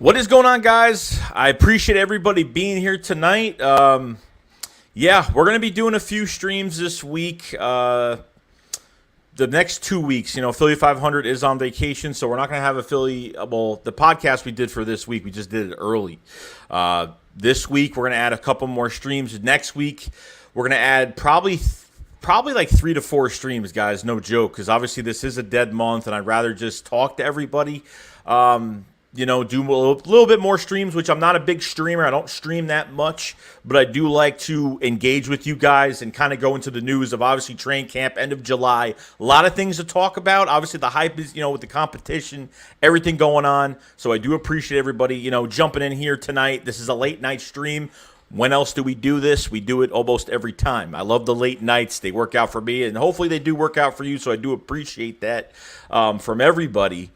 What is going on, guys? I appreciate everybody being here tonight. Yeah, we're going to be doing a few streams this week. The next 2 weeks, Philly 500 is on vacation, so we're not going to have a Philly. Well, the podcast we did for this week, we just did it early. This week, we're going to add a couple more streams. Next week, we're going to add probably like 3 to 4 streams, guys. No joke, because obviously this is a dead month, and I'd rather just talk to everybody. Do a little bit more streams, which I'm not a big streamer. I don't stream that much, but I do like to engage with you guys and kind of go into the news of obviously training camp, end of July. A lot of things to talk about. Obviously, the hype is, with the competition, everything going on. So I do appreciate everybody, jumping in here tonight. This is a late night stream. When else do we do this? We do it almost every time. I love the late nights. They work out for me, and hopefully they do work out for you. So I do appreciate that from everybody.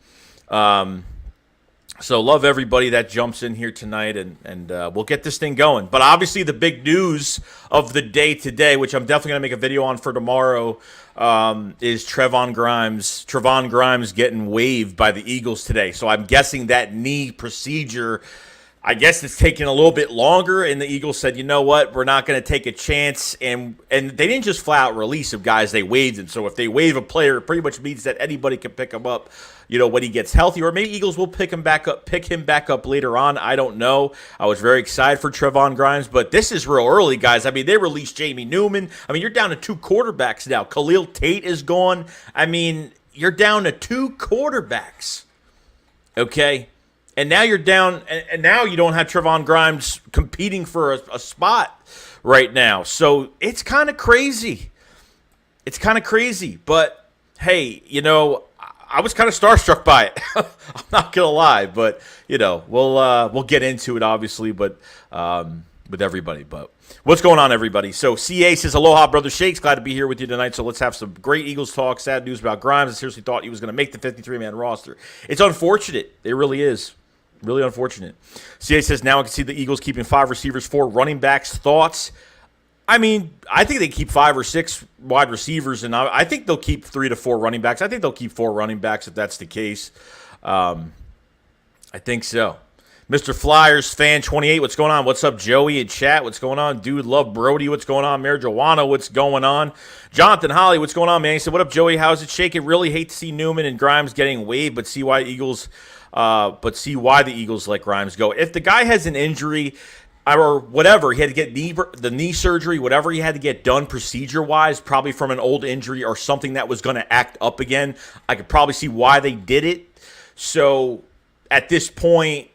So love everybody that jumps in here tonight, and we'll get this thing going. But obviously the big news of the day today, which I'm definitely going to make a video on for tomorrow, is Trevon Grimes getting waived by the Eagles today. So I'm guessing that knee procedure, I guess it's taking a little bit longer, and the Eagles said, you know what, we're not going to take a chance. And they didn't just flat out release him, guys. They waived him. So if they waive a player, it pretty much means that anybody can pick him up, when he gets healthy. Or maybe Eagles will pick him back up later on. I don't know. I was very excited for Trevon Grimes, but this is real early, guys. I mean, they released Jamie Newman. I mean, you're down to 2 quarterbacks now. Khalil Tate is gone. I mean, you're down to 2 quarterbacks. Okay? And now you're down, and now you don't have Trevon Grimes competing for a spot right now. So it's kind of crazy. But, hey, I was kind of starstruck by it. I'm not going to lie. But, we'll get into it, obviously, but with everybody. But what's going on, everybody? So CA says, aloha, Brother Shakes. Glad to be here with you tonight. So let's have some great Eagles talk. Sad news about Grimes. I seriously thought he was going to make the 53-man roster. It's unfortunate. It really is. Really unfortunate. CA says, now I can see the Eagles keeping 5 receivers, 4 running backs. Thoughts? I mean, I think they keep 5 or 6 wide receivers, and I think they'll keep 3 to 4 running backs. I think they'll keep 4 running backs if that's the case. I think so. Mr. Flyers fan 28, what's going on? What's up, Joey in chat? What's going on? Dude, love Brody. What's going on? Marijuana, what's going on? Jonathan Holly, what's going on, man? He said, what up, Joey? How's it shaking? Really hate to see Newman and Grimes getting waived, but see why the Eagles let Grimes go. If the guy has an injury or whatever, he had to get the knee surgery, whatever he had to get done procedure-wise, probably from an old injury or something that was going to act up again, I could probably see why they did it. So at this point,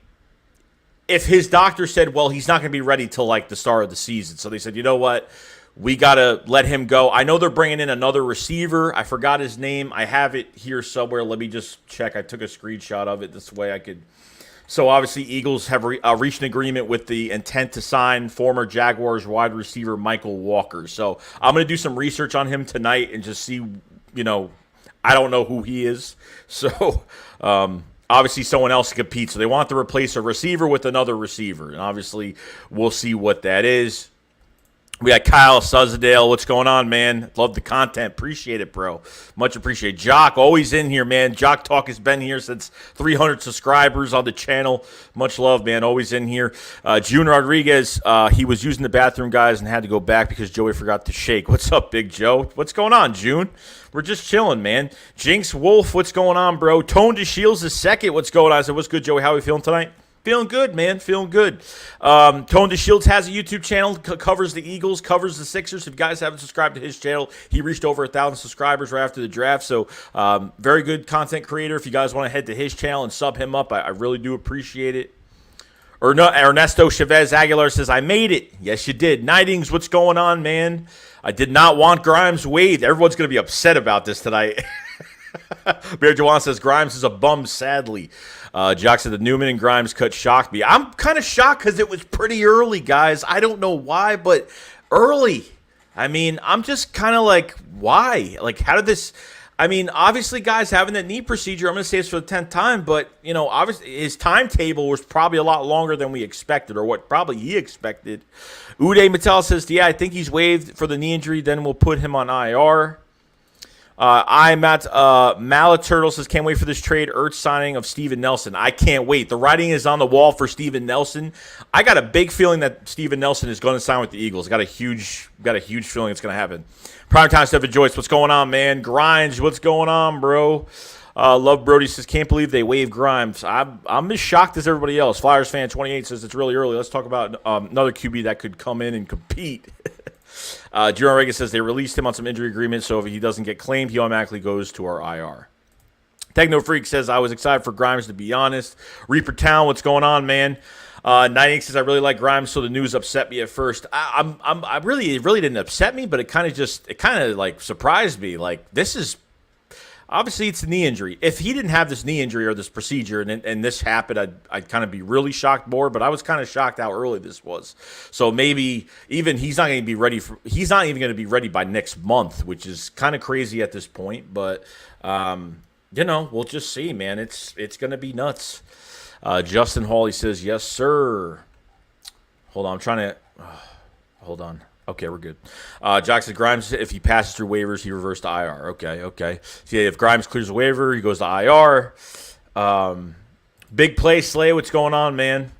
if his doctor said, well, he's not going to be ready till like the start of the season, so they said, you know what, we got to let him go. I know they're bringing in another receiver. I forgot his name. I have it here somewhere. Let me just check. I took a screenshot of it. This way I could. So obviously Eagles have reached an agreement with the intent to sign former Jaguars wide receiver Michael Walker. So I'm going to do some research on him tonight and just see, I don't know who he is. So obviously someone else to compete. So they want to replace a receiver with another receiver. And obviously we'll see what that is. We got Kyle Suzzadale. What's going on, man? Love the content. Appreciate it, bro. Much appreciated. Jock, always in here, man. Jock Talk has been here since 300 subscribers on the channel. Much love, man. Always in here. June Rodriguez, he was using the bathroom, guys, and had to go back because Joey forgot to shake. What's up, Big Joe? What's going on, June? We're just chilling, man. Jinx Wolf, what's going on, bro? Tone DeShields is second. What's going on? I said, what's good, Joey? How are we feeling tonight? Feeling good, man. Feeling good. Tone DeShields has a YouTube channel, covers the Eagles, covers the Sixers. If you guys haven't subscribed to his channel, he reached over 1,000 subscribers right after the draft. So very good content creator. If you guys want to head to his channel and sub him up, I really do appreciate it. Ernesto Chavez Aguilar says, I made it. Yes, you did. Nightings, what's going on, man? I did not want Grimes waived. Everyone's going to be upset about this tonight. Bear Jawan says, Grimes is a bum, sadly. Jock said the Newman and Grimes cut shocked me. I'm kind of shocked because it was pretty early, guys. I don't know why, but early. I mean, I'm just kind of like, why? Like, how did this... I mean, obviously, guys, having that knee procedure, I'm going to say this for the 10th time, but, obviously, his timetable was probably a lot longer than we expected, or what probably he expected. Uday Mattel says, yeah, I think he's waived for the knee injury, then we'll put him on IR. I'm at Malaturtle says, can't wait for this trade. Ertz signing of Steven Nelson. I can't wait. The writing is on the wall for Steven Nelson. I got a big feeling that Steven Nelson is going to sign with the Eagles. Got a huge feeling it's going to happen. Primetime Stephen Joyce, what's going on, man? Grimes, what's going on, bro? Love Brody says, can't believe they waived Grimes. I'm as shocked as everybody else. Flyers fan 28 says it's really early. Let's talk about another QB that could come in and compete. Jerome Reagan says they released him on some injury agreement, so if he doesn't get claimed, he automatically goes to our IR. Techno Freak says, I was excited for Grimes, to be honest. Reaper Town, what's going on, man? 98 says, I really like Grimes, so the news upset me at first. It really didn't upset me, but it kind of like surprised me. Like, this is, obviously it's a knee injury. If he didn't have this knee injury or this procedure and this happened, I'd kind of be really shocked more, but I was kind of shocked how early this was. So maybe even he's not even going to be ready by next month, which is kind of crazy at this point, but we'll just see, man. It's going to be nuts. Justin Hawley says, yes, sir. Hold on. I'm trying to hold on. Okay, we're good. Jackson Grimes, if he passes through waivers, he reverts to IR. Okay. So yeah, if Grimes clears the waiver, he goes to IR. Big play, Slay, what's going on, man?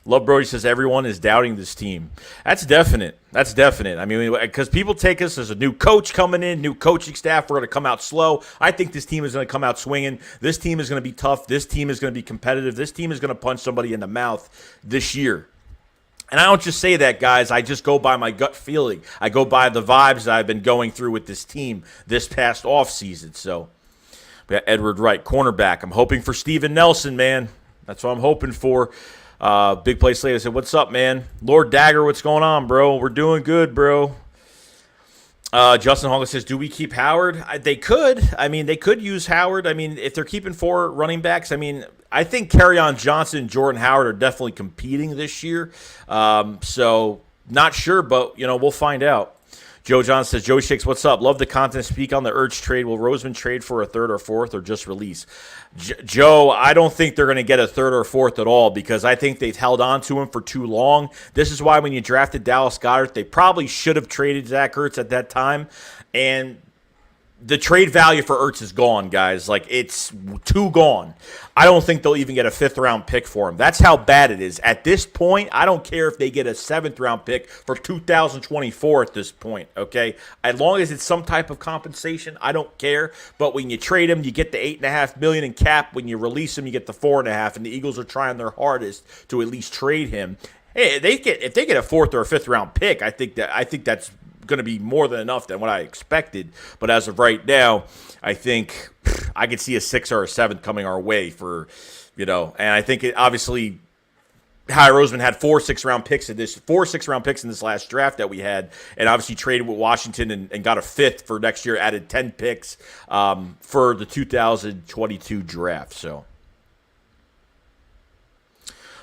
Love Brody says everyone is doubting this team. That's definite. I mean, because people take us as a new coach coming in, new coaching staff. We're going to come out slow. I think this team is going to come out swinging. This team is going to be tough. This team is going to be competitive. This team is going to punch somebody in the mouth this year. And I don't just say that, guys. I just go by my gut feeling. I go by the vibes that I've been going through with this team this past offseason. So, we got Edward Wright, cornerback. I'm hoping for Steven Nelson, man. That's what I'm hoping for. Big Play Slater said, what's up, man? Lord Dagger, what's going on, bro? We're doing good, bro. Justin Hawley says, do we keep Howard? They could. I mean, they could use Howard. I mean, if they're keeping 4 running backs, I mean, I think Kerryon Johnson and Jordan Howard are definitely competing this year. So, not sure, but, we'll find out. Joe John says, Joey Shakes, what's up? Love the content. Speak on the Ertz trade. Will Roseman trade for a 3rd or 4th or just release? Joe, I don't think they're going to get a 3rd or 4th at all because I think they've held on to him for too long. This is why when you drafted Dallas Goedert, they probably should have traded Zach Ertz at that time. And the trade value for Ertz is gone, guys. Like, it's too gone. I don't think they'll even get a 5th-round pick for him. That's how bad it is. At this point, I don't care if they get a 7th-round pick for 2024 at this point, okay? As long as it's some type of compensation, I don't care. But when you trade him, you get the $8.5 million in cap. When you release him, you get the $4.5, and the Eagles are trying their hardest to at least trade him. Hey, if they get a 4th or a 5th-round pick, I think that's going to be more than enough than what I expected. But as of right now, I think I could see a 6th or a 7th coming our way for, and I think obviously Howie Roseman had 4 6th-round picks in this last draft that we had, and obviously traded with Washington and got a 5th for next year, added 10 picks for the 2022 draft. So.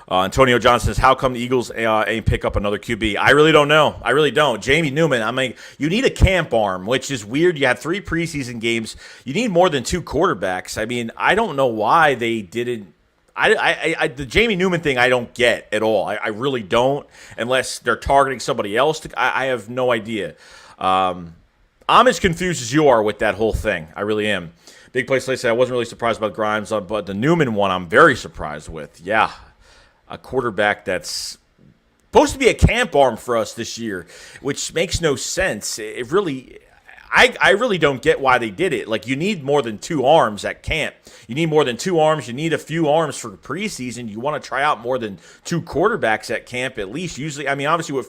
Antonio Johnson says, how come the Eagles ain't pick up another QB? I really don't know. I really don't. Jamie Newman, I mean, you need a camp arm, which is weird. You had 3 preseason games. You need more than 2 quarterbacks. I mean, I don't know why they didn't. The Jamie Newman thing I don't get at all. I really don't, unless they're targeting somebody else. I have no idea. I'm as confused as you are with that whole thing. I really am. Big Play Slay said, I wasn't really surprised about Grimes, but the Newman one I'm very surprised with. Yeah. A quarterback that's supposed to be a camp arm for us this year, which makes no sense. It really, I really don't get why they did it. Like, you need more than 2 arms at camp. You need more than 2 arms. You need a few arms for preseason. You want to try out more than 2 quarterbacks at camp at least. Usually, I mean, obviously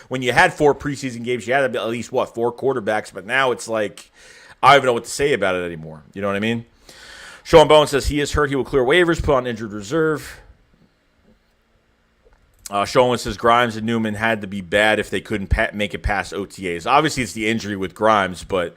when you had 4 preseason games, you had at least, 4 quarterbacks. But now it's like, I don't even know what to say about it anymore. You know what I mean? Sean Bowen says he is hurt. He will clear waivers, put on injured reserve. Sean says Grimes and Newman had to be bad if they couldn't make it past OTAs. Obviously, it's the injury with Grimes, but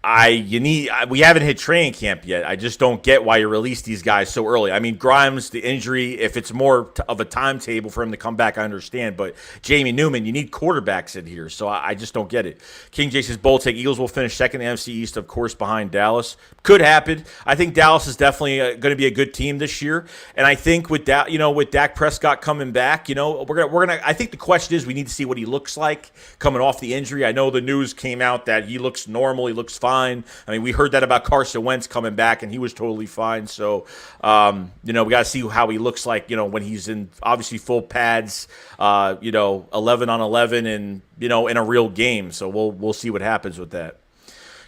we haven't hit training camp yet. I just don't get why you release these guys so early. I mean, Grimes, the injury, if it's more of a timetable for him to come back, I understand. But Jamie Newman, you need quarterbacks in here, so I just don't get it. King J says Bold take Eagles will finish second in the NFC East, of course, behind Dallas. Could happen. I think Dallas is definitely going to be a good team this year, and I think with that, with Dak Prescott coming back, we're gonna. I think the question is we need to see what he looks like coming off the injury. I know the news came out that he looks normal, he looks fine. fine. I mean, we heard that about Carson Wentz coming back, and he was totally fine. So, we got to see how he looks like, when he's in obviously full pads, 11 on 11 and, in a real game. So we'll see what happens with that.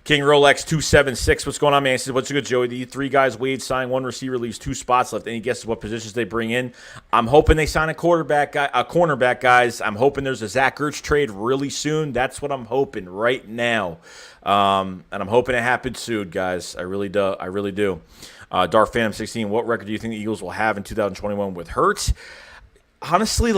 King Rolex 276, what's going on, man? He says, what's good, Joey? The three guys Wade signed, one receiver leaves 2 spots left. Any guesses what positions they bring in? I'm hoping they sign a cornerback, guys. I'm hoping there's a Zach Ertz trade really soon. That's what I'm hoping right now. And I'm hoping it happens soon, guys. I really do. Dark Phantom 16, what record do you think the Eagles will have in 2021 with Hurts? Honestly,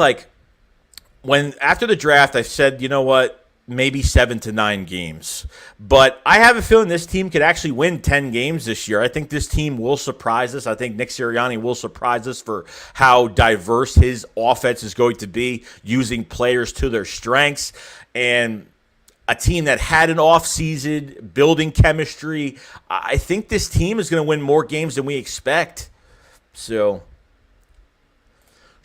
after the draft, I said, you know what? Maybe 7 to 9 games. But I have a feeling this team could actually win 10 games this year. I think this team will surprise us. I think Nick Sirianni will surprise us for how diverse his offense is going to be, using players to their strengths. And a team that had an offseason, building chemistry. I think this team is going to win more games than we expect. So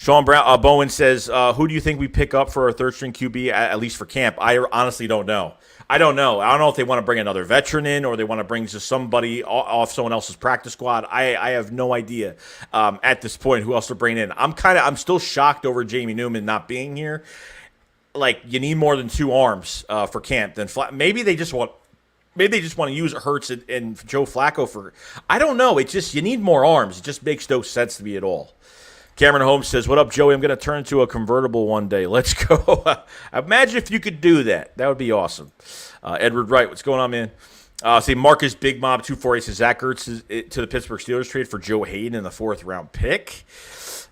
Sean Bowen says, who do you think we pick up for our third-string QB, at least for camp? I honestly don't know. I don't know if they want to bring another veteran in or they want to bring just somebody off someone else's practice squad. I have no idea at this point who else to bring in. I'm still shocked over Jamie Newman not being here. You need more than 2 arms for camp. Maybe they just want to use Hurts and Joe Flacco for. I don't know. You need more arms. It just makes no sense to me at all. Cameron Holmes says, what up, Joey? I'm going to turn into a convertible one day. Let's go. Imagine if you could do that. That would be awesome. Edward Wright, what's going on, man? Say Marcus Big Mob 248 says Zach Ertz to the Pittsburgh Steelers trade for Joe Hayden in the 4th-round pick.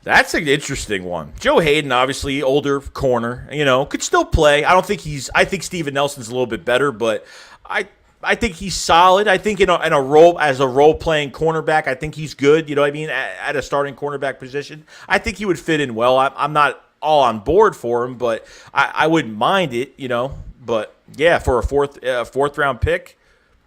That's an interesting one. Joe Hayden, obviously, older corner, could still play. I think Steven Nelson's a little bit better, but I think he's solid. I think in a role as a role-playing cornerback, I think he's good. You know what I mean? At a starting cornerback position, I think he would fit in well. I'm not all on board for him, but I wouldn't mind it. But yeah, for a fourth-round pick,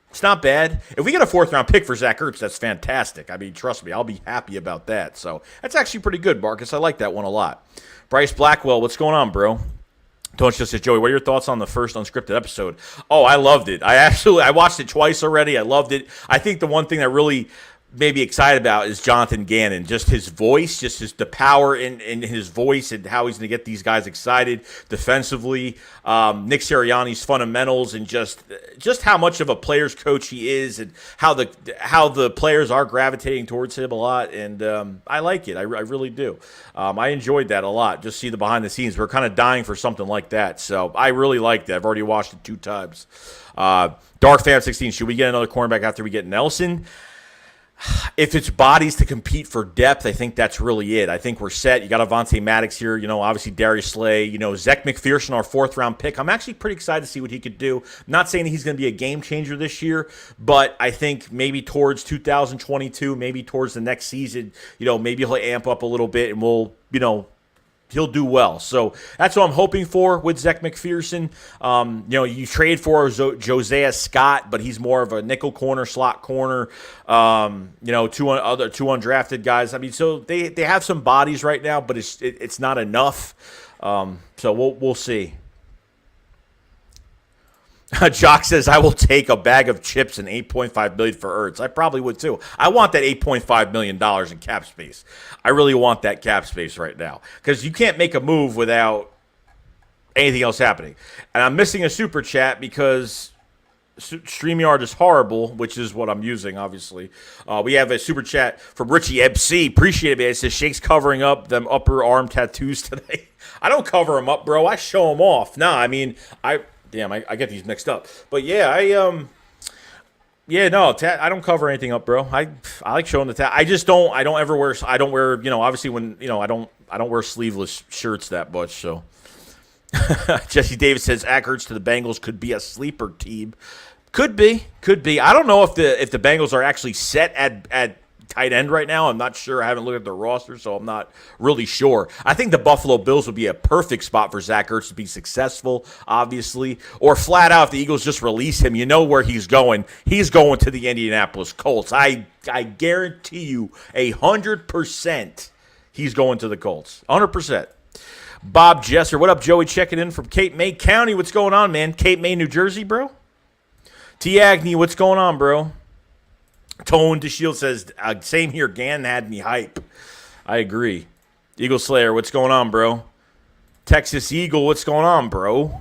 it's not bad. If we get a 4th-round pick for Zach Ertz, that's fantastic. I mean, trust me, I'll be happy about that. So that's actually pretty good, Marcus. I like that one a lot. Bryce Blackwell, what's going on, bro? Don't just say, Joey, what are your thoughts on the first unscripted episode? Oh, I loved it. I watched it twice already. I loved it. I think the one thing that really made me excited about is Jonathan Gannon. Just his voice, the power in his voice and how he's going to get these guys excited defensively. Nick Sirianni's fundamentals and just how much of a player's coach he is and how the players are gravitating towards him a lot. And I like it. I really do. I enjoyed that a lot. Just see the behind the scenes. We're kind of dying for something like that. So I really liked it. I've already watched it 2 times. Dark Fan 16, should we get another cornerback after we get Nelson? If it's bodies to compete for depth, I think that's really it. I think we're set. You got Avonte Maddox here, obviously Darius Slay, Zech McPherson, our 4th-round pick. I'm actually pretty excited to see what he could do. Not saying he's going to be a game changer this year, but I think maybe towards 2022, maybe towards the next season, maybe he'll amp up a little bit and we'll, he'll do well. So that's what I'm hoping for with Zech McPherson. You trade for Josiah Scott, but he's more of a nickel corner, slot corner. 2 undrafted guys. I mean, so they have some bodies right now, but it's not enough. So we'll see. Jock says, I will take a bag of chips and $8.5 million for Ertz. I probably would too. I want that $8.5 million in cap space. I really want that cap space right now because you can't make a move without anything else happening. And I'm missing a super chat because StreamYard is horrible, which is what I'm using, obviously. We have a super chat from Richie MC. Appreciate it, man. It says, Shake's covering up them upper arm tattoos today. I don't cover them up, bro. I show them off. Nah, I mean, I get these mixed up. But yeah, I don't cover anything up, bro. I like showing the tat. I don't wear, obviously when, I don't wear sleeveless shirts that much, so. Jesse Davis says Hurts to the Bengals could be a sleeper team. Could be. I don't know if the Bengals are actually set at tight end right now. I'm not sure. I haven't looked at their roster, so I'm not really sure. I think the Buffalo Bills would be a perfect spot for Zach Ertz to be successful, obviously. Or flat out, if the Eagles just release him, you know where he's going. He's going to the Indianapolis Colts. I guarantee you 100% he's going to the Colts. 100%. Bob Jesser, what up, Joey? Checking in from Cape May County. What's going on, man? Cape May, New Jersey, bro? T. Agnew, what's going on, bro? Tone DeShield says, same here. Gannon had me hype. I agree. Eagle Slayer, what's going on, bro? Texas Eagle, what's going on, bro?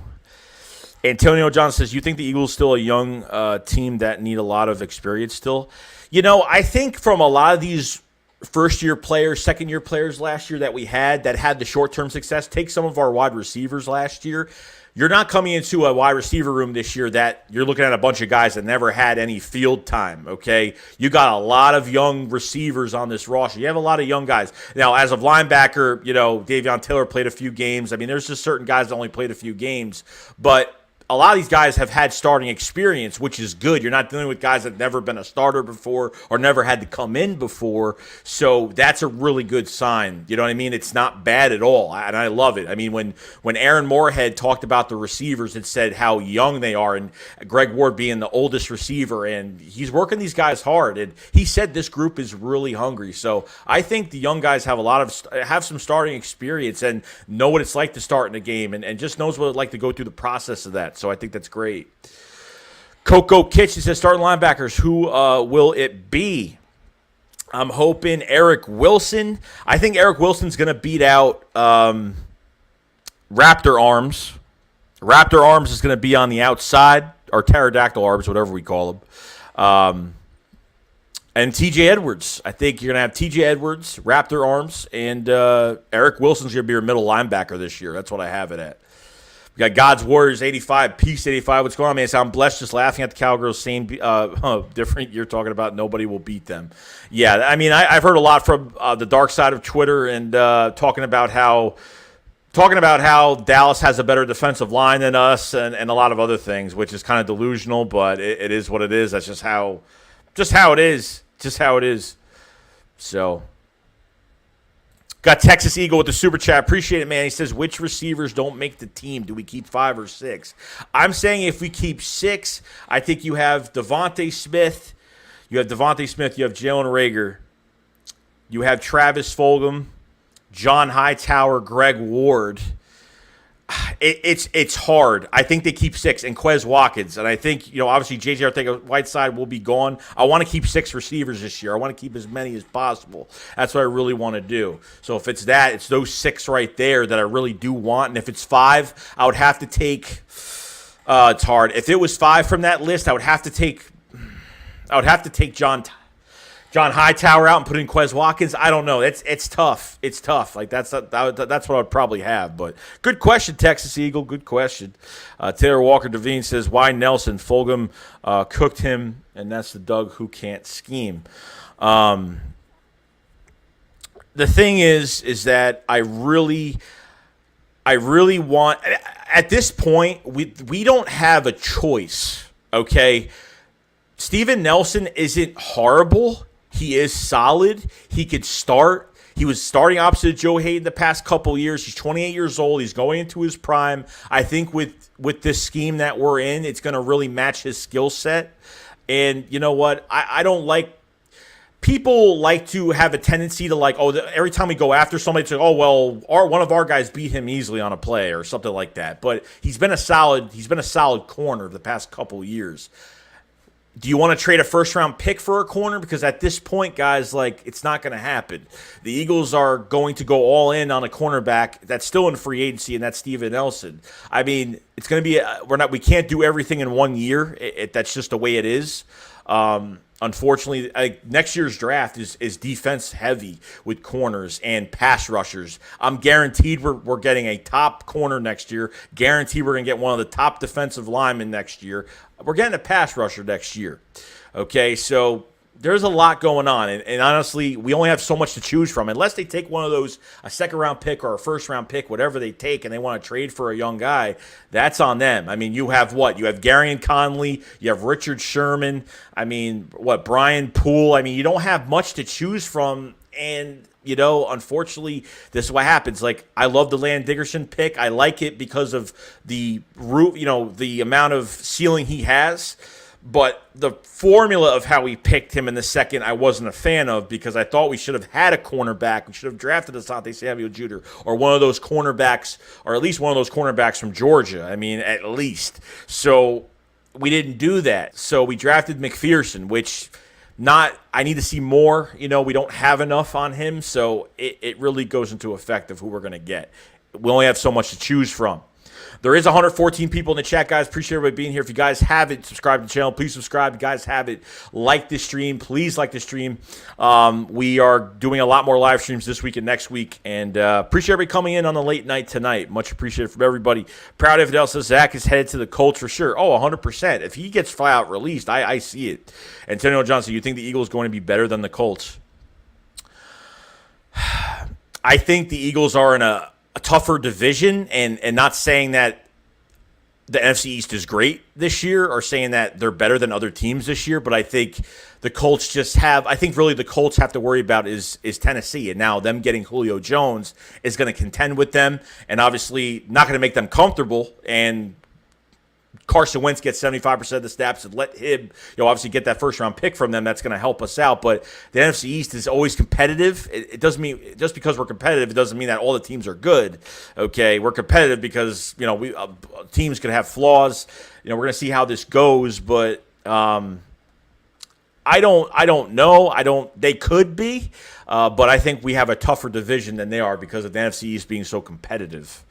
Antonio John says, you think the Eagles still a young team that need a lot of experience still? You know, I think from a lot of these first-year players, second-year players last year that we had that had the short-term success, take some of our wide receivers last year. You're not coming into a wide receiver room this year that you're looking at a bunch of guys that never had any field time, okay? You got a lot of young receivers on this roster. You have a lot of young guys. Now, as of linebacker, you know, Davion Taylor played a few games. I mean, there's just certain guys that only played a few games. But a lot of these guys have had starting experience, which is good. You're not dealing with guys that never been a starter before or never had to come in before. So that's a really good sign. You know what I mean? It's not bad at all, and I love it. I mean, when Aaron Moorhead talked about the receivers, it said how young they are, and Greg Ward being the oldest receiver, and he's working these guys hard. And he said this group is really hungry. So I think the young guys have some starting experience and know what it's like to start in a game, and just knows what it's like to go through the process of that. So I think that's great. Coco Kitchen says, starting linebackers, who will it be? I'm hoping Eric Wilson. I think Eric Wilson's going to beat out Raptor Arms. Raptor Arms is going to be on the outside, or Pterodactyl Arms, whatever we call them. And TJ Edwards. I think you're going to have TJ Edwards, Raptor Arms, and Eric Wilson's going to be your middle linebacker this year. That's what I have it at. We got God's Warriors 85, Peace 85. What's going on, man? So I'm blessed just laughing at the Cowgirls. Same, different. You're talking about nobody will beat them. Yeah, I mean, I've heard a lot from the dark side of Twitter and talking about how Dallas has a better defensive line than us and a lot of other things, which is kind of delusional, but it is what it is. That's just how it is. Just how it is. So. Got Texas Eagle with the super chat. Appreciate it, man. He says, which receivers don't make the team? Do we keep 5 or 6? I'm saying if we keep 6, I think you have Devontae Smith. You have Jalen Reagor. You have Travis Fulgham, John Hightower, Greg Ward. It's hard. I think they keep 6 and Quez Watkins. And I think, obviously J.J. Arcega-Whiteside will be gone. I want to keep 6 receivers this year. I want to keep as many as possible. That's what I really want to do. So if it's that, it's those 6 right there that I really do want. And if it's 5, I would have to take it's hard. If it was 5 from that list, I would have to take John Hightower out and put in Quez Watkins. I don't know. It's tough. It's tough. Like that's what I'd probably have. But good question, Texas Eagle. Good question. Taylor Walker Devine says, "Why Nelson? Fulgham cooked him, and that's the Doug who can't scheme." The thing is that I really want. At this point, we don't have a choice. Okay, Steven Nelson isn't horrible. He is solid. He could start. He was starting opposite Joe Hayden the past couple years. He's 28 years old. He's going into his prime. I think with this scheme that we're in, it's going to really match his skill set. And you know what? I don't like – people like to have a tendency to every time we go after somebody, it's like, one of our guys beat him easily on a play or something like that. But he's been a solid corner the past couple years. Do you want to trade a first-round pick for a corner? Because at this point, guys, it's not going to happen. The Eagles are going to go all in on a cornerback that's still in free agency, and that's Steven Nelson. I mean, it's going to be we can't do everything in 1 year. That's just the way it is. Unfortunately, next year's draft is defense heavy with corners and pass rushers. I'm guaranteed we're getting a top corner next year. Guaranteed we're going to get one of the top defensive linemen next year. We're getting a pass rusher next year. Okay, so there's a lot going on. And honestly, we only have so much to choose from. Unless they take one of those, a second-round pick or a first-round pick, whatever they take, and they want to trade for a young guy, that's on them. I mean, you have what? You have Garyon Conley. You have Richard Sherman. I mean, Brian Poole. I mean, you don't have much to choose from. And, unfortunately, this is what happens. I love the Landon Dickerson pick. I like it because of the the amount of ceiling he has. But the formula of how we picked him in the second, I wasn't a fan of because I thought we should have had a cornerback. We should have drafted Asante Samuel Jr. or one of those cornerbacks, or at least one of those cornerbacks from Georgia. I mean, at least. So we didn't do that. So we drafted McPherson, which I need to see more. We don't have enough on him, so it really goes into effect of who we're going to get. We only have so much to choose from. There is 114 people in the chat, guys. Appreciate everybody being here. If you guys haven't subscribed to the channel, please subscribe. If you guys haven't liked this stream, please like the stream. We are doing a lot more live streams this week and next week, and appreciate everybody coming in on the late night tonight. Much appreciated from everybody. Proud of Fidel says Zach is headed to the Colts for sure. Oh, 100%. If he gets flat out released, I see it. Antonio Johnson, you think the Eagles are going to be better than the Colts? I think the Eagles are in a tougher division, and not saying that the NFC East is great this year or saying that they're better than other teams this year, but I think the Colts really the Colts have to worry about is Tennessee, and now them getting Julio Jones is going to contend with them, and obviously not going to make them comfortable, and Carson Wentz gets 75% of the snaps and let him, obviously get that first-round pick from them. That's going to help us out. But the NFC East is always competitive. It doesn't mean just because we're competitive, it doesn't mean that all the teams are good. Okay, we're competitive because teams can have flaws. We're going to see how this goes, but I don't know. They could be, but I think we have a tougher division than they are because of the NFC East being so competitive.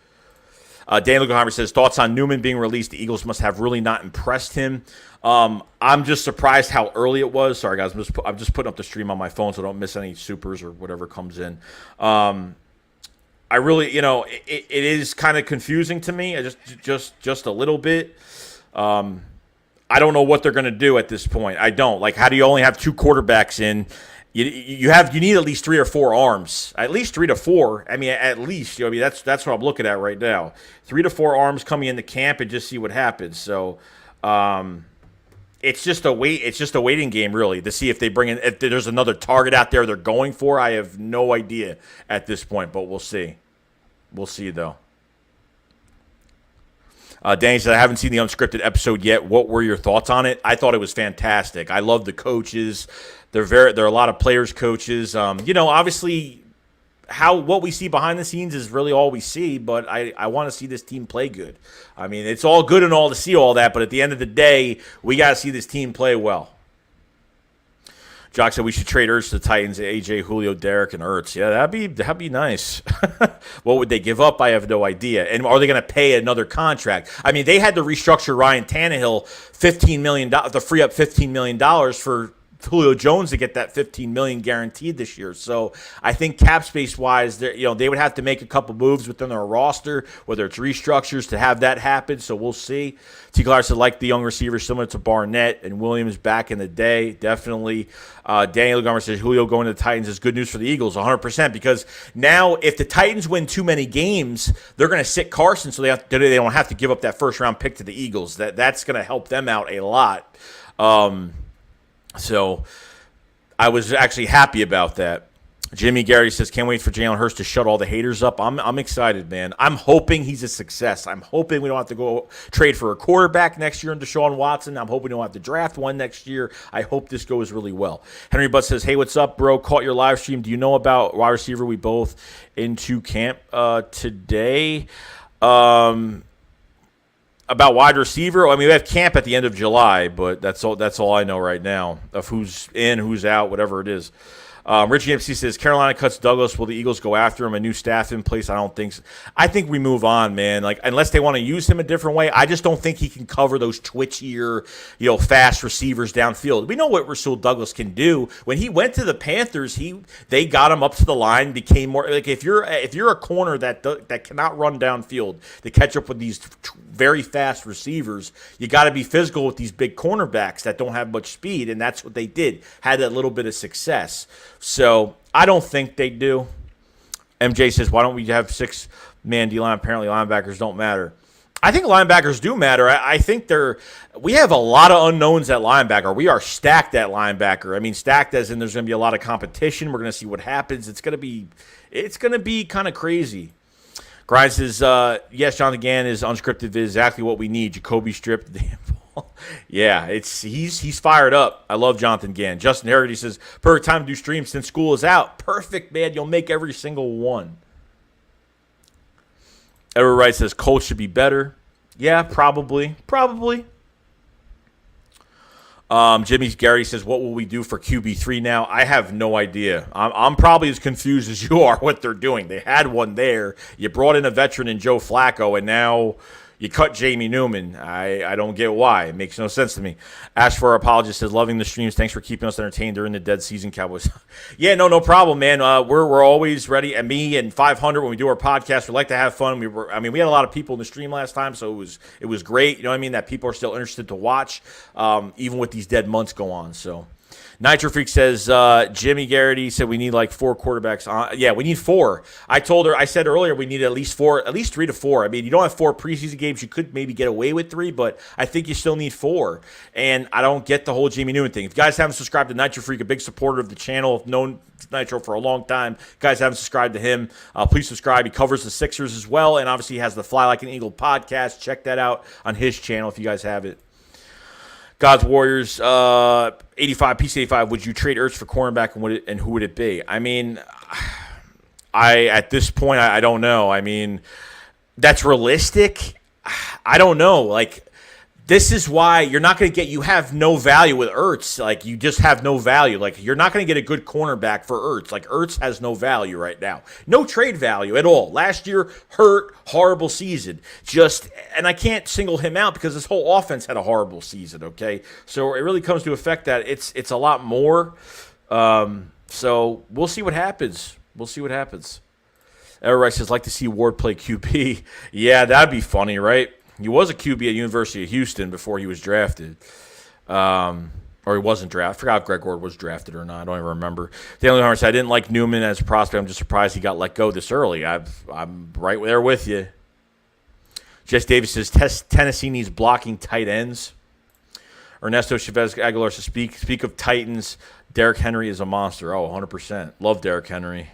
Dan Lugoheimer says, thoughts on Newman being released. The Eagles must have really not impressed him. I'm just surprised how early it was. Sorry, guys. I'm just putting up the stream on my phone so I don't miss any supers or whatever comes in. I really, it is kind of confusing to me. Just a little bit. I don't know what they're going to do at this point. I don't. Like, how do you only have 2 quarterbacks in? You need at least 3 or 4 arms, at least 3 to 4. I mean, at least that's what I'm looking at right now. 3 to 4 arms coming into camp and just see what happens. So, it's just a waiting game really to see if they bring in if there's another target out there they're going for. I have no idea at this point, but we'll see. We'll see though. Danny said, I haven't seen the unscripted episode yet. What were your thoughts on it? I thought it was fantastic. I love the coaches. There are a lot of players, coaches. Obviously, what we see behind the scenes is really all we see. But I want to see this team play good. I mean, it's all good and all to see all that, but at the end of the day, we got to see this team play well. Jock said we should trade Ertz to the Titans, AJ, Julio, Derek, and Ertz. Yeah, that'd be nice. What would they give up? I have no idea. And are they going to pay another contract? I mean, they had to restructure Ryan Tannehill $15 million to free up $15 million for Julio Jones to get that $15 million guaranteed this year. So I think cap space wise, they would have to make a couple moves within their roster, whether it's restructures to have that happen. So we'll see. T. Clark said like the young receivers similar to Barnett and Williams back in the day. Definitely. Daniel Gummer says Julio going to the Titans is good news for the Eagles, 100%. Because now if the Titans win too many games, they're going to sit Carson, so they don't have to give up that first round pick to the Eagles. That's going to help them out a lot. So I was actually happy about that. Jimmy Garrity says, can't wait for Jalen Hurts to shut all the haters up. I'm excited, man. I'm hoping he's a success. I'm hoping we don't have to go trade for a quarterback next year in Deshaun Watson. I'm hoping we don't have to draft one next year. I hope this goes really well. Henry Butt says, hey, what's up, bro? Caught your live stream. Do you know about wide receiver? We both into camp today. About wide receiver, I mean, we have camp at the end of July, but that's all I know right now of who's in, who's out, whatever it is. Richie MC says, Carolina cuts Douglas. Will the Eagles go after him? A new staff in place? I don't think so. I think we move on, man. Like, unless they want to use him a different way, I just don't think he can cover those twitchier, fast receivers downfield. We know what Rasul Douglas can do. When he went to the Panthers, they got him up to the line, became more like if you're a corner that cannot run downfield to catch up with these very fast receivers, you got to be physical with these big cornerbacks that don't have much speed, and that's what they did. Had a little bit of success. So I don't think they do. MJ says, why don't we have 6-man D-line? Apparently linebackers don't matter. I think linebackers do matter. I think we have a lot of unknowns at linebacker. We are stacked at linebacker. I mean, stacked as in there's going to be a lot of competition. We're going to see what happens. It's going to be kind of crazy. Grimes says, yes, Jonathan Gann is unscripted. Is exactly what we need. Jacoby stripped the damn ball. Yeah, he's fired up. I love Jonathan Gann. Justin Harrity says, perfect time to do streams since school is out. Perfect, man. You'll make every single one. Edward Wright says, Colts should be better. Yeah, probably. Jimmy Garrity says, what will we do for QB3 now? I have no idea. I'm probably as confused as you are what they're doing. They had one there. You brought in a veteran in Joe Flacco, and now you cut Jamie Newman. I don't get why. It makes no sense to me. Ash for our apologist says, loving the streams. Thanks for keeping us entertained during the dead season, Cowboys. Yeah, no problem, man. We're always ready. And me and 500, when we do our podcast, we like to have fun. We had a lot of people in the stream last time, so it was great. You know what I mean? That people are still interested to watch, even with these dead months go on. So. Nitro Freak says, Jimmy Garrity said we need like 4 quarterbacks. Yeah, we need 4. I said earlier we need at least 4, at least 3 to 4. I mean, you don't have 4 preseason games. You could maybe get away with 3, but I think you still need 4. And I don't get the whole Jamie Newman thing. If you guys haven't subscribed to Nitro Freak, a big supporter of the channel, known Nitro for a long time, if you guys haven't subscribed to him, please subscribe. He covers the Sixers as well, and obviously he has the Fly Like an Eagle podcast. Check that out on his channel if you guys have it. God's Warriors, 85, piece 85. Would you trade Ertz for cornerback, and who would it be? I mean, at this point, I don't know. I mean, that's realistic. I don't know. Like, this is why you're not going to get – you have no value with Ertz. Like, you just have no value. Like, you're not going to get a good cornerback for Ertz. Like, Ertz has no value right now. No trade value at all. Last year, hurt, horrible season. And I can't single him out because this whole offense had a horrible season, okay? So it really comes to affect that. It's a lot more. So we'll see what happens. Everybody says, like to see Ward play QB. Yeah, that'd be funny, right? He was a QB at University of Houston before he was drafted. Or he wasn't drafted. I forgot if Greg Ward was drafted or not. I don't even remember. Daniel Hunter said, I didn't like Newman as a prospect. I'm just surprised he got let go this early. I'm right there with you. Jess Davis says, Tennessee needs blocking tight ends. Ernesto Chavez Aguilar says, speak of Titans, Derrick Henry is a monster. Oh, 100%. Love Derrick Henry.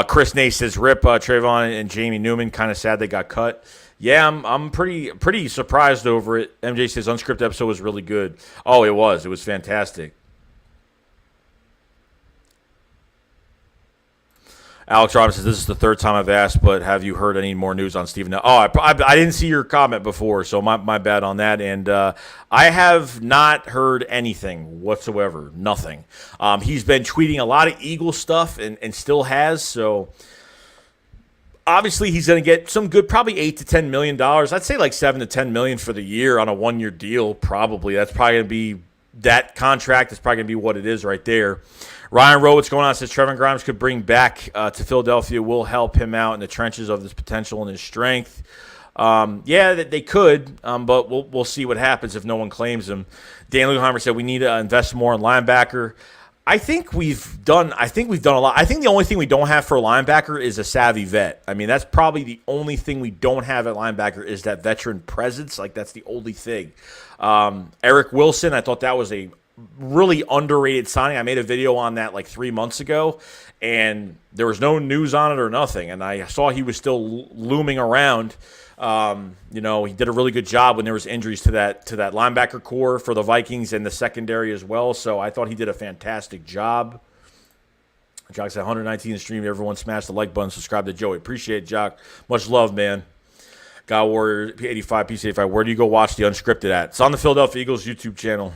Chris Nace says, rip Trayvon and Jamie Newman. Kind of sad they got cut. Yeah, I'm pretty surprised over it. MJ says, unscripted episode was really good. Oh, it was. It was fantastic. Alex Robinson says, this is the 3rd time I've asked, but have you heard any more news on Stephen? Oh, I didn't see your comment before, so my bad on that. And I have not heard anything whatsoever, nothing. He's been tweeting a lot of Eagle stuff and still has, so obviously he's going to get some good, probably $8 to $10 million. I'd say like $7 to $10 million for the year on a 1-year deal, probably. That's probably going to be that contract. Is probably going to be what it is right there. Ryan Rowe, what's going on? Says Trevor Grimes could bring back to Philadelphia. Will help him out in the trenches of his potential and his strength. Yeah, they could, but we'll see what happens if no one claims him. Dan Luheimer said we need to invest more in linebacker. I think we've done a lot. I think the only thing we don't have for a linebacker is a savvy vet. I mean, that's probably the only thing we don't have at linebacker is that veteran presence. Like, that's the only thing. Eric Wilson, I thought that was a really underrated signing. I made a video on that like 3 months ago, and there was no news on it or nothing. And I saw he was still looming around. He did a really good job when there was injuries to that linebacker core for the Vikings and the secondary as well. So I thought he did a fantastic job. Jock said 119 in stream. Everyone smash the like button. Subscribe to Joey. Appreciate it, Jock. Much love, man. God Warrior 85 PC85. Where do you go watch the unscripted at? It's on the Philadelphia Eagles YouTube channel.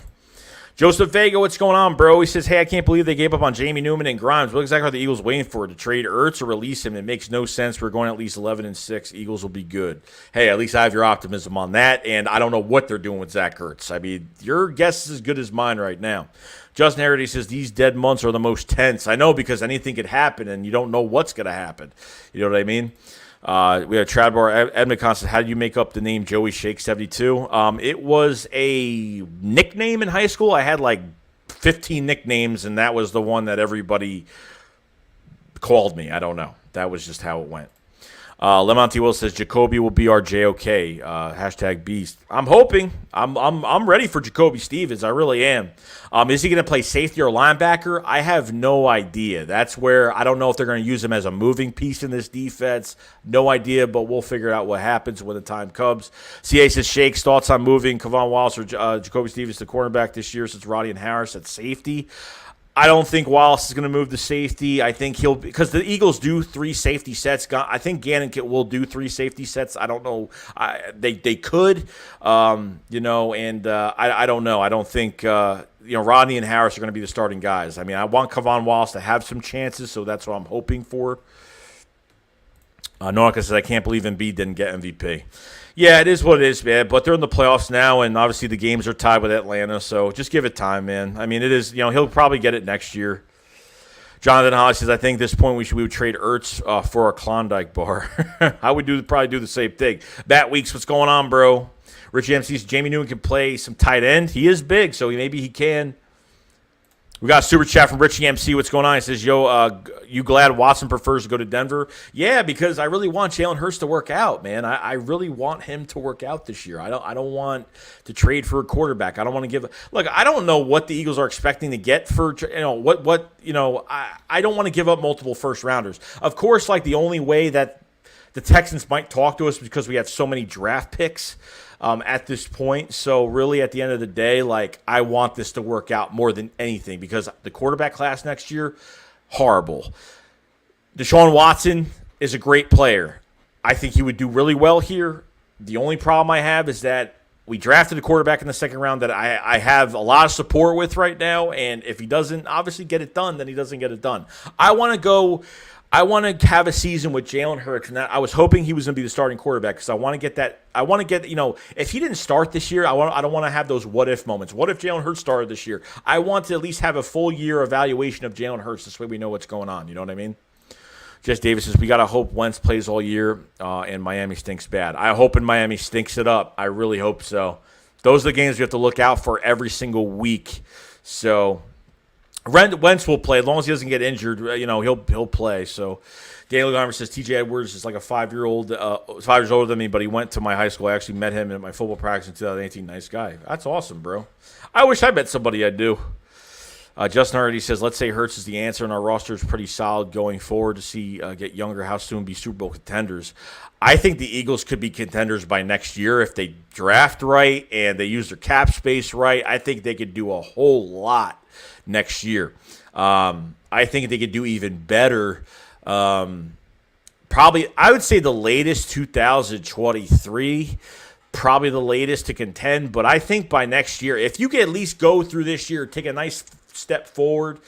Joseph Vega, what's going on, bro? He says, hey, I can't believe they gave up on Jamie Newman and Grimes. What exactly are the Eagles waiting for? To trade Ertz or release him? It makes no sense. We're going at least 11-6. Eagles will be good. Hey, at least I have your optimism on that, and I don't know what they're doing with Zach Ertz. I mean, your guess is as good as mine right now. Justin Harity says, these dead months are the most tense. I know, because anything could happen, and you don't know what's going to happen. You know what I mean? We have Tradbar. Edmund said, how do you make up the name Joey Shake 72? It was a nickname in high school. I had like 15 nicknames, and that was the one that everybody called me. I don't know. That was just how it went. Lemonty Will says Jacoby will be our JOK. Hashtag Beast. I'm hoping. I'm ready for Jacoby Stevens. I really am. Is he going to play safety or linebacker? I have no idea. That's where I don't know if they're going to use him as a moving piece in this defense. No idea, but we'll figure out what happens when the time comes. CA says Shakes thoughts on moving Kevon Wallace or Jacoby Stevens to cornerback this year since Roddy and Harris at safety. I don't think Wallace is going to move to safety. I think he'll, because the Eagles do 3 safety sets. I think Gannon will do 3 safety sets. I don't know. They could, and I don't know. I don't think Rodney and Harris are going to be the starting guys. I mean, I want Kavon Wallace to have some chances, so that's what I'm hoping for. Norika says, I can't believe Embiid didn't get MVP. Yeah, it is what it is, man. But they're in the playoffs now, and obviously the games are tied with Atlanta, so just give it time, man. I mean, it is, he'll probably get it next year. Jonathan Holly says, I think at this point we would trade Ertz for a Klondike bar. I would probably do the same thing. Matt Weeks, what's going on, bro? Rich MC says, Jamie Newman can play some tight end. He is big, so maybe he can. We got a super chat from Richie MC. What's going on? He says, you glad Watson prefers to go to Denver? Yeah, because I really want Jalen Hurts to work out, man. I really want him to work out this year. I don't want to trade for a quarterback. I don't want to give – look, I don't know what the Eagles are expecting to get for – I don't want to give up multiple first-rounders. Of course, like the only way that the Texans might talk to us because we have so many draft picks – at this point. So really at the end of the day, like I want this to work out more than anything because the quarterback class next year, horrible. Deshaun Watson is a great player. I think he would do really well here. The only problem I have is that we drafted a quarterback in the second round that I have a lot of support with right now. And if he doesn't obviously get it done, then he doesn't get it done. I want to have a season with Jalen Hurts, and I was hoping he was going to be the starting quarterback because I want to get that. I want to get, if he didn't start this year, I don't want to have those what if moments. What if Jalen Hurts started this year? I want to at least have a full year evaluation of Jalen Hurts. This way we know what's going on. You know what I mean? Jess Davis says, we got to hope Wentz plays all year and Miami stinks bad. I hope in Miami stinks it up. I really hope so. Those are the games we have to look out for every single week. So Wentz will play as long as he doesn't get injured. He'll play. So Daniel Garmer says T.J. Edwards is like a 5 years older than me, but he went to my high school. I actually met him at my football practice in 2018. Nice guy. That's awesome, bro. I wish I met somebody I do. Justin already says, let's say Hurts is the answer, and our roster is pretty solid going forward to see get younger, how soon be Super Bowl contenders. I think the Eagles could be contenders by next year if they draft right and they use their cap space right. I think they could do a whole lot next year. I think they could do even better. Probably, I would say the latest 2023, probably the latest to contend. But I think by next year, if you can at least go through this year, take a nice step forward,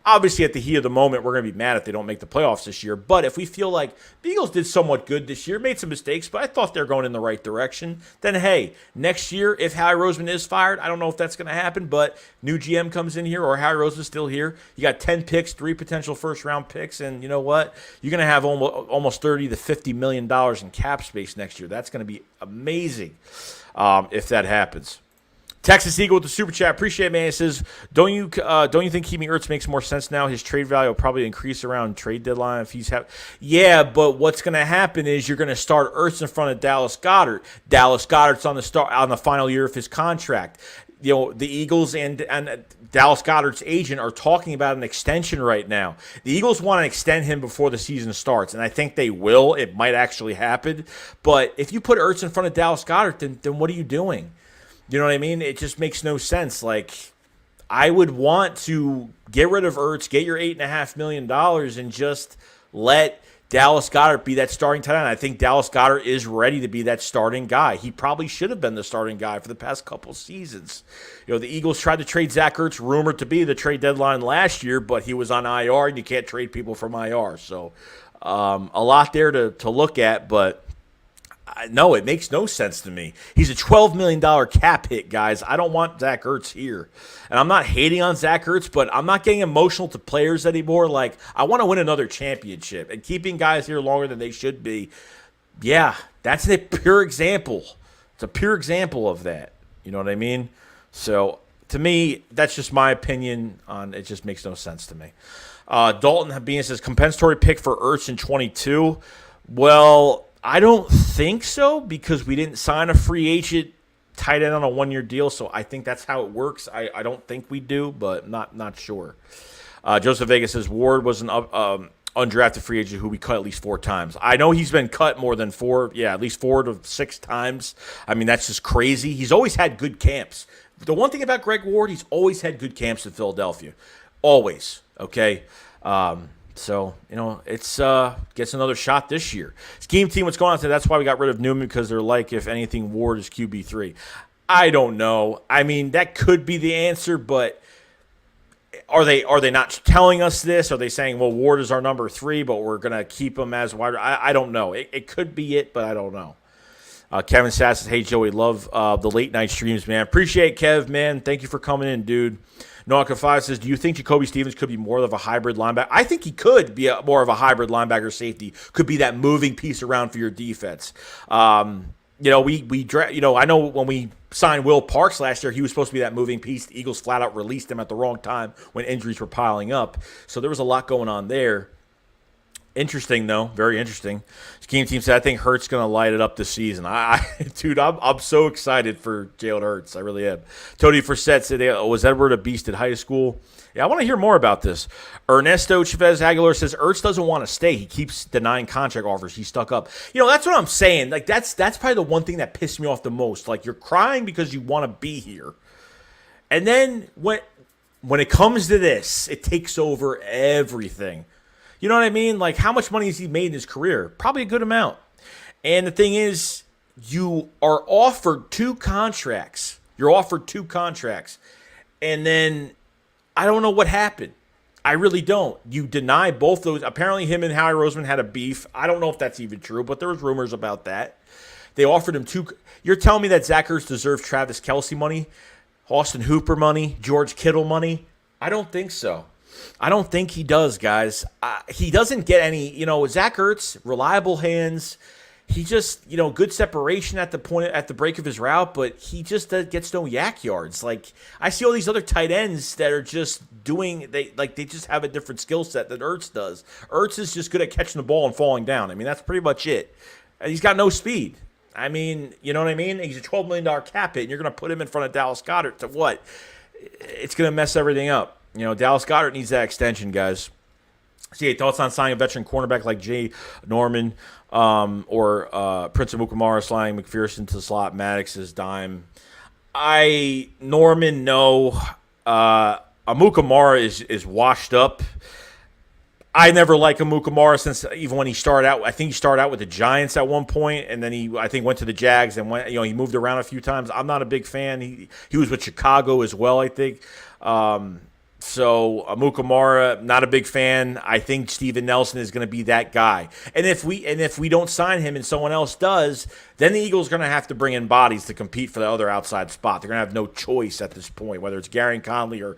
obviously at the heat of the moment, we're going to be mad if they don't make the playoffs this year. But if we feel like the Eagles did somewhat good this year, made some mistakes, but I thought they're going in the right direction, then hey, next year, if Howie Roseman is fired, I don't know if that's going to happen, but new GM comes in here or Howie Roseman's still here. You got 10 picks, 3 potential first-round picks, and you know what? You're going to have almost $30 to $50 million in cap space next year. That's going to be amazing if that happens. Texas Eagle with the super chat. Appreciate it, man. It says, don't you think keeping Ertz makes more sense now? His trade value will probably increase around trade deadline if he's Yeah, but what's going to happen is you're going to start Ertz in front of Dallas Goedert. Dallas Goedert's on the final year of his contract. The Eagles and Dallas Goedert's agent are talking about an extension right now. The Eagles want to extend him before the season starts, and I think they will. It might actually happen. But if you put Ertz in front of Dallas Goedert, then what are you doing? You know what I mean? It just makes no sense. Like, I would want to get rid of Ertz, get your $8.5 million, and just let Dallas Goedert be that starting tight end. I think Dallas Goedert is ready to be that starting guy. He probably should have been the starting guy for the past couple seasons. The Eagles tried to trade Zach Ertz, rumored to be the trade deadline last year, but he was on IR, and you can't trade people from IR. So a lot there to look at, but no, it makes no sense to me. He's a $12 million cap hit, guys. I don't want Zach Ertz here. And I'm not hating on Zach Ertz, but I'm not getting emotional to players anymore. Like, I want to win another championship. And keeping guys here longer than they should be, yeah, that's a pure example. It's a pure example of that. You know what I mean? So, to me, that's just my opinion on it. Just makes no sense to me. Dalton Habina says, compensatory pick for Ertz in 22. Well, I don't think so because we didn't sign a free agent tight end on a one-year deal, so I think that's how it works. I don't think we do, but not sure. Joseph Vega says Ward was an undrafted free agent who we cut at least 4 times. I know he's been cut more than 4, at least 4 to 6 times. I mean, that's just crazy. He's always had good camps. The one thing about Greg Ward, he's always had good camps in Philadelphia. always. Okay. So, it's gets another shot this year. Scheme team, what's going on today? That's why we got rid of Newman, because they're like, if anything, Ward is QB3. I don't know. I mean, that could be the answer, but are they not telling us this? Are they saying, well, Ward is our number 3, but we're going to keep him as wide? I don't know. It could be it, but I don't know. Kevin Sass says, hey, Joey, love the late night streams, man. Appreciate Kev, man. Thank you for coming in, dude. Noaka 5 says, do you think Jacoby Stevens could be more of a hybrid linebacker? I think he could be more of a hybrid linebacker safety. Could be that moving piece around for your defense. I know when we signed Will Parks last year, he was supposed to be that moving piece. The Eagles flat out released him at the wrong time when injuries were piling up. So there was a lot going on there. Interesting, though. Very interesting. Scheme team said, I think Hurts going to light it up this season. Dude, I'm so excited for Jalen Hurts. I really am. Tony Forsett said, was Edward a beast at high school? Yeah, I want to hear more about this. Ernesto Chavez Aguilar says, Ertz doesn't want to stay. He keeps denying contract offers. He's stuck up. That's what I'm saying. Like, that's probably the one thing that pissed me off the most. Like, you're crying because you want to be here. And then when it comes to this, it takes over everything. You know what I mean? Like, how much money has he made in his career? Probably a good amount. And the thing is, you are offered 2 contracts. You're offered 2 contracts. And then I don't know what happened. I really don't. You deny both those. Apparently, him and Howie Roseman had a beef. I don't know if that's even true, but there was rumors about that. They offered him 2. You're telling me that Zach Ertz deserves Travis Kelce money, Austin Hooper money, George Kittle money? I don't think so. I don't think he does, guys. He doesn't get any, Zach Ertz, reliable hands. He just, good separation at the break of his route, but he just gets no yak yards. Like, I see all these other tight ends that are just they just have a different skill set than Ertz does. Ertz is just good at catching the ball and falling down. I mean, that's pretty much it. And he's got no speed. I mean, you know what I mean? He's a $12 million cap hit, and you're going to put him in front of Dallas Goedert to what? It's going to mess everything up. Dallas Goedert needs that extension, guys. See, thoughts on signing a veteran cornerback like Jay Norman or Prince Amukamara sliding McPherson to the slot, Maddox is dime. Norman, no. Amukamara is washed up. I never liked Amukamara since even when he started out. I think he started out with the Giants at one point, and then he went to the Jags and he moved around a few times. I'm not a big fan. He was with Chicago as well, I think. So Amukamara, not a big fan. I think Steven Nelson is going to be that guy. And if we don't sign him and someone else does, then the Eagles are going to have to bring in bodies to compete for the other outside spot. They're going to have no choice at this point, whether it's Gary Conley or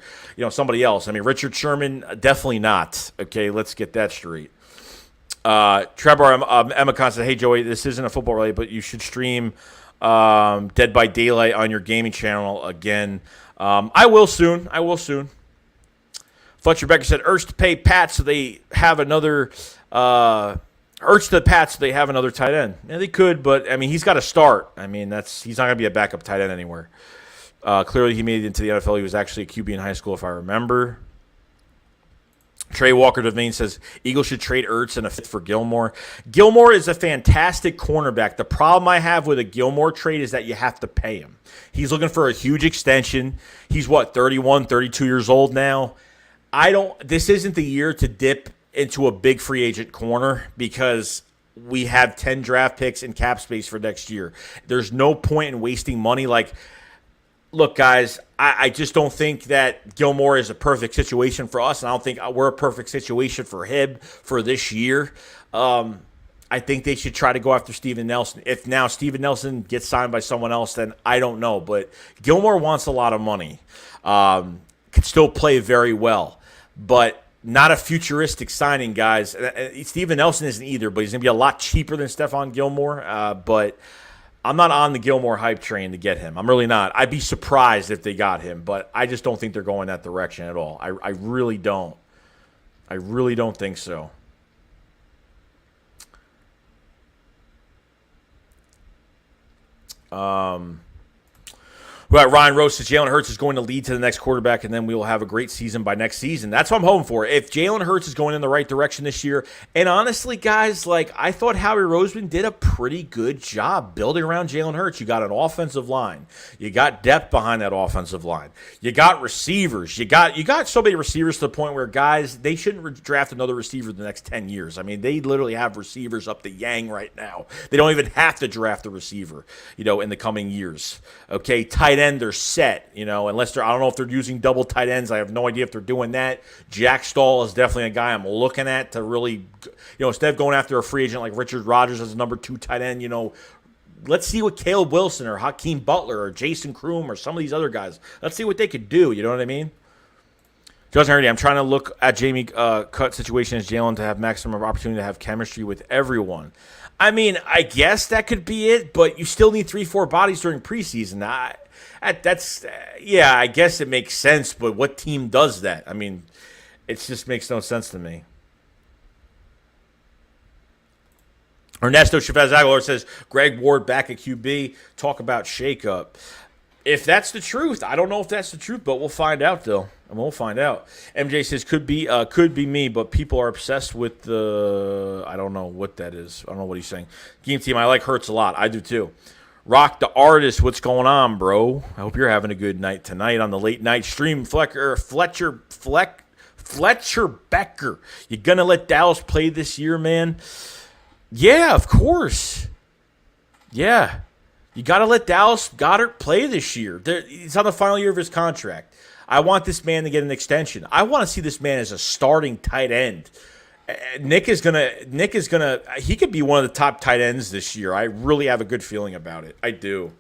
somebody else. I mean, Richard Sherman, definitely not. Okay, let's get that straight. Trevor Emma said, hey Joey, this isn't a football related, but you should stream Dead by Daylight on your gaming channel again. I will soon. Fletcher Becker said, Ertz to pay Pat so they have another Ertz to the Pats so they have another tight end. Yeah, they could, but I mean he's got to start. I mean he's not gonna be a backup tight end anywhere. Clearly he made it into the NFL. He was actually a QB in high school, if I remember. Trey Walker Devane says Eagles should trade Ertz and a fit for Gilmore. Gilmore is a fantastic cornerback. The problem I have with a Gilmore trade is that you have to pay him. He's looking for a huge extension. He's 31, 32 years old now. This isn't the year to dip into a big free agent corner because we have 10 draft picks and cap space for next year. There's no point in wasting money. Like, look, guys, I just don't think that Gilmore is a perfect situation for us, and I don't think we're a perfect situation for him for this year. I think they should try to go after Steven Nelson. If now Steven Nelson gets signed by someone else, then I don't know. But Gilmore wants a lot of money. Could still play very well. But not a futuristic signing, guys. Steven Nelson isn't either, but he's going to be a lot cheaper than Stephon Gilmore. But I'm not on the Gilmore hype train to get him. I'm really not. I'd be surprised if they got him, but I just don't think they're going that direction at all. I really don't. I really don't think so. Well, Ryan Rose says Jalen Hurts is going to lead to the next quarterback, and then we will have a great season by next season. That's what I'm hoping for. If Jalen Hurts is going in the right direction this year, and honestly, guys, like I thought Howie Roseman did a pretty good job building around Jalen Hurts. You got an offensive line. You got depth behind that offensive line. You got receivers. You got so many receivers to the point where, guys, they shouldn't draft another receiver the next 10 years. I mean, they literally have receivers up the yang right now. They don't even have to draft a receiver, in the coming years. Okay, tight end, they're set, unless I don't know if they're using double tight ends. I have no idea if they're doing that. Jack Stahl is definitely a guy I'm looking at to really, instead of going after a free agent like Richard Rodgers as a number 2 tight end, let's see what Caleb Wilson or Hakeem Butler or Jason Kroom or some of these other guys, let's see what they could do, you know what I mean? Justin Hardy, I'm trying to look at Jamie Cut situation as Jalen to have maximum opportunity to have chemistry with everyone. I mean, I guess that could be it, but you still need 3-4 bodies during preseason. I guess it makes sense, but what team does that? I mean, it just makes no sense to me. Ernesto Chavez Aguilar says, Greg Ward back at QB. Talk about shakeup. If that's the truth, I don't know if that's the truth, but we'll find out, though. And we'll find out. MJ says, could be me, but people are obsessed with the, I don't know what that is. I don't know what he's saying. Game team, I like Hurts a lot. I do, too. Rock the Artist, what's going on, bro? I hope you're having a good night tonight on the late night stream. Fletcher Becker. You going to let Dallas play this year, man? Yeah, of course. Yeah. You got to let Dallas Goedert play this year. He's on the final year of his contract. I want this man to get an extension. I want to see this man as a starting tight end. Nick is gonna. He could be one of the top tight ends this year. I really have a good feeling about it. I do.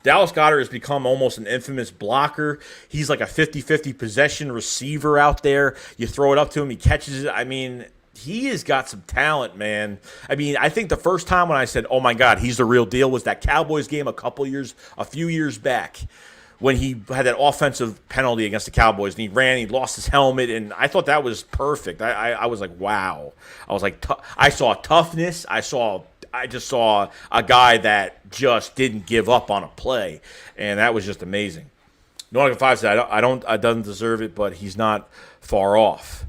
Dallas Goedert has become almost an infamous blocker. He's like a 50-50 possession receiver out there. You throw it up to him, he catches it. I mean, he has got some talent, man. I mean, I think the first time when I said, oh, my God, he's the real deal was that Cowboys game a few years back when he had that offensive penalty against the Cowboys, and he lost his helmet, and I thought that was perfect. I was like, wow. I was like, I saw toughness. I just saw a guy that just didn't give up on a play, and that was just amazing. No 5 said, I doesn't deserve it, but he's not far off.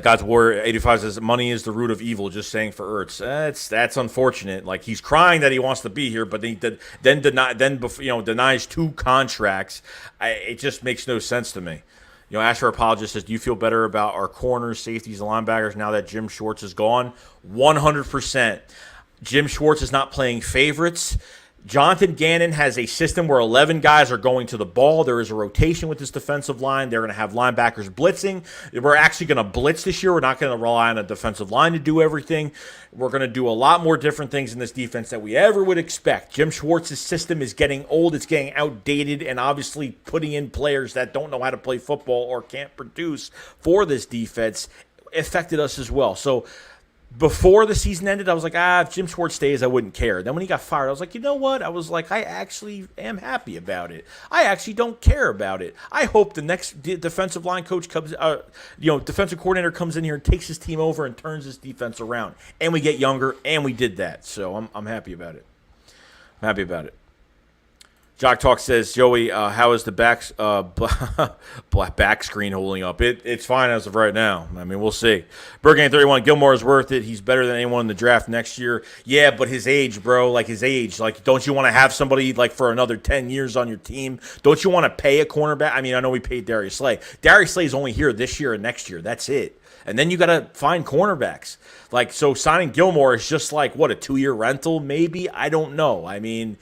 God's Warrior 85 says money is the root of evil. Just saying for Ertz. That's unfortunate. Like he's crying that he wants to be here, but then denies 2 contracts. It just makes no sense to me. Asher Apologist says, do you feel better about our corners, safeties, and linebackers now that Jim Schwartz is gone? 100%. Jim Schwartz is not playing favorites. Jonathan Gannon has a system where 11 guys are going to the ball. There is a rotation with this defensive line. They're going to have linebackers blitzing. We're actually going to blitz this year. We're not going to rely on a defensive line to do everything. We're going to do a lot more different things in this defense that we ever would expect. Jim Schwartz's system is getting old. It's getting outdated, and obviously putting in players that don't know how to play football or can't produce for this defense affected us as well. So before the season ended, I was like, if Jim Schwartz stays, I wouldn't care. Then when he got fired, I was like, you know what? I was like, I actually am happy about it. I actually don't care about it. I hope the next defensive line coach comes, defensive coordinator comes in here and takes his team over and turns his defense around. And we get younger, and we did that. So I'm happy about it. I'm happy about it. Jock Talk says, Joey, how is the back screen holding up? It's fine as of right now. I mean, we'll see. Bergame 31, Gilmore is worth it. He's better than anyone in the draft next year. Yeah, but his age, bro, his age. Don't you want to have somebody, for another 10 years on your team? Don't you want to pay a cornerback? I mean, I know we paid Darius Slay. Darius Slay is only here this year and next year. That's it. And then you got to find cornerbacks. So signing Gilmore is just what, a 2-year rental maybe? I don't know. I mean,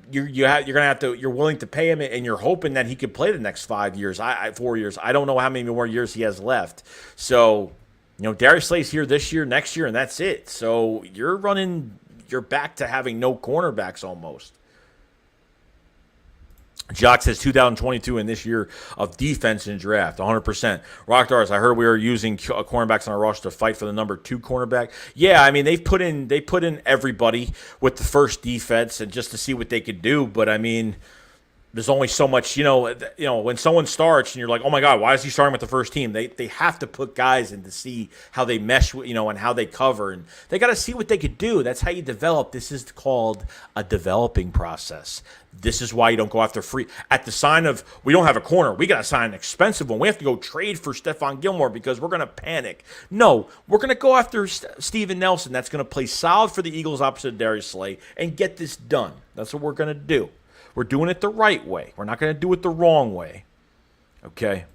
you're willing to pay him, and you're hoping that he could play the next 4 years. I don't know how many more years he has left. So, Darius Slay's here this year, next year, and that's it. So you're back to having no cornerbacks almost. Jock says 2022 in this year of defense and draft, 100%. Rock Dars, I heard we were using cornerbacks on our roster to fight for the number 2 cornerback. Yeah, I mean they put in everybody with the first defense and just to see what they could do. But I mean, there's only so much, when someone starts and you're like, oh my God, why is he starting with the first team? They have to put guys in to see how they mesh, and how they cover. And they got to see what they could do. That's how you develop. This is called a developing process. This is why you don't go after free. At the sign of, we don't have a corner, we got to sign an expensive one. We have to go trade for Stephon Gilmore because we're going to panic. No, we're going to go after Steven Nelson. That's going to play solid for the Eagles opposite Darius Slay and get this done. That's what we're going to do. We're doing it the right way. We're not going to do it the wrong way. Okay?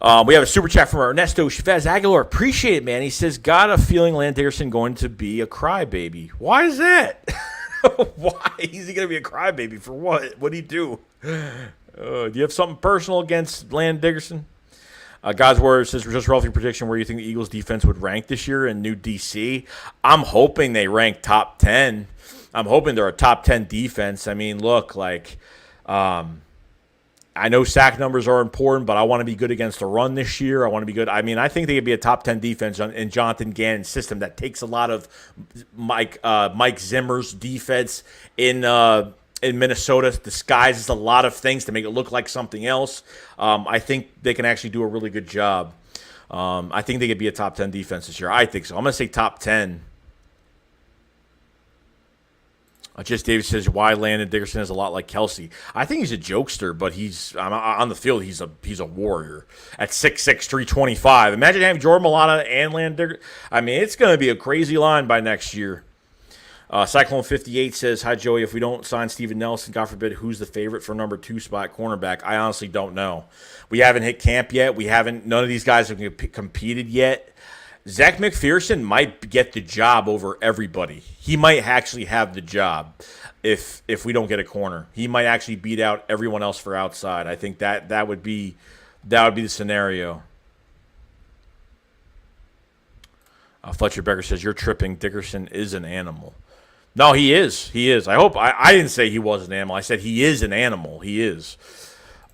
We have a super chat from Ernesto Chavez Aguilar. Appreciate it, man. He says, got a feeling Landon Dickerson going to be a crybaby. Why is that? Why? Is he going to be a crybaby for what? What'd he do? Do you have something personal against Landon Dickerson? God's Word says, just roughly prediction where you think the Eagles defense would rank this year in new DC. I'm hoping they rank top 10. I'm hoping they're a top 10 defense. I mean, look, I know sack numbers are important, but I want to be good against the run this year. I want to be good. I mean, I think they could be a top 10 defense in Jonathan Gannon's system that takes a lot of Mike Zimmer's defense in Minnesota, disguises a lot of things to make it look like something else. I think they can actually do a really good job. I think they could be a top 10 defense this year. I think so. I'm going to say top 10. Just David says, why Landon Dickerson is a lot like Kelsey. I think he's a jokester, but he's on the field. He's a warrior at 6'6", 325. Imagine having Jordan Mailata and Landon Dickerson. I mean, it's going to be a crazy line by next year. Cyclone 58 says, hi, Joey. If we don't sign Steven Nelson, God forbid, who's the favorite for number 2 spot cornerback? I honestly don't know. We haven't hit camp yet. None of these guys have competed yet. Zach McPherson might get the job over everybody. He might actually have the job if we don't get a corner. He might actually beat out everyone else for outside. I think that would be the scenario. Fletcher Becker says, you're tripping. Dickerson is an animal. No, he is. He is. I didn't say he was an animal. I said he is an animal. He is.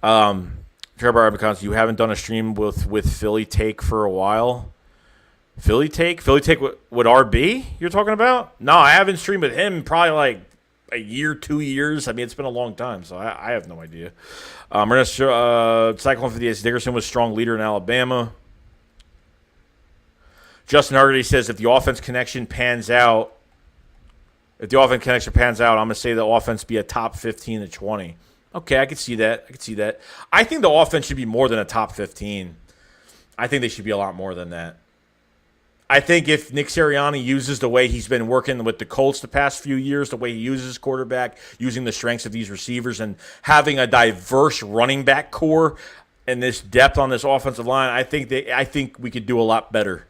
Trevor Abicons, you haven't done a stream with Philly Take for a while. Philly Take with RB you're talking about? No, I haven't streamed with him probably like a year, 2 years. I mean, it's been a long time, so I have no idea. Cyclone 58, Dickerson was a strong leader in Alabama. Justin Hardy says, if the offense connection pans out, I'm going to say the offense be a top 15 to 20. Okay, I could see that. I think the offense should be more than a top 15. I think they should be a lot more than that. I think if Nick Sirianni uses the way he's been working with the Colts the past few years, the way he uses his quarterback, using the strengths of these receivers and having a diverse running back core and this depth on this offensive line, I think we could do a lot better.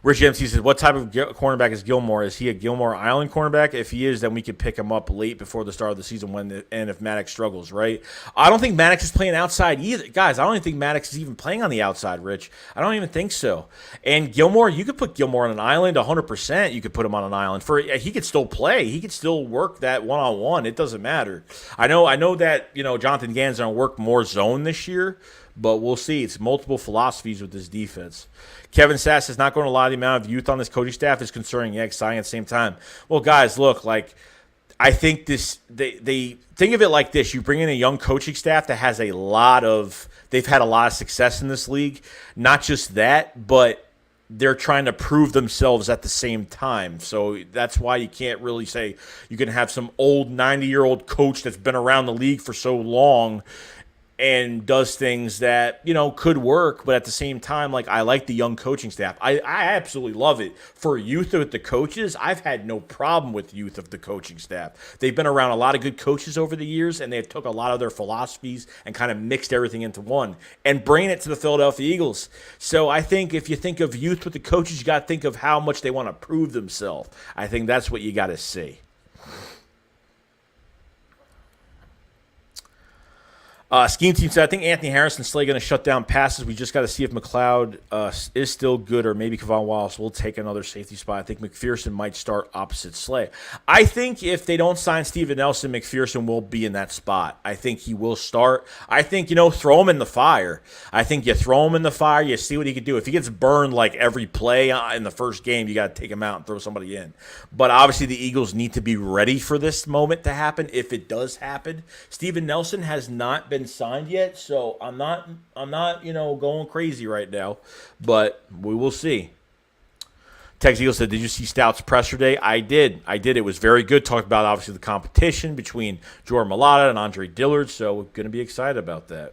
Rich MC says, what type of cornerback is Gilmore? Is he a Gilmore Island cornerback? If he is, then we could pick him up late before the start of the season and if Maddox struggles, right? I don't think Maddox is playing outside either. Guys, I don't even think Maddox is even playing on the outside, Rich. I don't even think so. And Gilmore, you could put Gilmore on an island 100%. You could put him on an island. He could still play. He could still work that one-on-one. It doesn't matter. I know that, Jonathan Gannon's going to work more zone this year, but we'll see. It's multiple philosophies with this defense. Kevin Sass is not going to lie. The amount of youth on this coaching staff is concerning. Yeah, exciting at the same time. Well, guys, look, I think they think of it like this. You bring in a young coaching staff that has they've had a lot of success in this league. Not just that, but they're trying to prove themselves at the same time. So that's why you can't really say you can have some old 90-year-old coach that's been around the league for so long and does things that, could work, but at the same time, I like the young coaching staff. I absolutely love it. For youth with the coaches, I've had no problem with youth of the coaching staff. They've been around a lot of good coaches over the years, and they've took a lot of their philosophies and kind of mixed everything into one and bringing it to the Philadelphia Eagles. So I think if you think of youth with the coaches, you got to think of how much they want to prove themselves. I think that's what you got to see. Scheme team said, I think Anthony Harrison and Slay going to shut down passes. We just got to see if McLeod is still good, or maybe Kevon Wallace will take another safety spot. I think McPherson might start opposite Slay. I think if they don't sign Steven Nelson, McPherson will be in that spot. I think he will start. I think, throw him in the fire. I think you throw him in the fire, you see what he can do. If he gets burned like every play in the first game, you got to take him out and throw somebody in. But obviously the Eagles need to be ready for this moment to happen if it does happen. Steven Nelson has not been signed yet, so I'm not going crazy right now, but we will see. Tex Eagle said, did you see Stout's presser day? I did. It was very good. Talked about, obviously, the competition between Jordan Mailata and Andre Dillard, so we're going to be excited about that.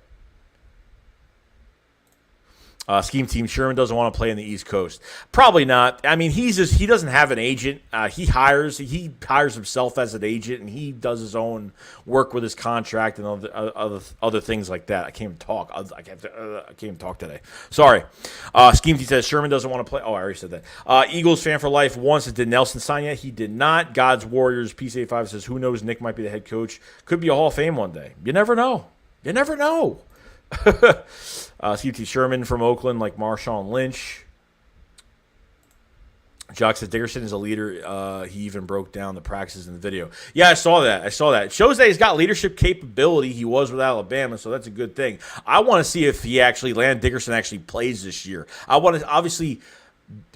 Scheme team, Sherman doesn't want to play in the East Coast. Probably not. I mean, he doesn't have an agent. He hires himself as an agent, and he does his own work with his contract and other things like that. I can't even talk. I can't even talk today. Sorry. Scheme team says Sherman doesn't want to play. Oh, I already said that. Eagles fan for life wants it. Did Nelson sign yet? He did not. God's Warriors, PC85 says, who knows? Nick might be the head coach. Could be a Hall of Fame one day. You never know. CT Sherman from Oakland, like Marshawn Lynch. Jock says Dickerson is a leader. He even broke down the practices in the video. Yeah, I saw that. It shows that he's got leadership capability. He was with Alabama, so that's a good thing. I want to see if Landon Dickerson actually plays this year. I want to, obviously,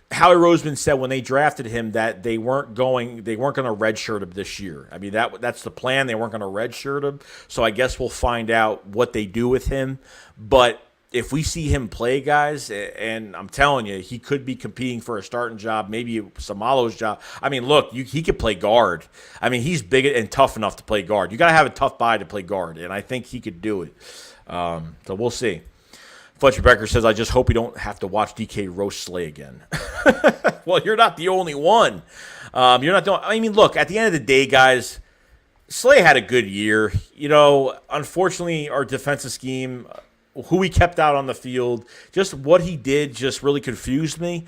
Howie Roseman said when they drafted him that they weren't going to redshirt him this year. I mean, that's the plan. They weren't going to redshirt him. So I guess we'll find out what they do with him. But if we see him play, guys, and I'm telling you, he could be competing for a starting job, maybe Samalo's job. I mean, look, he could play guard. I mean, he's big and tough enough to play guard. You got to have a tough body to play guard, and I think he could do it. So we'll see. Fletcher Becker says, I just hope we don't have to watch DK roast Slay again. Well, you're not the only one. You're not the only, I mean, look, at the end of the day, guys, Slay had a good year. Unfortunately, our defensive scheme, who he kept out on the field, just what he did just really confused me.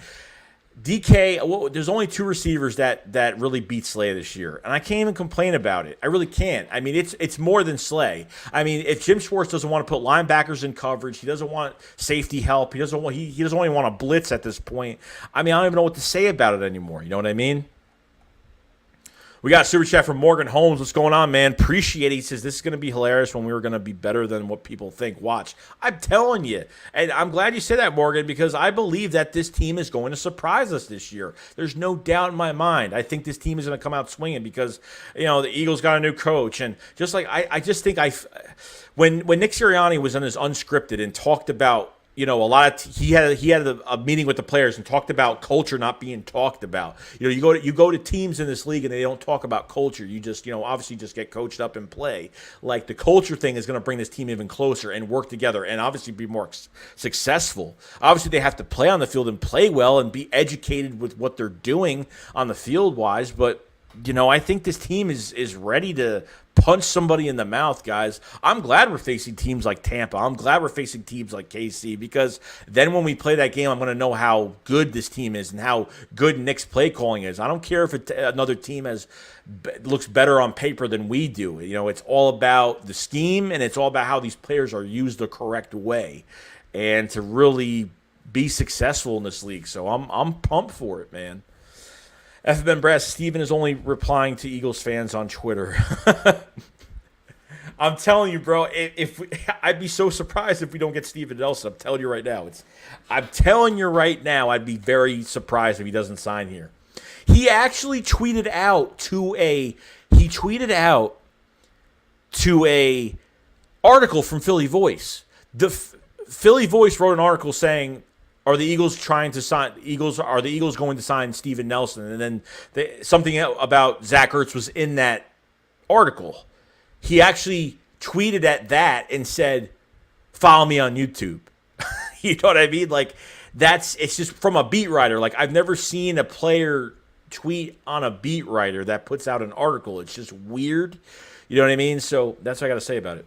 DK, there's only two receivers that really beat Slay this year, and I can't even complain about it. I really can't. I mean, it's more than Slay. I mean, if Jim Schwartz doesn't want to put linebackers in coverage, he doesn't want safety help, he doesn't only want to blitz at this point. I mean, I don't even know what to say about it anymore. You know what I mean? We got a super chat from Morgan Holmes. What's going on, man? Appreciate it. He says, this is going to be hilarious when we were going to be better than what people think. Watch. I'm telling you. And I'm glad you said that, Morgan, because I believe that this team is going to surprise us this year. There's no doubt in my mind. I think this team is going to come out swinging because, the Eagles got a new coach. And just like, I just think when Nick Sirianni was on his unscripted and talked about, he had a meeting with the players and talked about culture not being talked about. You go to teams in this league and they don't talk about culture. You just obviously just get coached up and play. Like the culture thing is going to bring this team even closer and work together and obviously be more successful. Obviously they have to play on the field and play well and be educated with what they're doing on the field wise. But I think this team is ready to punch somebody in the mouth, guys. I'm glad we're facing teams like Tampa. I'm glad we're facing teams like KC because then when we play that game, I'm going to know how good this team is and how good Nick's play calling is. I don't care if another team looks better on paper than we do. It's all about the scheme and it's all about how these players are used the correct way and to really be successful in this league. So I'm pumped for it, man. FBN Brass, Steven is only replying to Eagles fans on Twitter. I'm telling you, bro, I'd be so surprised if we don't get Steven Nelson. I'm telling you right now. I'd be very surprised if he doesn't sign here. He actually tweeted out to a article from Philly Voice. The Philly Voice wrote an article saying, are the Eagles going to sign Steven Nelson? And then something about Zach Ertz was in that article. He actually tweeted at that and said, follow me on YouTube. You know what I mean? Like, it's just from a beat writer. Like, I've never seen a player tweet on a beat writer that puts out an article. It's just weird. You know what I mean? So that's what I got to say about it.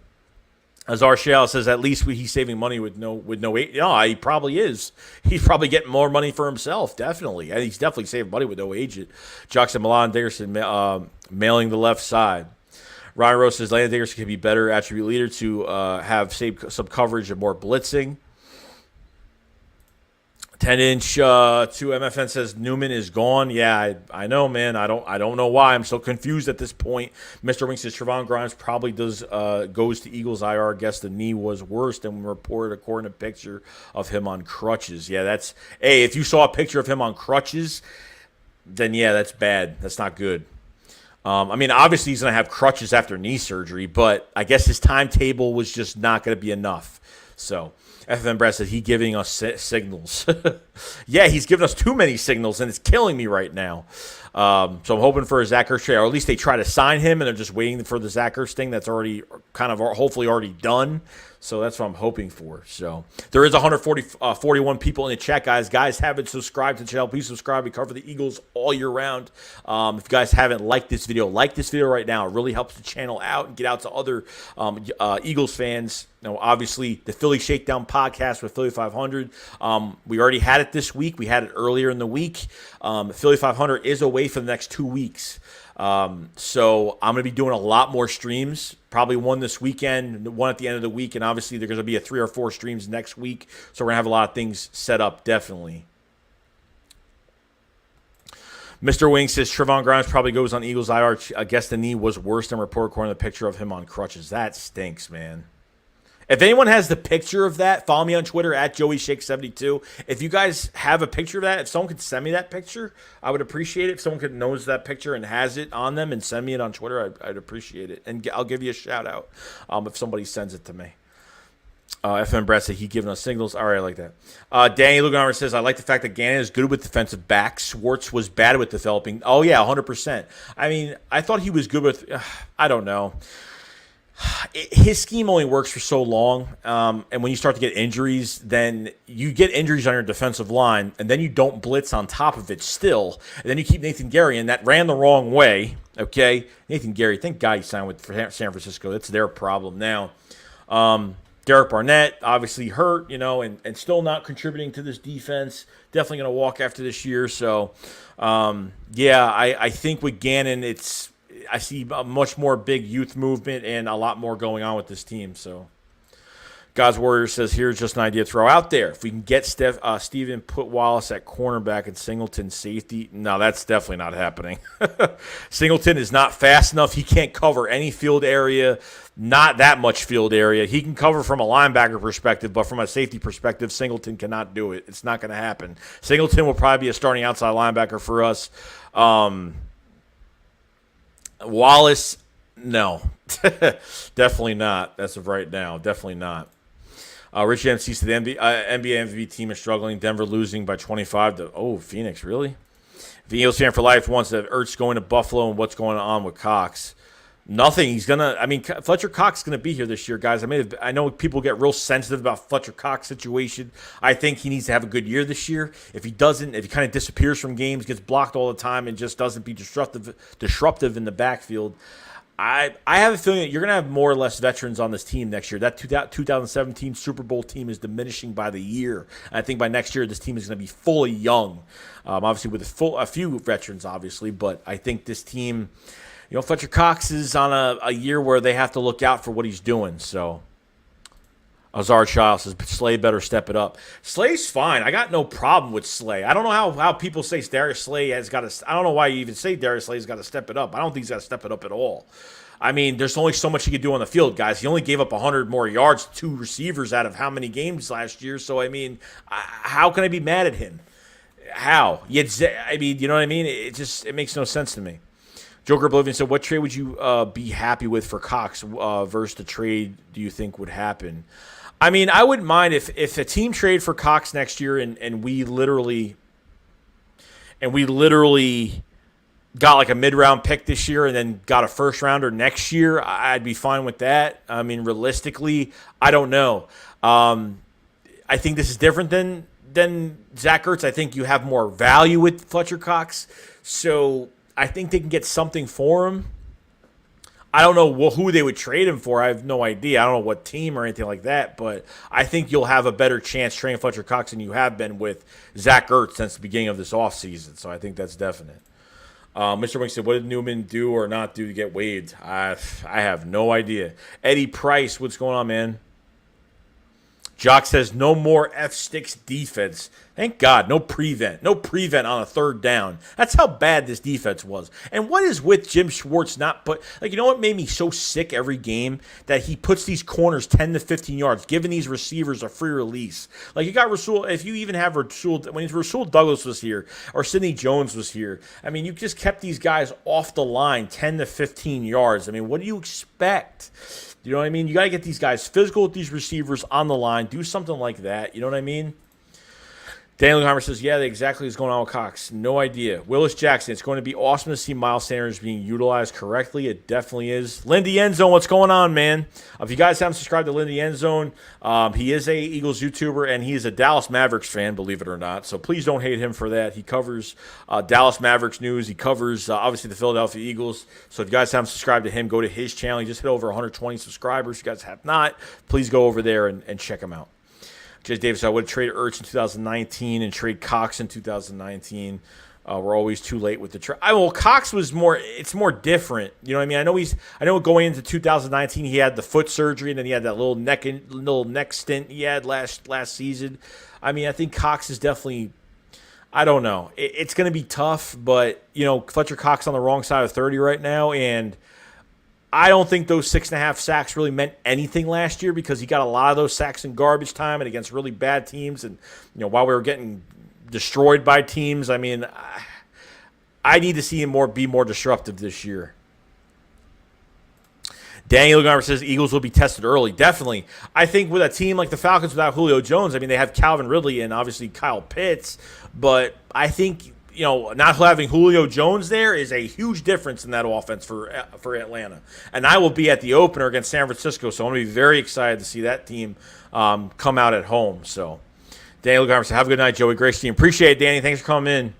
Azar Shale says, at least he's saving money with no. He probably is. He's probably getting more money for himself, definitely. And he's definitely saving money with no agent. Jackson Milan Dickerson mailing the left side. Ryan Rose says Landon Dickerson could be better attribute leader to have some coverage and more blitzing. 10-inch to MFN says Newman is gone. Yeah, I know, man. I don't know why. I'm so confused at this point. Mr. Wink says Trevon Grimes probably goes to Eagles IR. I guess the knee was worse than reported according to a picture of him on crutches. Yeah, that's if you saw a picture of him on crutches, then yeah, that's bad. That's not good. I mean, obviously he's going to have crutches after knee surgery, but I guess his timetable was just not going to be enough. So. FFM Brad said he's giving us signals. Yeah, he's giving us too many signals, and it's killing me right now. So I'm hoping for a Zach Ertz trade, or at least they try to sign him, and they're just waiting for the Zach Ertz thing that's already kind of hopefully already done. So that's what I'm hoping for. So there is 41 people in the chat, guys. Guys haven't subscribed to the channel. Please subscribe. We cover the Eagles all year round. If you guys haven't liked this video, like this video right now. It really helps the channel out and get out to other Eagles fans. Now, obviously, the Philly Shakedown podcast with Philly 500. We already had it this week. We had it earlier in the week. Philly 500 is away for the next 2 weeks. So I'm going to be doing a lot more streams, probably one this weekend, one at the end of the week, and obviously there's going to be 3 or 4 streams next week. So we're going to have a lot of things set up, definitely. Mr. Wing says Trevon Grimes probably goes on Eagles IR. I guess the knee was worse than reported according to the picture of him on crutches. That stinks, man. If anyone has the picture of that, follow me on Twitter at JoeyShake72. If you guys have a picture of that, if someone could send me that picture, I would appreciate it. If someone could knows that picture and has it on them and send me it on Twitter, I'd appreciate it. And I'll give you a shout out if somebody sends it to me. FM Brett said he giving us signals. All right, I like that. Danny Luganor says, I like the fact that Gannon is good with defensive backs. Schwartz was bad with developing. Oh, yeah, 100%. I mean, I thought he was good with, I don't know. His scheme only works for so long, and when you start to get injuries, then you get injuries on your defensive line, and then you don't blitz on top of it still, and then you keep Nathan Gary, and that ran the wrong way, okay? Nathan Gary, thank God he signed with San Francisco. That's their problem now. Derek Barnett, obviously hurt, and still not contributing to this defense. Definitely going to walk after this year. So, I think with Gannon, I see a much more big youth movement and a lot more going on with this team. So, God's Warrior says, here's just an idea to throw out there. If we can get Steven, put Wallace at cornerback and Singleton safety. No, that's definitely not happening. Singleton is not fast enough. He can't cover any field area, not that much field area. He can cover from a linebacker perspective, but from a safety perspective, Singleton cannot do it. It's not going to happen. Singleton will probably be a starting outside linebacker for us. Wallace, no. Definitely not. As of right now, definitely not. Richie MC said the NBA MVP team is struggling. Denver losing by 25 to Phoenix, really? The Eagles fan for life wants that Ertz going to Buffalo and what's going on with Cox. Nothing. Fletcher Cox is going to be here this year, guys. I know people get real sensitive about Fletcher Cox situation. I think he needs to have a good year this year. If he doesn't, if he kind of disappears from games, gets blocked all the time, and just doesn't be disruptive in the backfield, I have a feeling that you're going to have more or less veterans on this team next year. That 2017 Super Bowl team is diminishing by the year. And I think by next year, this team is going to be fully young, obviously with a few veterans, obviously. But I think this team, Fletcher Cox is on a year where they have to look out for what he's doing. So Azar Child says, Slay better step it up. Slay's fine. I got no problem with Slay. I don't know how people say Darius Slay has got to – I don't know why you even say Darius Slay's got to step it up. I don't think he's got to step it up at all. I mean, there's only so much he could do on the field, guys. He only gave up 100 more yards to 2 receivers out of how many games last year? So, I mean, how can I be mad at him? How? You know what I mean? It makes no sense to me. Joker Oblivion said, what trade would you be happy with for Cox versus the trade do you think would happen? I mean, I wouldn't mind if a team trade for Cox next year and we literally got like a mid-round pick this year and then got a first-rounder next year, I'd be fine with that. I mean, realistically, I don't know. I think this is different than Zach Ertz. I think you have more value with Fletcher Cox. So I think they can get something for him. I don't know who they would trade him for. I have no idea. I don't know what team or anything like that, but I think you'll have a better chance trading Fletcher Cox than you have been with Zach Ertz since the beginning of this offseason. So I think that's definite. Mr. Wink said, what did Newman do or not do to get waived? I have no idea. Eddie Price, what's going on, man? Jock says, no more F-sticks defense. Thank God, no prevent. No prevent on a third down. That's how bad this defense was. And what is with Jim Schwartz not put... Like, you know what made me so sick every game? That he puts these corners 10 to 15 yards, giving these receivers a free release. Like, you got Rasul... If you even have Rasul... When Rasul Douglas was here, or Sidney Jones was here, I mean, you just kept these guys off the line 10 to 15 yards. I mean, what do you expect? You know what I mean? You got to get these guys physical with these receivers on the line. Do something like that. You know what I mean? Daniel Hammer says, yeah, exactly what's going on with Cox. No idea. Willis Jackson, it's going to be awesome to see Miles Sanders being utilized correctly. It definitely is. Lindy Endzone, what's going on, man? If you guys haven't subscribed to Lindy Endzone, he is a Eagles YouTuber, and he is a Dallas Mavericks fan, believe it or not. So please don't hate him for that. He covers Dallas Mavericks news. He covers, obviously, the Philadelphia Eagles. So if you guys haven't subscribed to him, go to his channel. He just hit over 120 subscribers. If you guys have not, please go over there and check him out. Jay Davis, I would trade Ertz in 2019 and trade Cox in 2019. We're always too late with the trade. Well, Cox was more. It's more different. You know what I mean? I know going into 2019 he had the foot surgery and then he had that little neck stint he had last season. I mean, I think Cox is definitely. I don't know. It's going to be tough, but you know, Fletcher Cox on the wrong side of 30 right now, and I don't think those 6.5 sacks really meant anything last year because he got a lot of those sacks in garbage time and against really bad teams. And, you know, while we were getting destroyed by teams, I mean, I need to see him be more disruptive this year. Daniel Garber says Eagles will be tested early. Definitely. I think with a team like the Falcons without Julio Jones, I mean, they have Calvin Ridley and obviously Kyle Pitts, but I think, you know, not having Julio Jones there is a huge difference in that offense for Atlanta. And I will be at the opener against San Francisco, so I'm going to be very excited to see that team come out at home. So, Daniel Garber says, have a good night, Joey. Great team. Appreciate it, Danny. Thanks for coming in.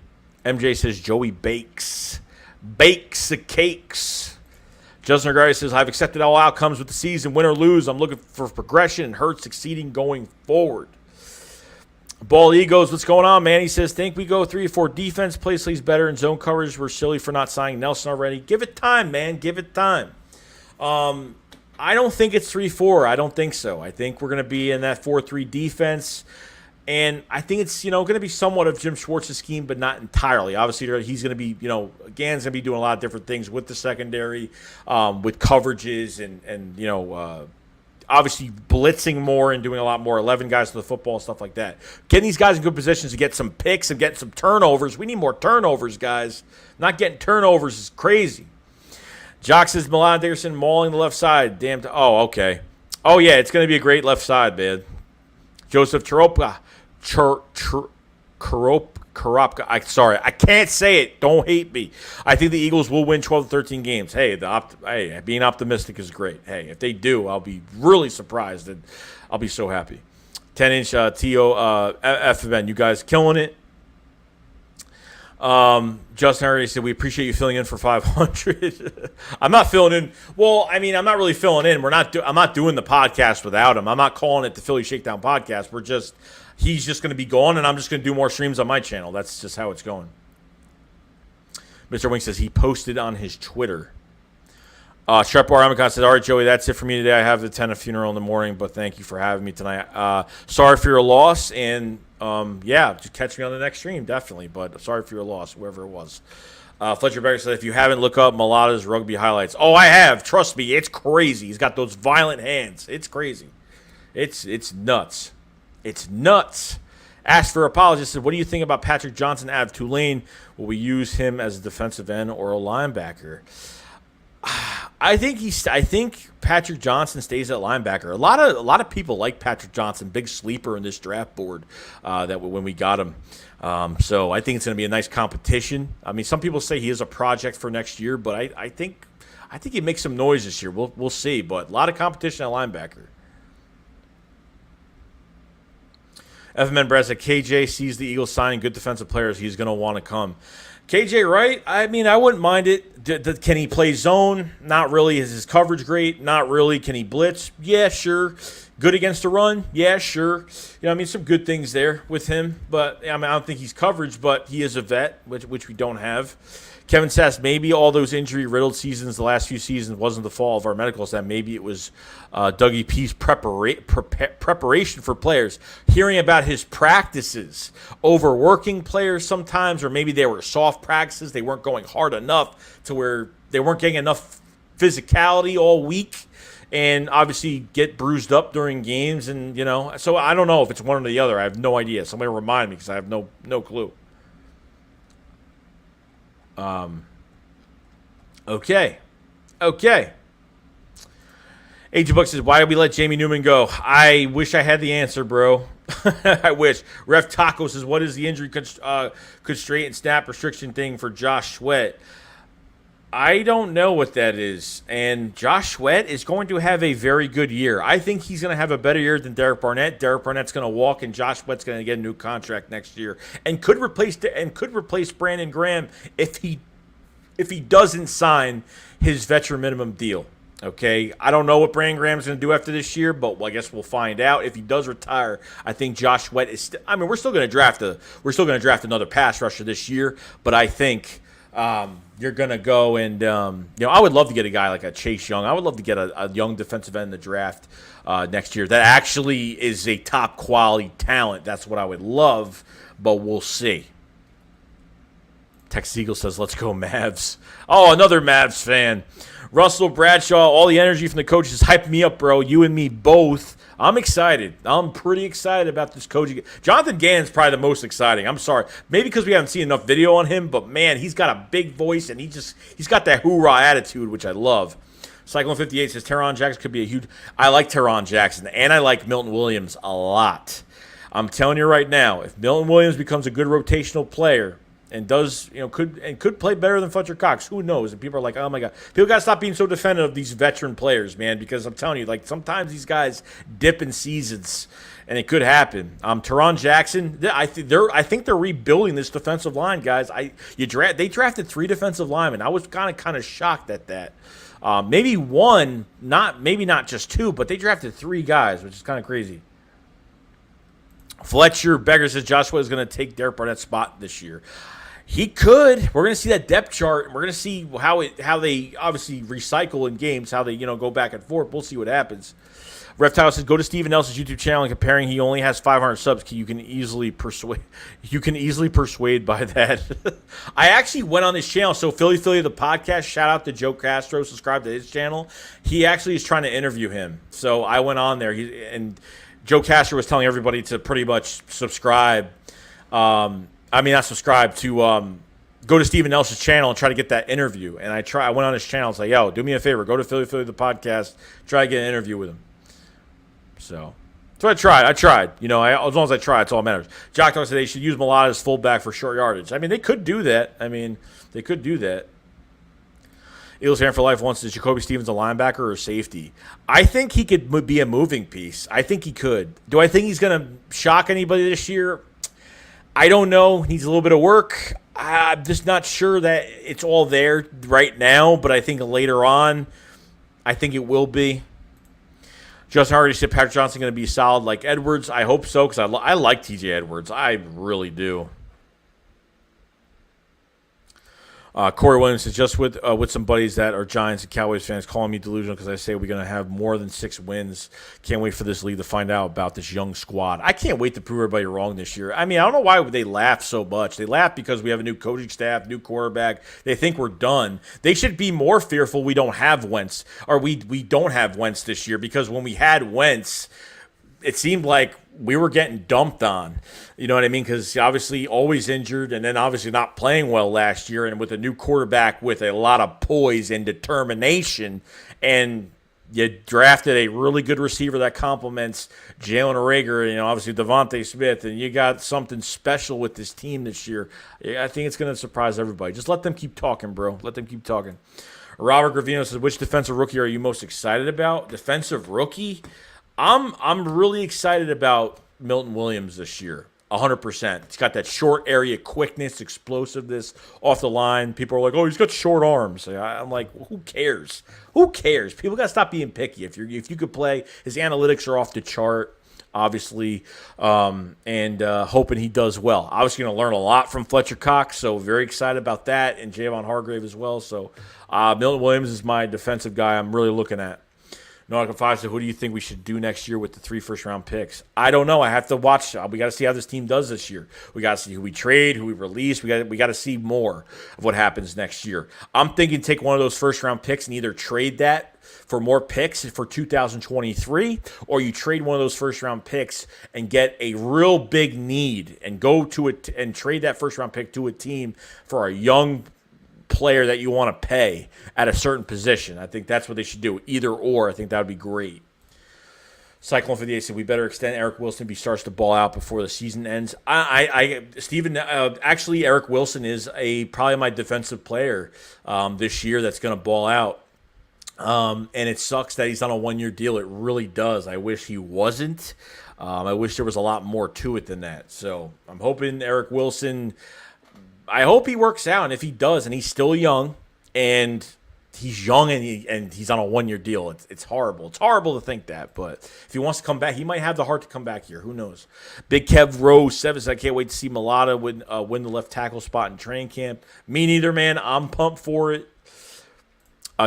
MJ says, Joey bakes the cakes. Justin Gray says, I've accepted all outcomes with the season, win or lose. I'm looking for progression and Hurts succeeding going forward. Ball Egos, what's going on, man? He says, think we go 3-4 defense, play sleeves better, and zone coverage. We're silly for not signing Nelson already. Give it time, man. Give it time. I don't think it's 3-4. I don't think so. I think we're going to be in that 4-3 defense. And I think it's, you know, going to be somewhat of Jim Schwartz's scheme, but not entirely. Obviously, he's going to be, you know, Gann's going to be doing a lot of different things with the secondary, with coverages and you know, obviously blitzing more and doing a lot more 11 guys to the football and stuff like that. Getting these guys in good positions to get some picks and get some turnovers. We need more turnovers, guys. Not getting turnovers is crazy. Jock says Milan Dickerson mauling the left side. Damn. Okay. Oh, yeah, it's going to be a great left side, man. Joseph Charopka. Karopka. Sorry, I can't say it. Don't hate me. I think the Eagles will win 12 to 13 games. Hey, being optimistic is great. Hey, if they do, I'll be really surprised and I'll be so happy. 10-inch TO FFN, you guys killing it. Justin already said we appreciate you filling in for 500. I'm not filling in. Well, I mean, I'm not really filling in. I'm not doing the podcast without him. I'm not calling it the Philly Shakedown podcast. He's just going to be gone, and I'm just going to do more streams on my channel. That's just how it's going. Mr. Wink says he posted on his Twitter. Sharp Bar Amicon says, all right, Joey, that's it for me today. I have to attend a funeral in the morning, but thank you for having me tonight. Sorry for your loss, and yeah, just catch me on the next stream, definitely. But sorry for your loss, whoever it was. Fletcher Becker said, if you haven't, look up Malata's rugby highlights. Oh, I have. Trust me, it's crazy. He's got those violent hands. It's crazy. It's nuts. It's nuts. Asked for apologies. Said, what do you think about Patrick Johnson out of Tulane? Will we use him as a defensive end or a linebacker? I think Patrick Johnson stays at linebacker. A lot of people like Patrick Johnson, big sleeper in this draft board that when we got him. So I think it's going to be a nice competition. I mean, some people say he is a project for next year, but I think he makes some noise this year. We'll see, but a lot of competition at linebacker. FMN Brad said KJ sees the Eagles signing good defensive players. He's going to want to come. KJ Wright, I mean, I wouldn't mind it. Can he play zone? Not really. Is his coverage great? Not really. Can he blitz? Yeah, sure. Good against the run, yeah, sure. I mean, some good things there with him, but I mean, I don't think he's coverage, but he is a vet, which we don't have. Kevin says maybe all those injury-riddled seasons, the last few seasons, wasn't the fault of our medical staff. Maybe it was Dougie P's preparation for players. Hearing about his practices, overworking players sometimes, or maybe they were soft practices. They weren't going hard enough to where they weren't getting enough physicality all week, and obviously get bruised up during games. And, so I don't know if it's one or the other. I have no idea. Somebody remind me because I have no clue. Okay. AJ Buck says, why did we let Jamie Newman go? I wish I had the answer, bro. I wish. Ref Taco says, what is the injury constraint and snap restriction thing for Josh Sweat? I don't know what that is. And Josh Sweat is going to have a very good year. I think he's going to have a better year than Derek Barnett. Derek Barnett's going to walk, and Josh Sweat's going to get a new contract next year, and could replace Brandon Graham if he doesn't sign his veteran minimum deal. Okay, I don't know what Brandon Graham's going to do after this year, but I guess we'll find out. If he does retire, I think Josh Sweat is. We're still going to draft another pass rusher this year, but I think. You're going to go and, I would love to get a guy like a Chase Young. I would love to get a young defensive end in the draft next year that actually is a top quality talent. That's what I would love, but we'll see. Texas Eagle says, let's go Mavs. Oh, another Mavs fan. Russell Bradshaw, all the energy from the coaches is hyping me up, bro. You and me both. I'm excited. I'm pretty excited about this coaching. Jonathan Gannon's probably the most exciting. I'm sorry. Maybe because we haven't seen enough video on him, but, man, he's got a big voice, and he's got that hoorah attitude, which I love. Cyclone 58 says Teron Jackson could be a huge – I like Teron Jackson, and I like Milton Williams a lot. I'm telling you right now, if Milton Williams becomes a good rotational player – and does, could play better than Fletcher Cox. Who knows? And people are like, oh, my God. People got to stop being so defendant of these veteran players, man, because I'm telling you, sometimes these guys dip in seasons, and it could happen. Teron Jackson, I think they're rebuilding this defensive line, guys. They drafted 3 defensive linemen. I was kind of shocked at that. Maybe one, maybe not just 2, but they drafted 3 guys, which is kind of crazy. Fletcher Beggar says Joshua is going to take Derek Barnett's spot this year. He could. We're going to see that depth chart. We're going to see how they obviously recycle in games, how they go back and forth. We'll see what happens. Ref Tyler says, go to Steven Nelson's YouTube channel and comparing. He only has 500 subs. You can easily persuade by that. I actually went on his channel. So Philly the podcast. Shout out to Joe Castro. Subscribe to his channel. He actually is trying to interview him. So I went on there. And Joe Castro was telling everybody to pretty much subscribe. Not subscribe, to go to Steven Nelson's channel and try to get that interview. And I went on his channel and said, yo, do me a favor. Go to Philly the podcast. Try to get an interview with him. So I tried. As long as I try, it's all that matters. Jock Dog said they should use Mulata as fullback for short yardage. They could do that. Eagles fan for life wants, is Jacoby Stevens a linebacker or a safety? I think he could be a moving piece. I think he could. Do I think he's going to shock anybody this year? I don't know. He needs a little bit of work. I'm just not sure that it's all there right now, but I think later on, I think it will be. Justin Hardy said Patrick Johnson going to be solid like Edwards. I hope so, because I like TJ Edwards. I really do. Corey Williams is just with some buddies that are Giants and Cowboys fans calling me delusional because I say we're going to have more than 6 wins. Can't wait for this league to find out about this young squad. I can't wait to prove everybody wrong this year. I don't know why they laugh so much. They laugh because we have a new coaching staff, new quarterback. They think we're done. They should be more fearful we don't have Wentz, or we don't have Wentz this year, because when we had Wentz, it seemed like we were getting dumped on. You know what I mean? Because obviously always injured, and then obviously not playing well last year, and with a new quarterback with a lot of poise and determination, and you drafted a really good receiver that complements Jalen Reagor, obviously Devontae Smith, and you got something special with this team this year. I think it's going to surprise everybody. Just let them keep talking, bro. Let them keep talking. Robert Gravino says, which defensive rookie are you most excited about? Defensive rookie? I'm really excited about Milton Williams this year. 100%. He's got that short area quickness, explosiveness off the line. People are like, "Oh, he's got short arms." I'm like, who cares? Who cares? People got to stop being picky. If you could play, his analytics are off the chart, obviously, and hoping he does well. Obviously, going to learn a lot from Fletcher Cox, so very excited about that, and Javon Hargrave as well. So Milton Williams is my defensive guy I'm really looking at. Noah Five said, who do you think we should do next year with the 3 first-round picks? I don't know. I have to watch. We got to see how this team does this year. We got to see who we trade, who we release. We got to see more of what happens next year. I'm thinking take one of those first-round picks and either trade that for more picks for 2023, or you trade one of those first-round picks and get a real big need and go to it and trade that first-round pick to a team for a young player that you want to pay at a certain position. I think that's what they should do. Either or, I think that would be great. Cyclone 58 said we better extend Eric Wilson if he starts to ball out before the season ends. Steven, actually, Eric Wilson is probably my defensive player this year that's going to ball out. And it sucks that he's on a 1-year deal. It really does. I wish he wasn't. I wish there was a lot more to it than that. So I'm hoping Eric Wilson, I hope he works out, and if he does, and he's still young, and he's young, and he's on a 1-year deal, it's horrible. It's horrible to think that, but if he wants to come back, he might have the heart to come back here. Who knows? Big Kev Rose 7 says, I can't wait to see Mulata win the left tackle spot in training camp. Me neither, man. I'm pumped for it.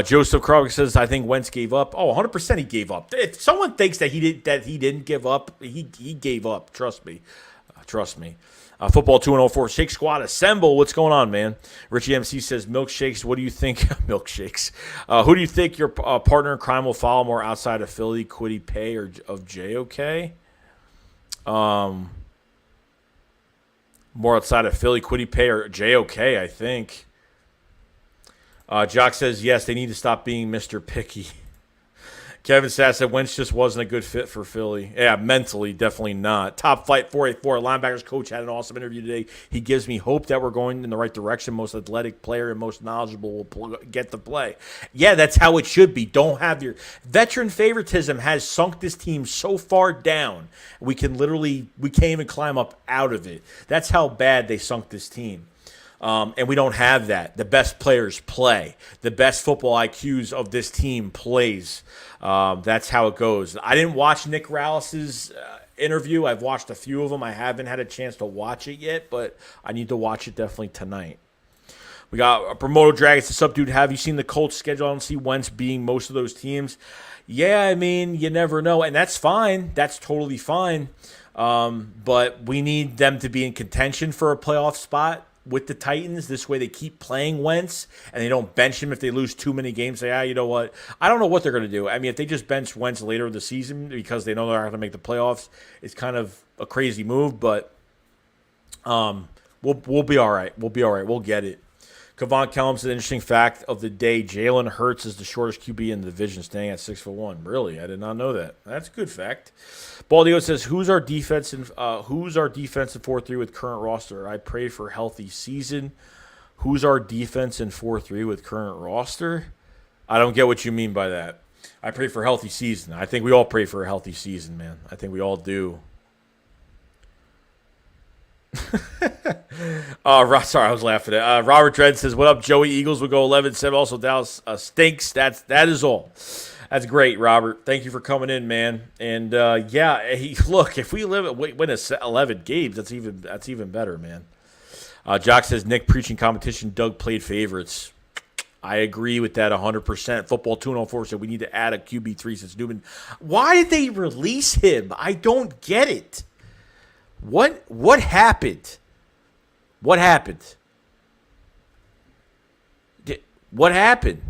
Joseph Krog says, I think Wentz gave up. Oh, 100% he gave up. If someone thinks that he didn't give up, he gave up. Trust me. Trust me. Football 204 Shake Squad assemble. What's going on, man? Richie MC says milkshakes. What do you think? Milkshakes. Who do you think your partner in crime will follow more outside of Philly, Kwity Paye, or of JOK? More outside of Philly, Kwity Paye, or JOK, I think. Jock says yes. They need to stop being Mr. Picky. Kevin Sass said Wentz just wasn't a good fit for Philly. Yeah, mentally, definitely not. Top Flight 484, linebackers coach, had an awesome interview today. He gives me hope that we're going in the right direction. Most athletic player and most knowledgeable will get the play. Yeah, that's how it should be. Don't have your veteran favoritism has sunk this team so far down. We can't even climb up out of it. That's how bad they sunk this team. And we don't have that. The best players play. The best football IQs of this team plays. That's how it goes. I didn't watch Nick Rallis's interview. I've watched a few of them. I haven't had a chance to watch it yet, but I need to watch it definitely tonight. We got a Promoto Dragons. What's up, dude? Have you seen the Colts schedule? I don't see Wentz being most of those teams. Yeah, I mean, you never know, and that's fine. That's totally fine. But we need them to be in contention for a playoff spot with the Titans. This way they keep playing Wentz and they don't bench him if they lose too many games. Say, you know what? I don't know what they're going to do. I mean, if they just bench Wentz later in the season because they know they're not going to make the playoffs, it's kind of a crazy move, but we'll be all right. We'll be all right. We'll get it. Kevon Kellum said, interesting fact of the day, Jalen Hurts is the shortest QB in the division, staying at 6'1". Really? I did not know that. That's a good fact. Baldio says, who's our defense in 4-3 with current roster? I pray for healthy season. Who's our defense in 4-3 with current roster? I don't get what you mean by that. I pray for healthy season. I think we all pray for a healthy season, man. I think we all do. Sorry, I was laughing at Robert Dredd says, what up, Joey? Eagles will go 11-7. Also, Dallas stinks. That is all. That's great, Robert. Thank you for coming in, man. And look, if we win 11 games, that's even better, man. Jock says, Nick preaching competition. Doug played favorites. I agree with that 100%. Football 204 said we need to add a QB3 since Newman. Why did they release him? I don't get it. What happened? What happened? What happened?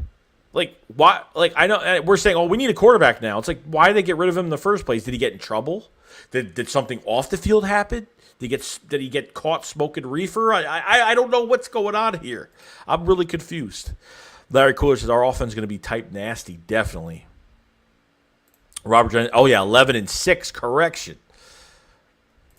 Like, why? Like, I know we're saying, oh, we need a quarterback now. It's like, why did they get rid of him in the first place? Did he get in trouble? Did something off the field happen? Did he get caught smoking reefer? I don't know what's going on here. I'm really confused. Larry Cooler says our offense is going to be type nasty. Definitely. Robert Jones. Oh yeah, 11-6. Correction.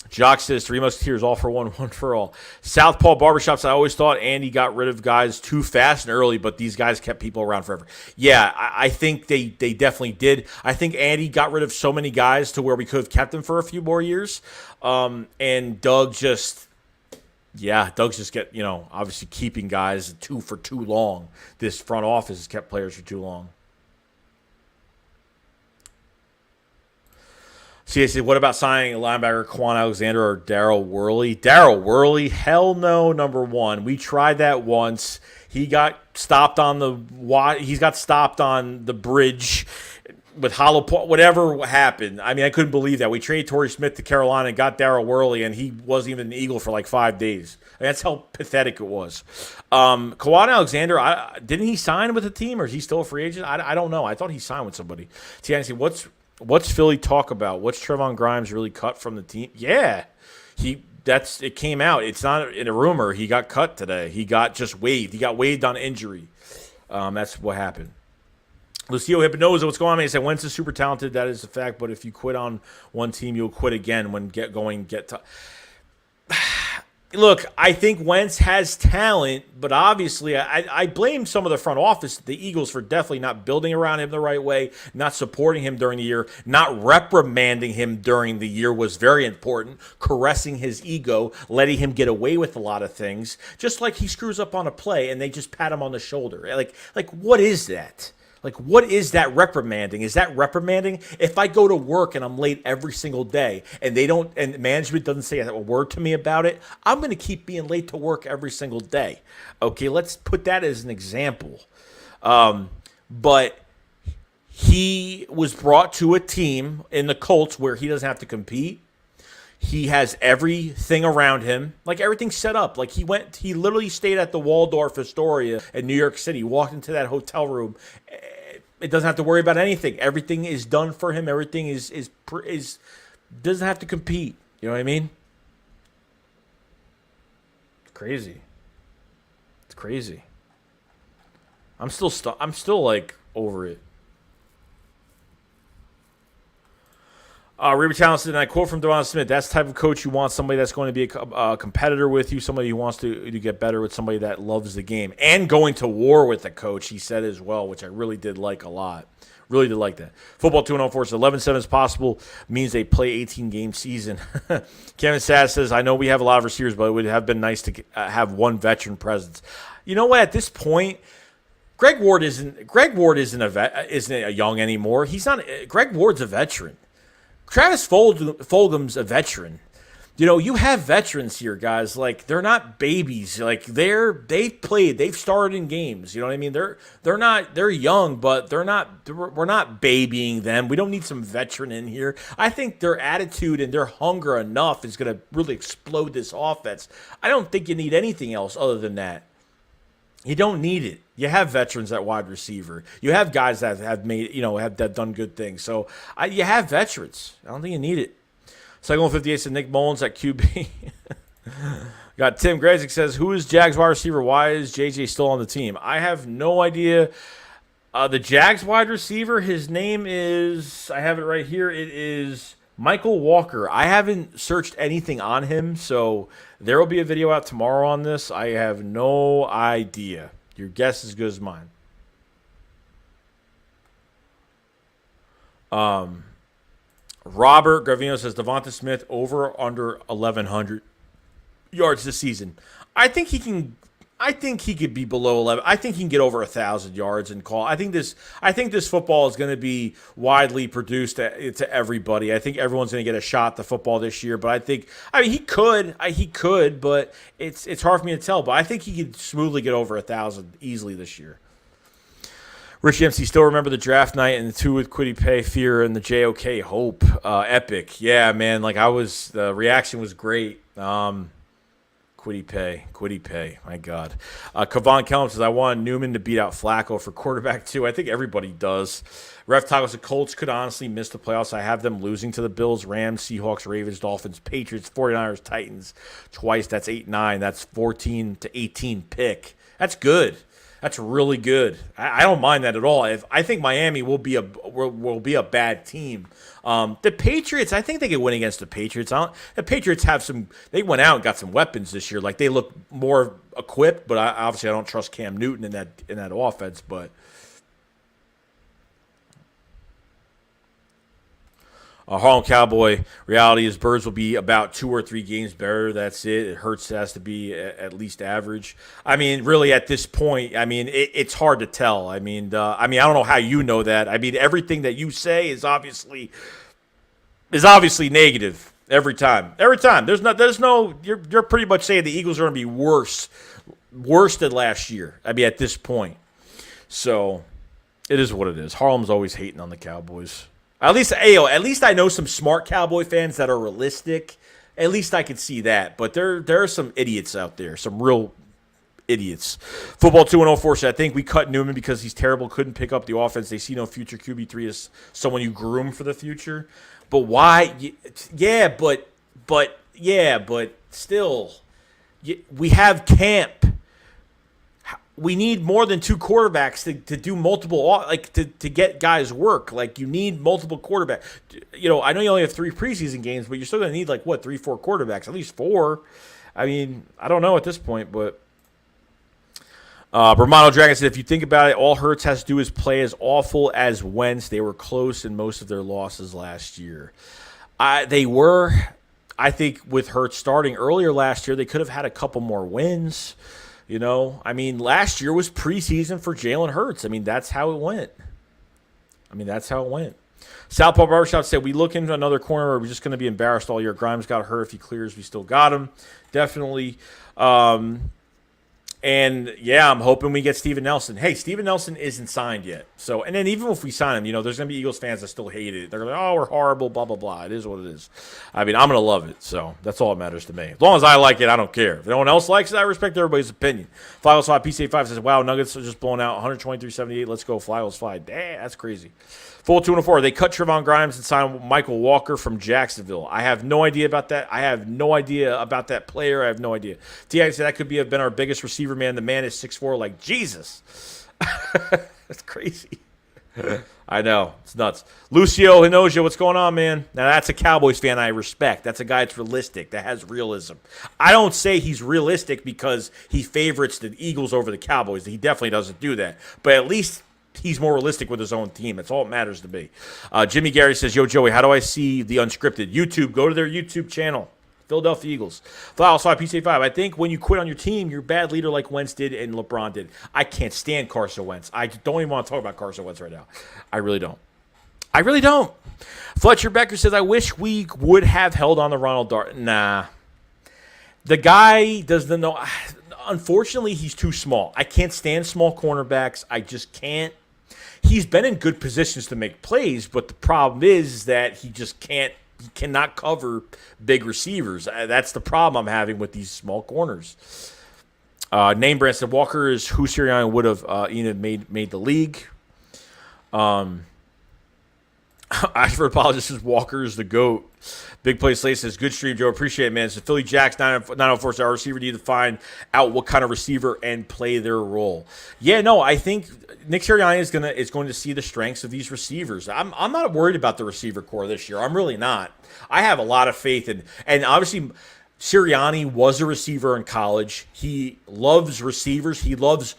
Jock says, Three Musketeers, all for one, one for all. Southpaw Barbershops, I always thought Andy got rid of guys too fast and early, but these guys kept people around forever. Yeah, I think they definitely did. I think Andy got rid of so many guys to where we could have kept them for a few more years. And Doug's just obviously keeping guys for too long. This front office has kept players for too long. CAC, what about signing a linebacker, Quan Alexander or Daryl Worley? Daryl Worley, hell no, number one. We tried that once. He got stopped on the bridge with hollow point, whatever happened. I mean, I couldn't believe that. We traded Torrey Smith to Carolina and got Daryl Worley, and he wasn't even an Eagle for like 5 days. That's how pathetic it was. Quan Alexander, didn't he sign with a team, or is he still a free agent? I don't know. I thought he signed with somebody. TNC, What's Philly talk about? What's Trevon Grimes really cut from the team? Yeah, it came out. It's not in a rumor. He got cut today. He got just waived. He got waived on injury. That's what happened. Lucio Hipnoza, what's going on, man? He said, Wentz is super talented. That is a fact. But if you quit on one team, you'll quit again when Look, I think Wentz has talent, but obviously I blame some of the front office, the Eagles, for definitely not building around him the right way, not supporting him during the year, not reprimanding him during the year was very important, caressing his ego, letting him get away with a lot of things, just like he screws up on a play and they just pat him on the shoulder. Like what is that? Like, what is that reprimanding? Is that reprimanding? If I go to work and I'm late every single day and management doesn't say a word to me about it, I'm going to keep being late to work every single day. Okay, let's put that as an example. But he was brought to a team in the Colts where he doesn't have to compete. He has everything around him, like everything's set up. Like he literally stayed at the Waldorf Astoria in New York City, walked into that hotel room. It doesn't have to worry about anything. Everything is done for him. Everything is doesn't have to compete. You know what I mean? It's crazy. It's crazy. I'm still like over it. Reba Townsend, and I quote from Devon Smith, that's the type of coach you want, somebody that's going to be a competitor with you, somebody who wants to get better with, somebody that loves the game. And going to war with the coach, he said as well, which I really did like a lot. Really did like that. Football 204 says 11-7 is possible, means they play 18-game season. Kevin Sass says, I know we have a lot of receivers, but it would have been nice to have one veteran presence. You know what? At this point, Greg Ward isn't a young anymore. He's not. Greg Ward's a veteran. Travis Fulgham's a veteran. You know, you have veterans here, guys. Like, they're not babies. Like, they've played, they've started in games. You know what I mean? They're young, but we're not babying them. We don't need some veteran in here. I think their attitude and their hunger enough is going to really explode this offense. I don't think you need anything else other than that. You don't need it. You have veterans at wide receiver. You have guys that have made, have done good things. So you have veterans. I don't think you need it. Cycle 58 said Nick Mullins at QB. Got Tim Grazik says, who is Jags wide receiver? Why is JJ still on the team? I have no idea. The Jags wide receiver, his name is, I have it right here. It is Michael Walker. I haven't searched anything on him, so there will be a video out tomorrow on this. I have no idea. Your guess is as good as mine. Robert Gravino says Devonta Smith over or under 1,100 yards this season. I think he could be below 11. I think he can get over 1,000 yards and call. I think this football is going to be widely produced to everybody. I think everyone's going to get a shot at the football this year. But he could, but it's hard for me to tell. But I think he could smoothly get over 1,000 easily this year. Richie MC, still remember the draft night and the two with Kwity Paye, Fear, and the JOK Hope. Epic. Yeah, man. The reaction was great. Kwity Paye. My God. Kevon Kellum says, I want Newman to beat out Flacco for quarterback too. I think everybody does. Ref Taco says, Colts could honestly miss the playoffs. I have them losing to the Bills, Rams, Seahawks, Ravens, Dolphins, Patriots, 49ers, Titans twice. That's 8-9. That's 14-18 pick. That's good. That's really good. I don't mind that at all. I think Miami will be a bad team. The Patriots, I think they could win against the Patriots. The Patriots have some. They went out and got some weapons this year. Like they look more equipped, but obviously I don't trust Cam Newton in that offense. But Harlem Cowboy reality is Birds will be about 2 or 3 games better. That's it. It hurts. Has to be at least average. I mean, really, at this point, I mean, it's hard to tell. I don't know how you know that. I mean, everything that you say is obviously negative every time. Every time. There's no. You're pretty much saying the Eagles are going to be worse than last year. I mean, at this point, so it is what it is. Harlem's always hating on the Cowboys. At least I know some smart Cowboy fans that are realistic. At least I can see that. But there are some idiots out there, some real idiots. Football 204 said, I think we cut Newman because he's terrible, couldn't pick up the offense. They see no future. QB3 is someone you groom for the future. But why? Yeah, but still, we have Camp. We need more than 2 quarterbacks to do multiple, like to get guys work. Like you need multiple quarterbacks. You know, I know you only have 3 preseason games, but you're still going to need 3, 4 quarterbacks, at least 4. I mean, I don't know at this point, but Bermano Dragon said, if you think about it, all Hurts has to do is play as awful as Wentz. They were close in most of their losses last year. They were. I think with Hurts starting earlier last year, they could have had a couple more wins. You know, I mean, last year was preseason for Jalen Hurts. I mean, that's how it went. Southpaw Barbershop said, we look into another corner where we're just going to be embarrassed all year. Grimes got hurt. If he clears, we still got him. Definitely. And, yeah, I'm hoping we get Steven Nelson. Hey, Steven Nelson isn't signed yet. So, and then even if we sign him, you know, there's going to be Eagles fans that still hate it. They're like, oh, we're horrible, blah, blah, blah. It is what it is. I mean, I'm going to love it. So that's all that matters to me. As long as I like it, I don't care. If no one else likes it, I respect everybody's opinion. Flyos5, PCA5 says, wow, Nuggets are just blowing out 123-78. Let's go, Flyos 5. Damn, that's crazy. Full 204. They cut Trevon Grimes and signed Michael Walker from Jacksonville. I have no idea about that. I have no idea about that player. I have no idea. T.I. said that could have been our biggest receiver, man. The man is 6'4", like Jesus. That's crazy. I know. It's nuts. Lucio Hinoja, what's going on, man? Now, that's a Cowboys fan I respect. That's a guy that's realistic, that has realism. I don't say he's realistic because he favorites the Eagles over the Cowboys. He definitely doesn't do that. But at least he's more realistic with his own team. That's all that matters to me. Jimmy Gary says, yo, Joey, how do I see the unscripted? YouTube. Go to their YouTube channel. Philadelphia Eagles. Flowers 5, PCA 5. I think when you quit on your team, you're a bad leader like Wentz did and LeBron did. I can't stand Carson Wentz. I don't even want to talk about Carson Wentz right now. I really don't. Fletcher Becker says, I wish we would have held on to Ronald Darby. Nah. The guy doesn't know. Unfortunately, he's too small. I can't stand small cornerbacks. I just can't. He's been in good positions to make plays, but the problem is that he just can't. He cannot cover big receivers. That's the problem I'm having with these small corners. Name brand said Walker is who Sirianni would have made the league. Ashford apologizes says Walker is the GOAT. Big Play Slate says, good stream, Joe. Appreciate it, man. So Philly Jacks 904 says our receiver need to find out what kind of receiver and play their role. Yeah, no, I think Nick Sirianni is going to see the strengths of these receivers. I'm not worried about the receiver core this year. I'm really not. I have a lot of faith in, and obviously Sirianni was a receiver in college. He loves receivers. He loves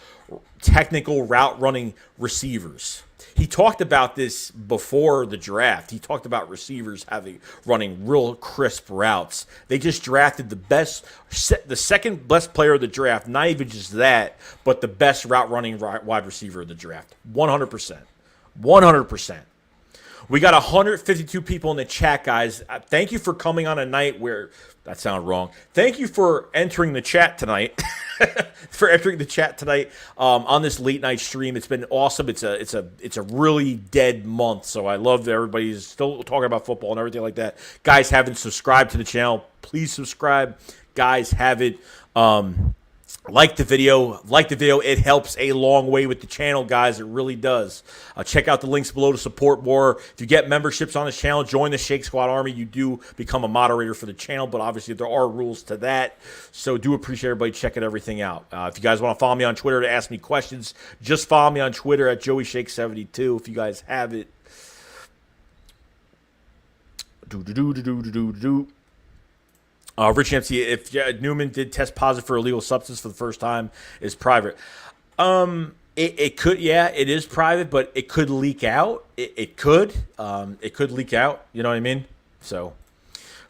technical route running receivers. He talked about this before the draft. He talked about receivers running real crisp routes. They just drafted the second best player of the draft, not even just that, but the best route running wide receiver of the draft. 100%. 100%. We got 152 people in the chat, guys. Thank you for coming on a night where that sounded wrong. Thank you for entering the chat tonight. On this late night stream. It's been awesome. It's a really dead month, so I love that everybody's still talking about football and everything like that. Guys haven't subscribed to the channel, please subscribe. Guys haven't Like the video. It helps a long way with the channel, guys. It really does. Check out the links below to support more. If you get memberships on this channel, join the Shake Squad Army. You do become a moderator for the channel, but obviously there are rules to that. So do appreciate everybody checking everything out. If you guys want to follow me on Twitter to ask me questions, just follow me on Twitter at JoeyShake72 if you guys have it. Rich MC, if Newman did test positive for illegal substance for the first time, is private. It could, yeah, it is private, but it could leak out. It could leak out. You know what I mean? So,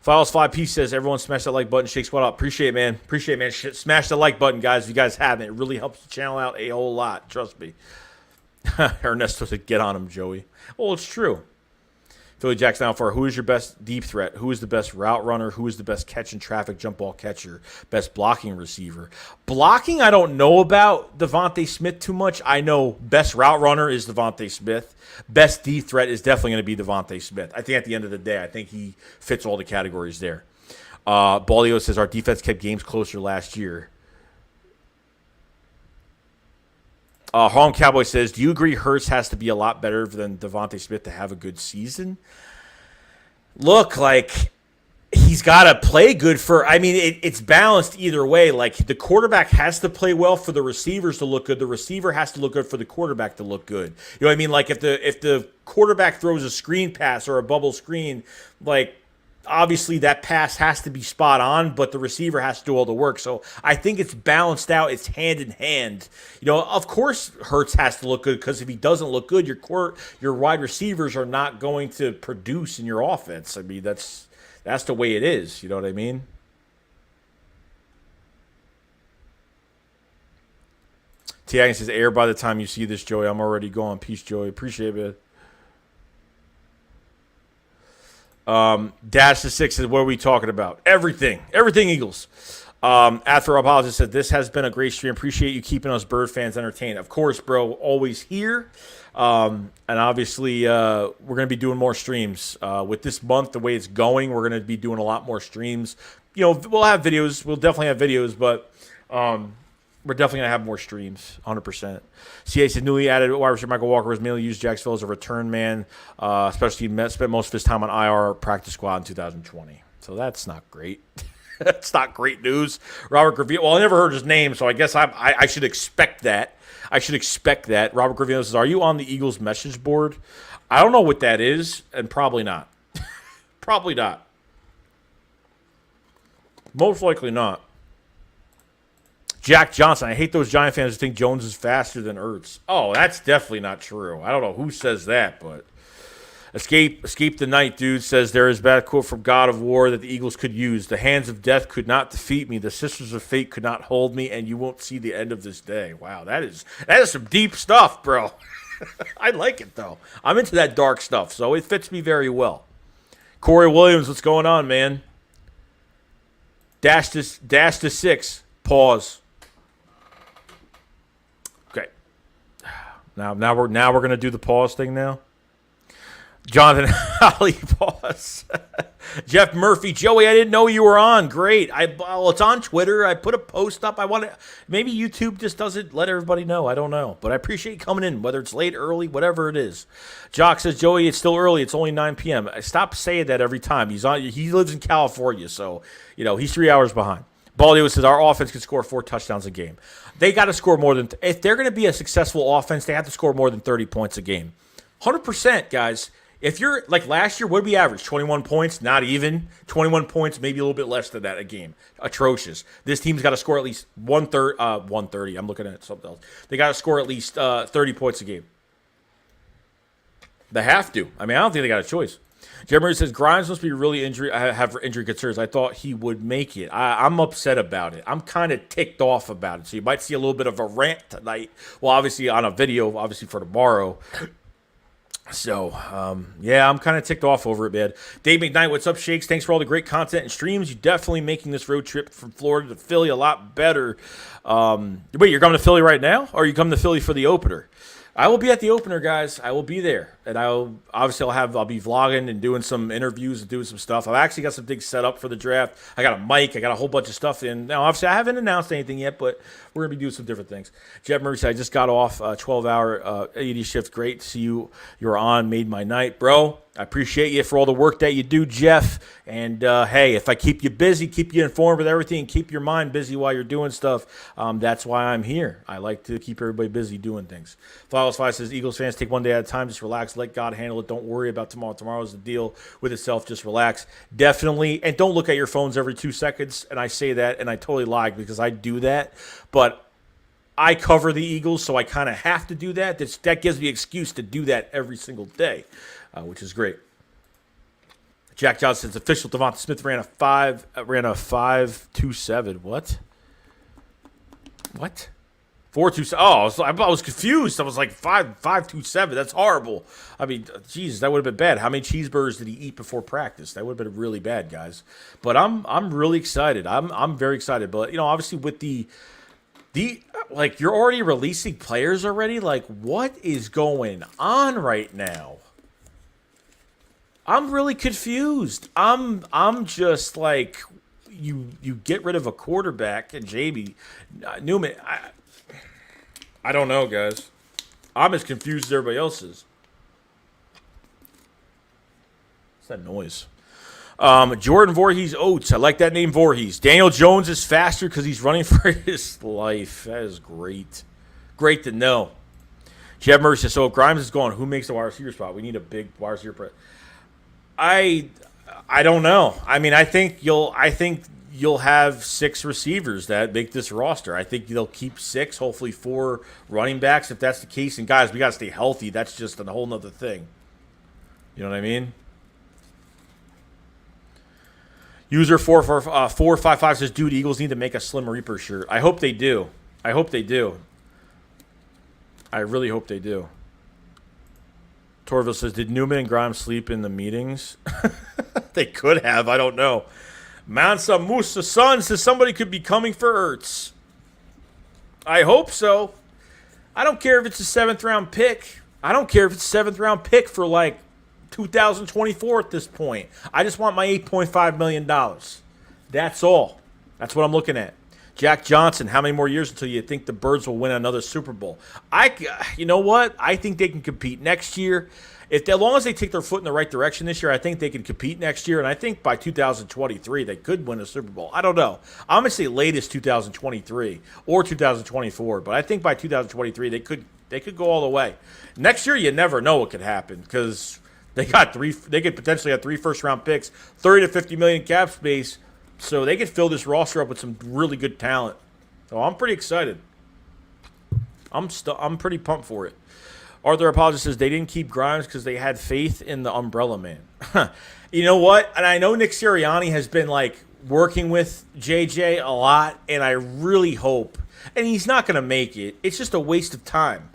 Files 5P says, everyone smash that like button. Shake Squad up. Appreciate it, man. Smash the like button, guys. If you guys haven't, it really helps the channel out a whole lot. Trust me. Ernesto said, get on him, Joey. Well, it's true. Philly Jack's down for who is your best deep threat? Who is the best route runner? Who is the best catch and traffic jump ball catcher? Best blocking receiver? Blocking, I don't know about Devontae Smith too much. I know best route runner is Devontae Smith. Best deep threat is definitely going to be Devontae Smith. I think at the end of the day, I think he fits all the categories there. Baldio says our defense kept games closer last year. Harlem Cowboy says, do you agree Hurts has to be a lot better than Devontae Smith to have a good season? Look, like, he's got to play good for – I mean, it's balanced either way. Like, the quarterback has to play well for the receivers to look good. The receiver has to look good for the quarterback to look good. You know what I mean? Like, if the quarterback throws a screen pass or a bubble screen, like – obviously that pass has to be spot on, but the receiver has to do all the work. So I think it's balanced out. It's hand in hand. You know, of course Hurts has to look good, because if he doesn't look good, your wide receivers are not going to produce in your offense. I mean, that's the way it is. You know what I mean? Tiago says, air by the time you see this, Joey. I'm already gone. Peace, Joey. Appreciate it. Dash to 6 says, what are we talking about? Everything Eagles. Atherapologist said, this has been a great stream. Appreciate you keeping us Bird fans entertained. Of course, bro, always here. And obviously, we're going to be doing more streams. With this month, the way it's going, we're going to be doing a lot more streams. You know, we'll have videos. We'll definitely have videos, but we're definitely going to have more streams, 100%. CA said, newly added wide receiver Michael Walker was mainly used Jacksonville as a return man, especially he spent most of his time on IR practice squad in 2020. So that's not great. That's not great news. Robert Gravino, well, I never heard his name, so I guess I should expect that. Robert Gravino says, are you on the Eagles message board? I don't know what that is, and probably not. Probably not. Most likely not. Jack Johnson, I hate those Giant fans who think Jones is faster than Ertz. Oh, that's definitely not true. I don't know who says that, but Escape the Night dude says there is a bad quote from God of War that the Eagles could use. The hands of death could not defeat me. The sisters of fate could not hold me, and you won't see the end of this day. Wow, that is some deep stuff, bro. I like it, though. I'm into that dark stuff, so it fits me very well. Corey Williams, what's going on, man? Dash to 6. Pause. Okay. Now we're going to do the pause thing now. Jonathan Holly, pause. Jeff Murphy, Joey, I didn't know you were on. Great. Well, it's on Twitter. I put a post up. Maybe YouTube just doesn't let everybody know. I don't know. But I appreciate you coming in, whether it's late, early, whatever it is. Jock says, Joey, it's still early. It's only 9 p.m. Stop saying that every time. He lives in California, so he's 3 hours behind. Baldio says, our offense can score 4 touchdowns a game. They got to score more than if they're going to be a successful offense, they have to score more than 30 points a game. 100%, guys. If you're like last year, what did we average? 21 points? Not even. 21 points, maybe a little bit less than that a game. Atrocious. This team's got to score at least 130. I'm looking at something else. They got to score at least 30 points a game. They have to. I don't think they got a choice. Jeremy says, Grimes must be really have injury concerns. I thought he would make it. I'm upset about it. I'm kind of ticked off about it. So you might see a little bit of a rant tonight. Well, obviously on a video, obviously for tomorrow. So, I'm kind of ticked off over it, man. Dave McKnight, what's up, Shakes? Thanks for all the great content and streams. You're definitely making this road trip from Florida to Philly a lot better. Wait, you're coming to Philly right now? Or are you coming to Philly for the opener? I will be at the opener, guys. I will be there, and I'll be vlogging and doing some interviews and doing some stuff. I've actually got some things set up for the draft. I got a mic. I got a whole bunch of stuff in. Now, obviously, I haven't announced anything yet, but we're gonna be doing some different things. Jeff Murray said, "I just got off a 12-hour 80 shift. Great to see you. You're on. Made my night, bro." I appreciate you for all the work that you do, Jeff. And, hey, if I keep you busy, keep you informed with everything, keep your mind busy while you're doing stuff, that's why I'm here. I like to keep everybody busy doing things. Flawless 5 says, Eagles fans, take one day at a time. Just relax. Let God handle it. Don't worry about tomorrow. Tomorrow's the deal with itself. Just relax. Definitely. And don't look at your phones every 2 seconds. And I say that, and I totally lie because I do that. But I cover the Eagles, so I kind of have to do that. That gives me an excuse to do that every single day. Which is great. Jack Johnson's official. Devonta Smith ran a 5.27. What? 4.27. Oh, I was confused. I was like 5.27. That's horrible. I mean, Jesus, that would have been bad. How many cheeseburgers did he eat before practice? That would have been really bad, guys. But I'm really excited. I'm very excited. But obviously with the like, you're already releasing players already. Like, what is going on right now? I'm really confused. I'm just like, you get rid of a quarterback and Jamie Newman. I don't know, guys. I'm as confused as everybody else is. What's that noise? Jordan Voorhees Oates. I like that name, Voorhees. Daniel Jones is faster because he's running for his life. That is great. Great to know. Jeb Murray says, so if Grimes is gone, who makes the wide receiver spot? We need a big wide receiver. I don't know. I mean, I think you'll have 6 receivers that make this roster. I think they'll keep 6, hopefully 4 running backs if that's the case. And guys, we got to stay healthy. That's just a whole nother thing. You know what I mean? User 455 says, dude, Eagles need to make a Slim Reaper shirt. I hope they do. I really hope they do. Torville says, did Newman and Grimes sleep in the meetings? They could have. I don't know. Mansa Musa Son says somebody could be coming for Ertz. I hope so. I don't care if it's a 7th round pick. I don't care if it's a 7th round pick for like 2024 at this point. I just want my $8.5 million. That's all. That's what I'm looking at. Jack Johnson, how many more years until you think the Birds will win another Super Bowl? You know what? I think they can compete next year. As long as they take their foot in the right direction this year, I think they can compete next year. And I think by 2023, they could win a Super Bowl. I don't know. I'm going to say latest 2023 or 2024. But I think by 2023, they could go all the way. Next year, you never know what could happen because they could potentially have 3 first-round picks, 30 to 50 million cap space. So they could fill this roster up with some really good talent. So I'm pretty excited. I'm pretty pumped for it. Arthur Apologist says they didn't keep Grimes because they had faith in the Umbrella Man. You know what? And I know Nick Sirianni has been like working with JJ a lot, and I really hope. And he's not going to make it. It's just a waste of time.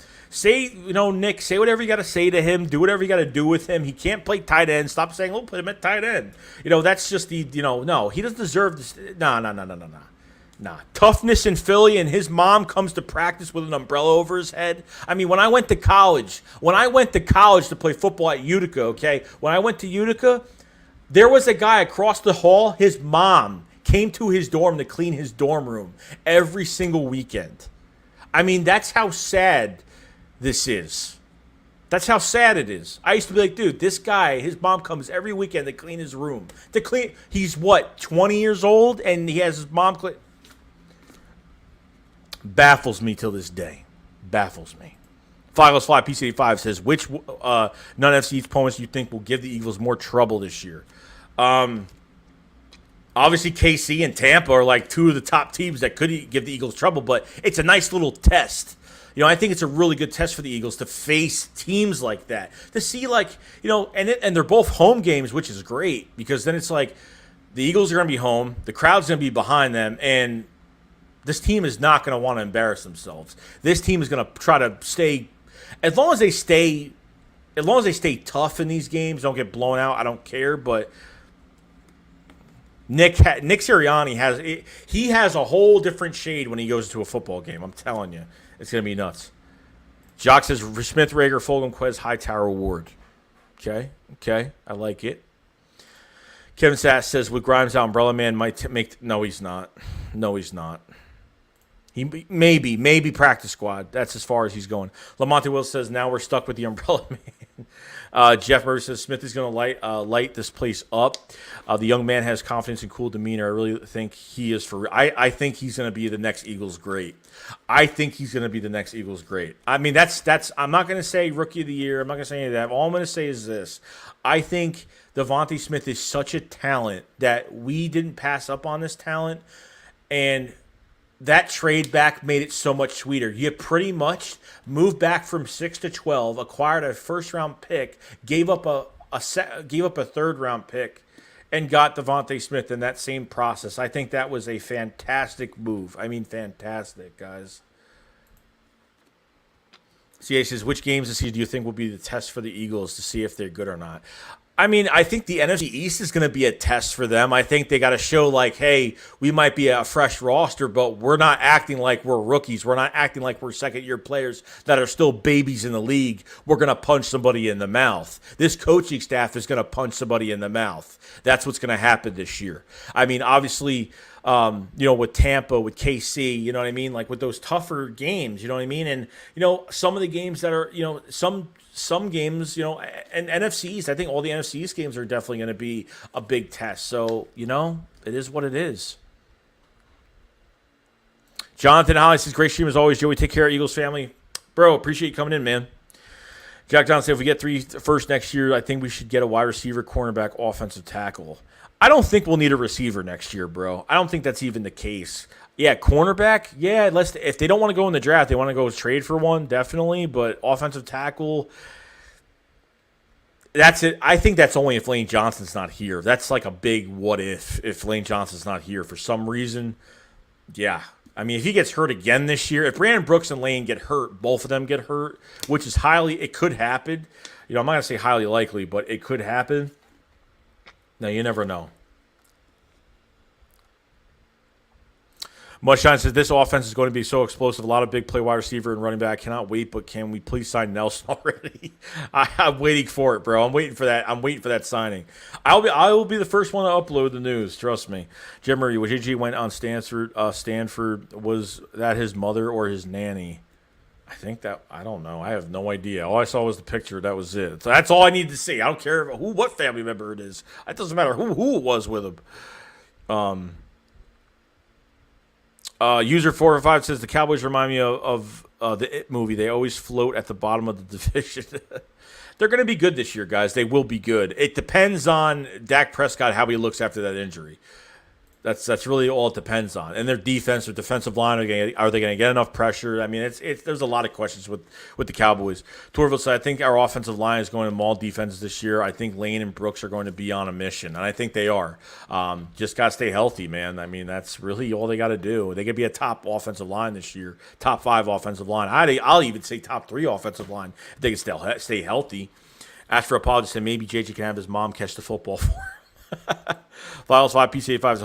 Nick, say whatever you got to say to him. Do whatever you got to do with him. He can't play tight end. Stop saying, put him at tight end. That's just no, he doesn't deserve this. Nah. Toughness in Philly, and his mom comes to practice with an umbrella over his head. I mean, when I went to college to play football at Utica, okay? When I went to Utica, there was a guy across the hall. His mom came to his dorm to clean his dorm room every single weekend. I mean, that's how sad this is. That's how sad it is. I used to be like, dude, this guy, his mom comes every weekend to clean his room. He's what, 20 years old, and he has his mom clean. Baffles me till this day. Baffles me. Flyless Fly PC85 says, which non-FC opponents do you think will give the Eagles more trouble this year? Obviously, KC and Tampa are like 2 of the top teams that could give the Eagles trouble, but it's a nice little test. I think it's a really good test for the Eagles to face teams like that. To see, and they're both home games, which is great, because then it's like the Eagles are going to be home, the crowd's going to be behind them, and this team is not going to want to embarrass themselves. This team is going to try to stay, as long as they stay tough in these games, don't get blown out, I don't care, but Nick Sirianni has a whole different shade when he goes to a football game. I'm telling you. It's going to be nuts. Jock says Smith, Rager, Fulgham, Quez, Hightower, Ward. Okay, I like it. Kevin Sass says with Grimes out, Umbrella Man might make. No, he's not. He maybe practice squad. That's as far as he's going. Lamonte Will says now we're stuck with the Umbrella Man. Jeff Murray says Smith is going to light this place up. The young man has confidence and cool demeanor. I really think he is for. I think he's going to be the next Eagles great. I mean that's. I'm not going to say rookie of the year. I'm not going to say any of that. All I'm going to say is this. I think Devontae Smith is such a talent that we didn't pass up on this talent, and that trade back made it so much sweeter. You pretty much moved back from 6 to 12, acquired a first-round pick, gave up a third-round pick, and got Devontae Smith in that same process. I think that was a fantastic move. I mean, fantastic, guys. CA says, which games this season do you think will be the test for the Eagles to see if they're good or not? I mean, I think the NFC East is going to be a test for them. I think they got to show, like, hey, we might be a fresh roster, but we're not acting like we're rookies. We're not acting like we're second-year players that are still babies in the league. We're going to punch somebody in the mouth. This coaching staff is going to punch somebody in the mouth. That's what's going to happen this year. I mean, obviously, with Tampa, with KC, you know what I mean? Like with those tougher games, you know what I mean? And, some of the games that are, some games, and NFC East, I think all the NFC East games are definitely going to be a big test. So, it is what it is. Jonathan Holly says, great stream as always. Joey, take care of Eagles family. Bro, appreciate you coming in, man. Jack Johnson said, if we get 3 first next year, I think we should get a wide receiver, cornerback, offensive tackle. I don't think we'll need a receiver next year, bro. I don't think that's even the case. Yeah, cornerback, yeah, if they don't want to go in the draft, they want to go trade for one, definitely. But offensive tackle, that's it. I think that's only if Lane Johnson's not here. That's like a big what if Lane Johnson's not here for some reason. Yeah. I mean, if he gets hurt again this year, if Brandon Brooks and Lane get hurt, both of them get hurt, which is it could happen. I'm not going to say highly likely, but it could happen. No, you never know. Mushine says, this offense is going to be so explosive. A lot of big play wide receiver and running back. Cannot wait, but can we please sign Nelson already? I'm waiting for it, bro. I'm waiting for that signing. I will be the first one to upload the news. Trust me. Jim Murray, when JG went on Stanford, was that his mother or his nanny? I don't know. I have no idea. All I saw was the picture. That was it. So that's all I need to see. I don't care what family member it is. It doesn't matter who it was with him. User 405 says the Cowboys remind me of the It movie. They always float at the bottom of the division. They're going to be good this year, guys. They will be good. It depends on Dak Prescott, how he looks after that injury. That's really all it depends on. And their defense, their defensive line, are they going to get enough pressure? I mean, there's a lot of questions with the Cowboys. Torville said, I think our offensive line is going to maul defenses this year. I think Lane and Brooks are going to be on a mission, and I think they are. Just got to stay healthy, man. I mean, that's really all they got to do. They could be a top offensive line this year, top 5 offensive line. I'll even say top 3 offensive line if they can stay healthy. Astro Apologist said maybe JJ can have his mom catch the football for him. Files 5 PCA5 is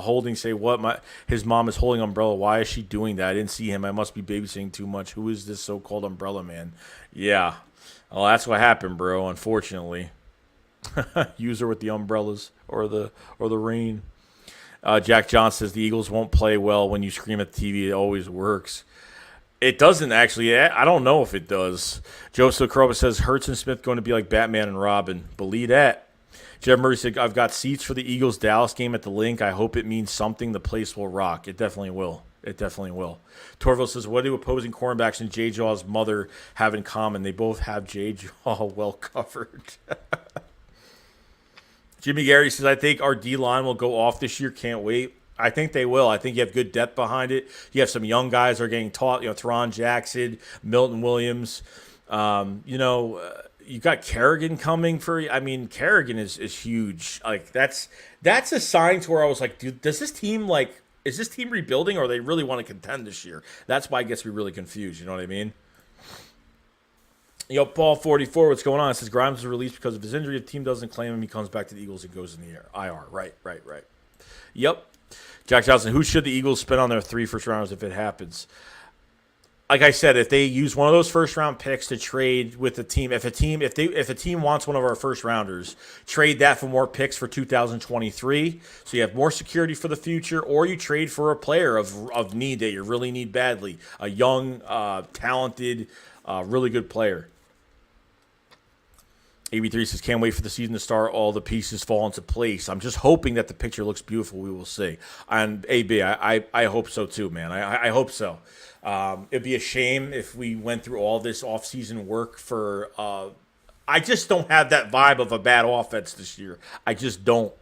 holding. Say what? His mom is holding umbrella. Why is she doing that? I didn't see him. I must be babysitting too much. Who is this so-called umbrella man? Yeah, well, that's what happened, bro. Unfortunately, user with the umbrellas or the rain. Jack Johnson says the Eagles won't play well when you scream at the TV. It always works. It doesn't actually. I don't know if it does. Joseph Kroba says Hurts and Smith going to be like Batman and Robin. Believe that. Jeff Murray said, I've got seats for the Eagles-Dallas game at the link. I hope it means something. The place will rock. It definitely will. Torville says, what do opposing cornerbacks and J-Jaw's mother have in common? They both have J-Jaw well covered. Jimmy Gary says, I think our D-line will go off this year. Can't wait. I think they will. I think you have good depth behind it. You have some young guys that are getting taught, Teron Jackson, Milton Williams, you got Kerrigan coming Kerrigan is huge. Like that's a sign to where I was like, dude, is this team rebuilding or they really want to contend this year? That's why it gets me really confused. You know what I mean? Paul 44, what's going on? It says Grimes was released because of his injury. If the team doesn't claim him, he comes back to the Eagles and goes in the IR. Right. Yep. Jack Johnson, who should the Eagles spend on their 3 first rounders if it happens? like I said, if they use one of those first round picks to trade with the team, if a team wants one of our first rounders, trade that for more picks for 2023, so you have more security for the future, or you trade for a player of need that you really need badly, a young, talented, really good player. AB3 says, can't wait for the season to start. All the pieces fall into place. I'm just hoping that the picture looks beautiful. We will see. And AB, I hope so too, man. I hope so. It'd be a shame if we went through all this offseason work for I just don't have that vibe of a bad offense this year. I just don't.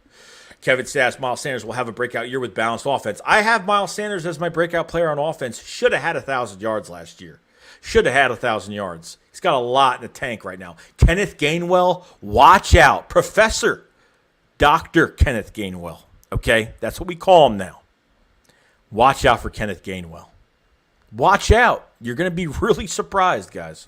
Kevin Sass, Miles Sanders will have a breakout year with balanced offense. I have Miles Sanders as my breakout player on offense. Should have had 1,000 yards last year. Should have had 1,000 yards. He's got a lot in the tank right now. Kenneth Gainwell, watch out. Professor Dr. Kenneth Gainwell. Okay? That's what we call him now. Watch out for Kenneth Gainwell. Watch out. You're going to be really surprised, guys.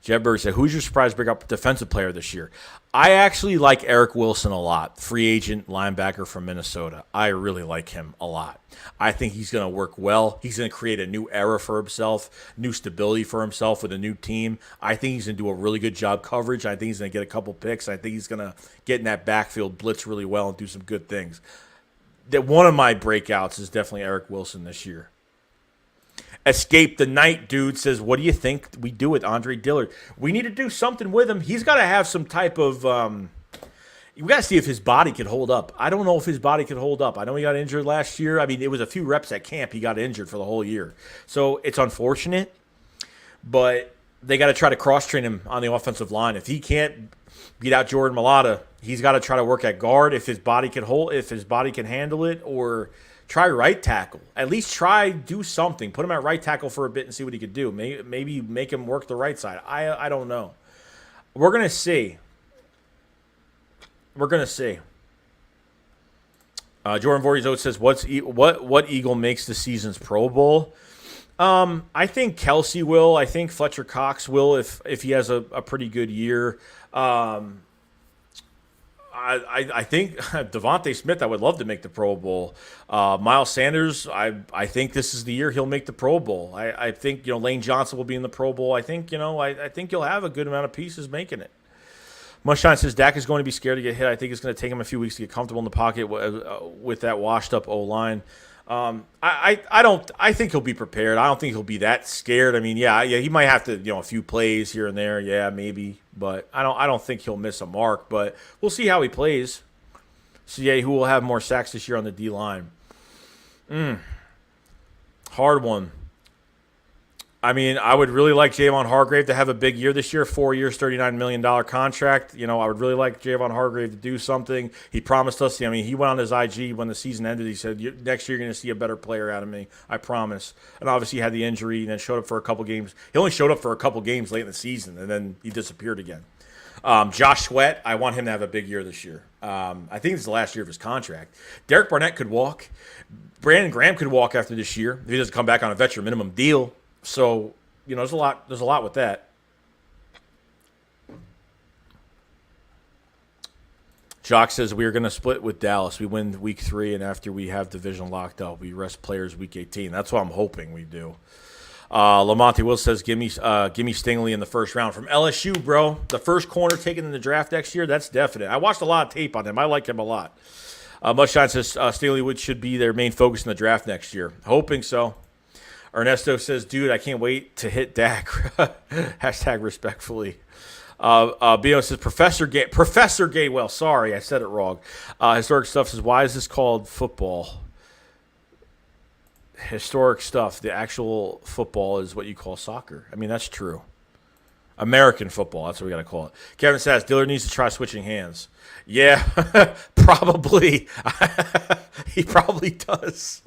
Jeff Berg said, who's your surprise breakout defensive player this year? I actually like Eric Wilson a lot, free agent linebacker from Minnesota. I really like him a lot. I think he's going to work well. He's going to create a new era for himself, new stability for himself with a new team. I think he's going to do a really good job coverage. I think he's going to get a couple picks. I think he's going to get in that backfield, blitz really well, and do some good things. That one of my breakouts is definitely Eric Wilson this year. Escape the Night dude says, what do you think we do with Andre Dillard? We need to do something with him. He's got to have some type of we got to see if his body can hold up. I don't know if his body can hold up. I know he got injured last year. I mean, it was a few reps at camp. He got injured for the whole year. So it's unfortunate, but they got to try to cross-train him on the offensive line. If he can't beat out Jordan Mailata, he's got to try to work at guard if his body can handle it, or try right tackle. At least do something. Put him at right tackle for a bit and see what he could do. Maybe make him work the right side. I don't know. We're going to see. Jordan Voorhees says, what Eagle makes the season's Pro Bowl? I think Kelsey will. I think Fletcher Cox will if he has a pretty good year. I think Devontae Smith, I would love to make the Pro Bowl. Miles Sanders, I think this is the year he'll make the Pro Bowl. I think Lane Johnson will be in the Pro Bowl. I think I think you'll have a good amount of pieces making it. Mushine says Dak is going to be scared to get hit. I think it's going to take him a few weeks to get comfortable in the pocket with that washed up O-line. I think he'll be prepared. I don't think he'll be that scared. I mean, yeah, he might have to, a few plays here and there, yeah, maybe, but I don't think he'll miss a mark. But we'll see how he plays. CA, who will have more sacks this year on the D line? Hard one. I mean, I would really like Javon Hargrave to have a big year this year, 4 years, $39 million contract. I would really like Javon Hargrave to do something. He promised us, he went on his IG when the season ended. He said, next year you're going to see a better player out of me. I promise. And obviously he had the injury and then showed up for a couple games. He only showed up for a couple games late in the season, and then he disappeared again. Josh Sweat, I want him to have a big year this year. I think this is the last year of his contract. Derek Barnett could walk. Brandon Graham could walk after this year if he doesn't come back on a veteran minimum deal. So, there's a lot with that. Jock says we are going to split with Dallas. We win week 3, and after we have division locked up, we rest players week 18. That's what I'm hoping we do. Lamonte Will says, give me Stingley in the first round from LSU, bro. The first corner taken in the draft next year, that's definite. I watched a lot of tape on him. I like him a lot. Mushine says Stingley should be their main focus in the draft next year. Hoping so. Ernesto says, dude, I can't wait to hit Dak. Hashtag respectfully. Bino says, Professor Gainwell. Sorry, I said it wrong. Historic Stuff says, why is this called football? Historic Stuff. The actual football is what you call soccer. I mean, that's true. American football. That's what we got to call it. Kevin says, Dillard needs to try switching hands. Yeah, probably. He probably does.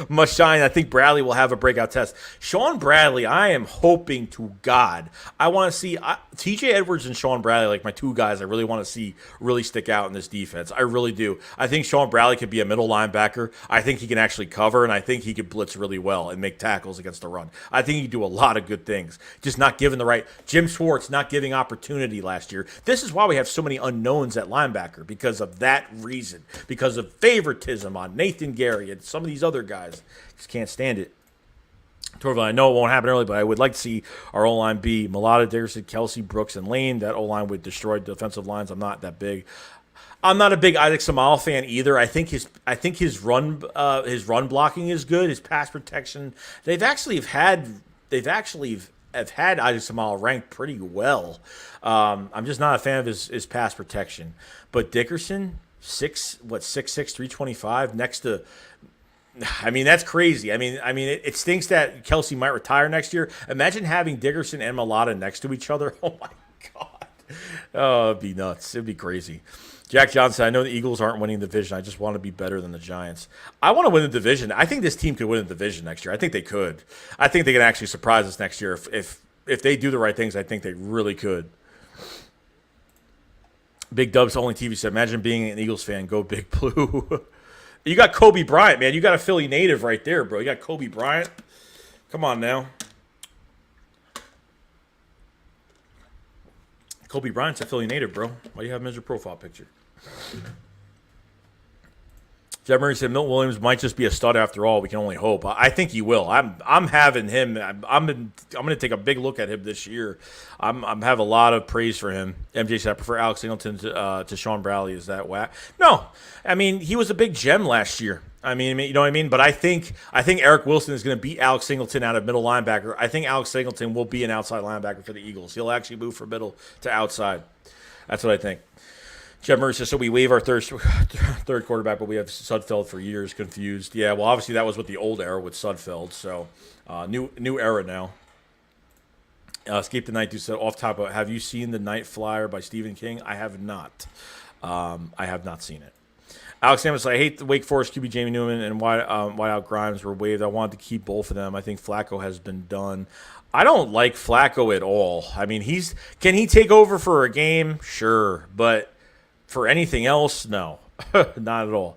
Must shine. I think Bradley will have a breakout test. Sean Bradley, I am hoping to God. I want to see TJ Edwards and Sean Bradley, like my two guys I really want to see really stick out in this defense. I really do. I think Sean Bradley could be a middle linebacker. I think he can actually cover, and I think he could blitz really well and make tackles against the run. I think he can do a lot of good things. Just not given the right. Jim Schwartz not giving opportunity last year. This is why we have so many unknowns at linebacker, because of that reason. Because of favoritism on Nathan Gary and some of these other guys. Just can't stand it. Torvald, I know it won't happen early, but I would like to see our O-line be Mulata, Dickerson, Kelsey, Brooks, and Lane. That O-line would destroy defensive lines. I'm not that big. I'm not a big Isaac Samal fan either. I think his run blocking is good. His pass protection. They've had Isaac Samal ranked pretty well. I'm just not a fan of his pass protection. But Dickerson, 6'6", 325, next to. I mean, that's crazy. I mean, it stinks that Kelsey might retire next year. Imagine having Dickerson and Mulata next to each other. Oh my god. Oh, it'd be nuts. It'd be crazy. Jack Johnson, I know the Eagles aren't winning the division. I just want to be better than the Giants. I want to win the division. I think this team could win the division next year. I think they could. I think they can actually surprise us next year. If they do the right things, I think they really could. Big Dubs Only TV said, imagine being an Eagles fan. Go Big Blue. You got Kobe Bryant, man. You got a Philly native right there, bro. You got Kobe Bryant. Come on now. Kobe Bryant's a Philly native, bro. Why do you have him as your profile picture? Jeff Murray said Milton Williams might just be a stud after all. We can only hope. I think he will. I'm having him. I'm going to take a big look at him this year. I'm have a lot of praise for him. MJ said I prefer Alex Singleton to Sean Bradley. Is that whack? No, I mean he was a big gem last year. I mean, you know what I mean? But I think Eric Wilson is going to beat Alex Singleton out of middle linebacker. I think Alex Singleton will be an outside linebacker for the Eagles. He'll actually move from middle to outside. That's what I think. Jeff Murray says, so we waive our third quarterback, but we have Sudfeld for years. Confused. Yeah, well, obviously that was with the old era with Sudfeld. So new era now. Escape the Night Dude said, off top of, have you seen The Night Flyer by Stephen King? I have not. I have not seen it. Alex Samuels, I hate the Wake Forest QB Jamie Newman and Whiteout Grimes were waived. I wanted to keep both of them. I think Flacco has been done. I don't like Flacco at all. I mean, can he take over for a game? Sure, but for anything else, no, not at all.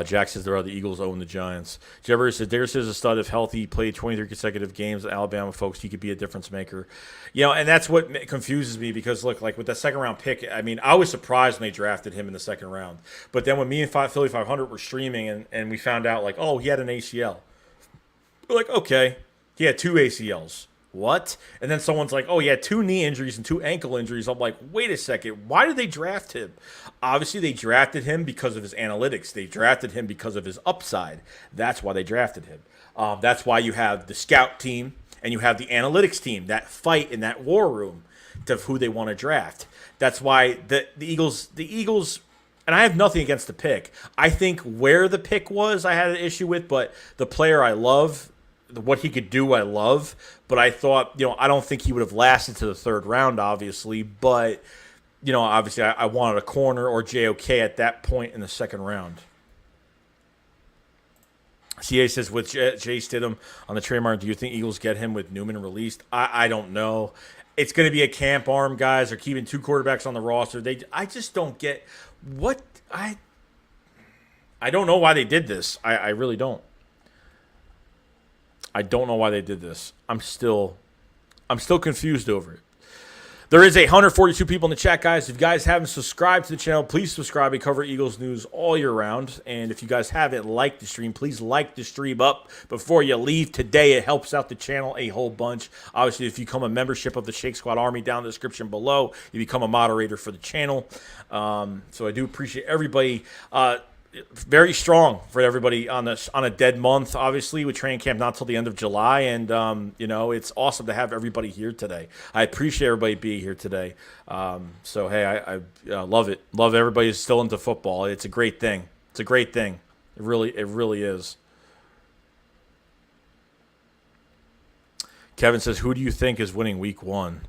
Jack says the Eagles own the Giants. Jebber says Darius is a stud. If healthy, he played 23 consecutive games at Alabama, folks. He could be a difference maker. You know, and that's what confuses me because, look, like with that second round pick, I mean, I was surprised when they drafted him in the second round. But then when me and Philly 500 were streaming and we found out, like, oh, he had an ACL. We're like, okay, he had 2 ACLs. What? And then someone's like, oh, he had 2 knee injuries and 2 ankle injuries. I'm like, wait a second. Why did they draft him? Obviously, they drafted him because of his analytics. They drafted him because of his upside. That's why they drafted him. That's why you have the scout team and you have the analytics team, that fight in that war room to who they want to draft. That's why the Eagles, and I have nothing against the pick. I think where the pick was, I had an issue with, but the player I love, what he could do, I love. But I thought, I don't think he would have lasted to the third round, obviously. But, obviously I wanted a corner or JOK at that point in the second round. CA says, with Jay Stidham on the trademark, do you think Eagles get him with Newman released? I don't know. It's going to be a camp arm, guys. They're keeping 2 quarterbacks on the roster. I just don't get what I don't know why they did this. I really don't. I don't know why they did this. I'm still confused over it. There is 142 people in the chat, guys. If you guys haven't subscribed to the channel, please subscribe. We cover Eagles news all year round. And if you guys haven't liked the stream, please like the stream up before you leave today. It helps out the channel a whole bunch. Obviously, if you become a membership of the Shake Squad Army, down in the description below, you become a moderator for the channel. So I do appreciate everybody. Very strong for everybody on a dead month, obviously, with training camp not till the end of July, and it's awesome to have everybody here today. I appreciate everybody being here today. So hey, I love it. Love everybody who's still into football. It's a great thing. It's a great thing. It really is. Kevin says, "Who do you think is winning Week 1?"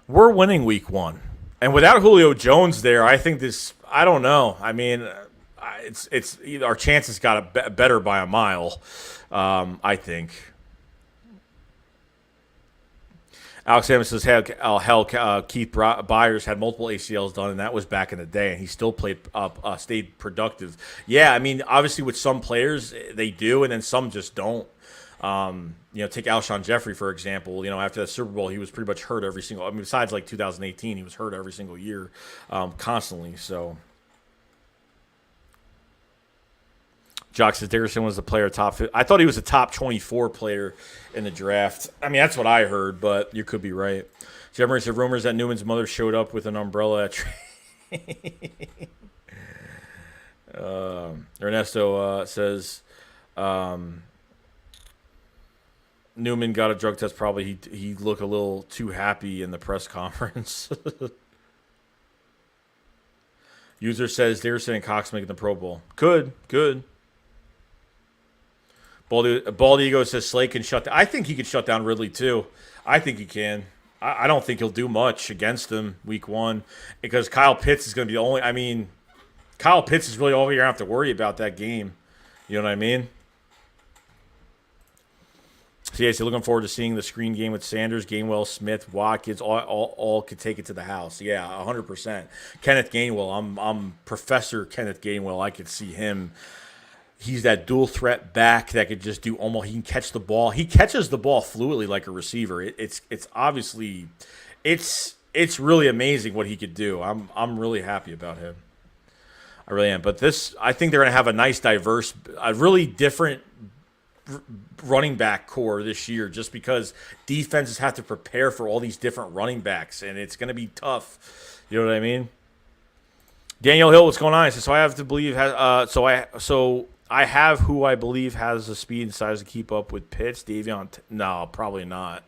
We're winning Week 1, and without Julio Jones there, I think this. I don't know. I mean. It's our chances got better by a mile, I think. Alex Hammond says, Keith Byers had multiple ACLs done, and that was back in the day, and he still stayed productive. Yeah, I mean, obviously with some players, they do, and then some just don't. Take Alshon Jeffrey, for example. After the Super Bowl, he was pretty much hurt every single – besides like 2018, he was hurt every single year constantly, so – Jock says Dickerson was the player top 50. I thought he was a top 24 player in the draft. I mean, that's what I heard, but you could be right. Jeff Murray said rumors that Newman's mother showed up with an umbrella at Ernesto says Newman got a drug test. Probably he looked a little too happy in the press conference. User says Dickerson and Cox making the Pro Bowl. Good. Bald Ego says Slay can shut down. I think he could shut down Ridley too. I think he can. I don't think he'll do much against him week 1 because Kyle Pitts is going to be the only. I mean, Kyle Pitts is really all you're going to have to worry about that game. You know what I mean? So, yeah, so looking forward to seeing the screen game with Sanders, Gainwell, Smith, Watkins, all could take it to the house. Yeah, 100%. Kenneth Gainwell, I'm Professor Kenneth Gainwell. I could see him. He's that dual threat back that could just do almost. He can catch the ball. He catches the ball fluidly like a receiver. It's obviously, it's really amazing what he could do. I'm really happy about him. I really am. But I think they're going to have a nice, diverse, a really different running back core this year, just because defenses have to prepare for all these different running backs, and it's going to be tough. You know what I mean? Daniel Hill, what's going on? He says, so I have to believe. I have who I believe has the speed and size to keep up with Pitts. Davion, no, probably not.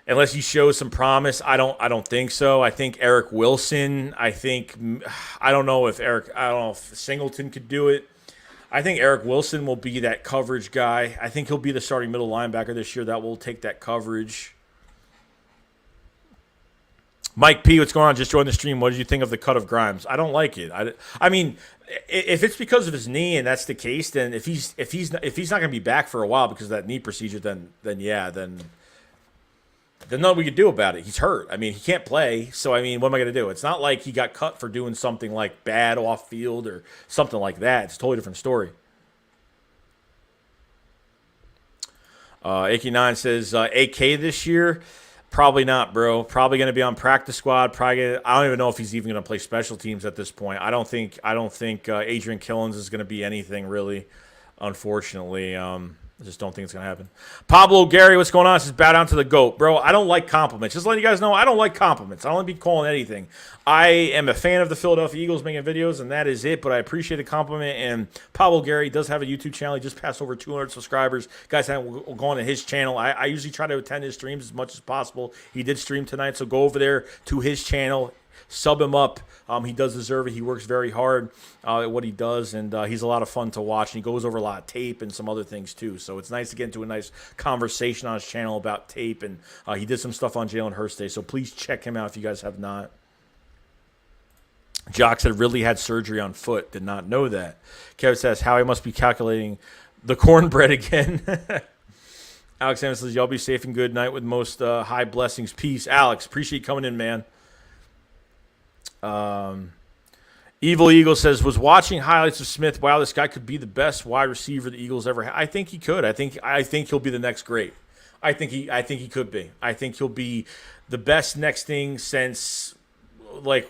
Unless he shows some promise, I don't think so. I think Eric Wilson. I don't know if Singleton could do it. I think Eric Wilson will be that coverage guy. I think he'll be the starting middle linebacker this year that will take that coverage. Mike P, what's going on? Just joined the stream. What did you think of the cut of Grimes? I don't like it. I mean, if it's because of his knee and that's the case, then if he's not going to be back for a while because of that knee procedure, then nothing we could do about it. He's hurt. I mean, he can't play. So I mean, what am I going to do? It's not like he got cut for doing something like bad off field or something like that. It's a totally different story. AK9 says AK this year. Probably not, bro. Probably going to be on practice squad. I don't even know if he's even going to play special teams at this point. I don't think Adrian Killins is going to be anything really, unfortunately. I just don't think it's going to happen. Pablo Gary, what's going on? Says bow down to the GOAT. Bro, I don't like compliments. Just letting you guys know, I don't like compliments. I don't want to be calling anything. I am a fan of the Philadelphia Eagles making videos, and that is it, but I appreciate the compliment. And Pablo Gary does have a YouTube channel. He just passed over 200 subscribers. Guys, haven't gone to his channel. I usually try to attend his streams as much as possible. He did stream tonight, so go over there to his channel. Sub him up. He does deserve it. He works very hard at what he does, and he's a lot of fun to watch. And he goes over a lot of tape and some other things too. So it's nice to get into a nice conversation on his channel about tape. And he did some stuff on Jalen Hurts Day. So please check him out if you guys have not. Jock said Ridley had surgery on foot. Did not know that. Kevin says Howie must be calculating the cornbread again. Alexander says y'all be safe and good night with most high blessings. Peace. Alex, appreciate you coming in, man. Evil Eagle says, was watching highlights of Smith. Wow, this guy could be the best wide receiver the Eagles ever had. I think he could. I think he'll be the next great. I think he could be. I think he'll be the best next thing since we've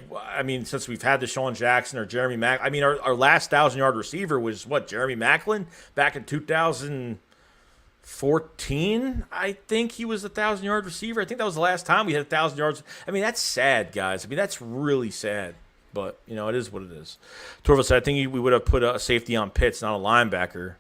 had Deshaun Jackson or Jeremy Mack. I mean, our last 1,000-yard receiver was Jeremy Maclin back in 2014. I think he was a 1,000-yard receiver. I think that was the last time we had 1,000 yards. I mean, that's sad, guys. I mean, that's really sad. But, it is what it is. Torval said, I think we would have put a safety on Pitts, not a linebacker.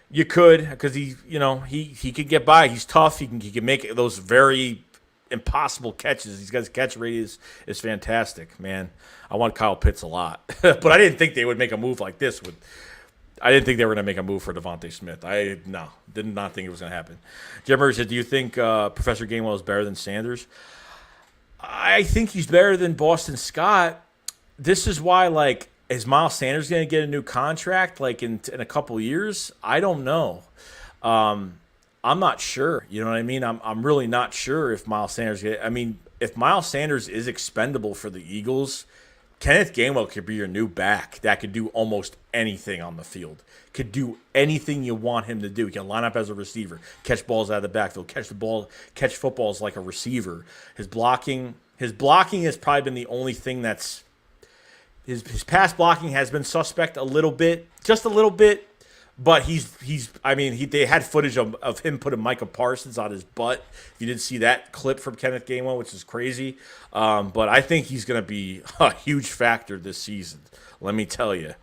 You could, because he could get by. He's tough. He can make those very impossible catches. These guys' catch rate is fantastic, man. I want Kyle Pitts a lot. But I didn't think they would make a move like this. I didn't think they were going to make a move for Devontae Smith. Did not think it was going to happen. Jim Murray said, do you think Professor Gainwell is better than Sanders? I think he's better than Boston Scott. This is why, is Miles Sanders going to get a new contract, in a couple years? I don't know. I'm not sure. You know what I mean? I'm really not sure if Miles Sanders if Miles Sanders is expendable for the Eagles, Kenneth Gainwell could be your new back that could do almost anything on the field. Could do anything you want him to do. He can line up as a receiver, catch balls out of the backfield, catch footballs like a receiver. His blocking has probably been the only thing that's His pass blocking has been suspect a little bit, just a little bit. But he's I mean they had footage of him putting Micah Parsons on his butt. If you didn't see that clip from Kenneth Gainwell, which is crazy, but I think he's going to be a huge factor this season. Let me tell you.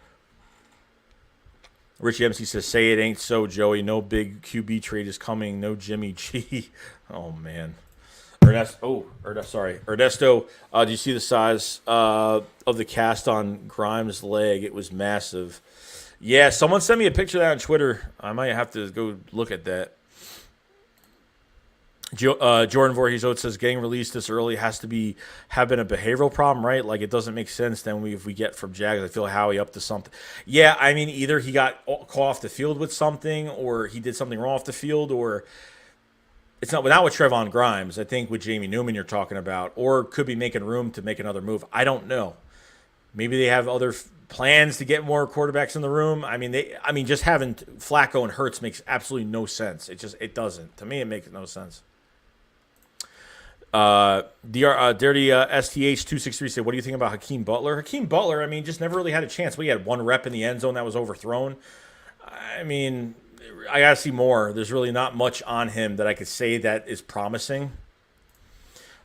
Richie MC says, "Say it ain't so, Joey. No big QB trade is coming. No Jimmy G." Oh man. Ernesto, do you see the size of the cast on Grimes' leg? It was massive. Yeah, someone sent me a picture of that on Twitter. I might have to go look at that. Jordan Voorhees says getting released this early has to have been a behavioral problem, right? Like it doesn't make sense. Then if we get from Jags, I feel Howie up to something. Yeah, I mean either he got caught off the field with something, or he did something wrong off the field, or it's not with Trevon Grimes. I think with Jamie Newman you're talking about, or could be making room to make another move. I don't know. Maybe they have other plans to get more quarterbacks in the room. I mean, just having Flacco and Hurts makes absolutely no sense. It doesn't. To me, it makes no sense. Dirty STH263 said, "What do you think about Hakeem Butler?" Hakeem Butler, I mean, just never really had a chance. We had one rep in the end zone that was overthrown. I mean, I gotta see more. There's really not much on him that I could say that is promising.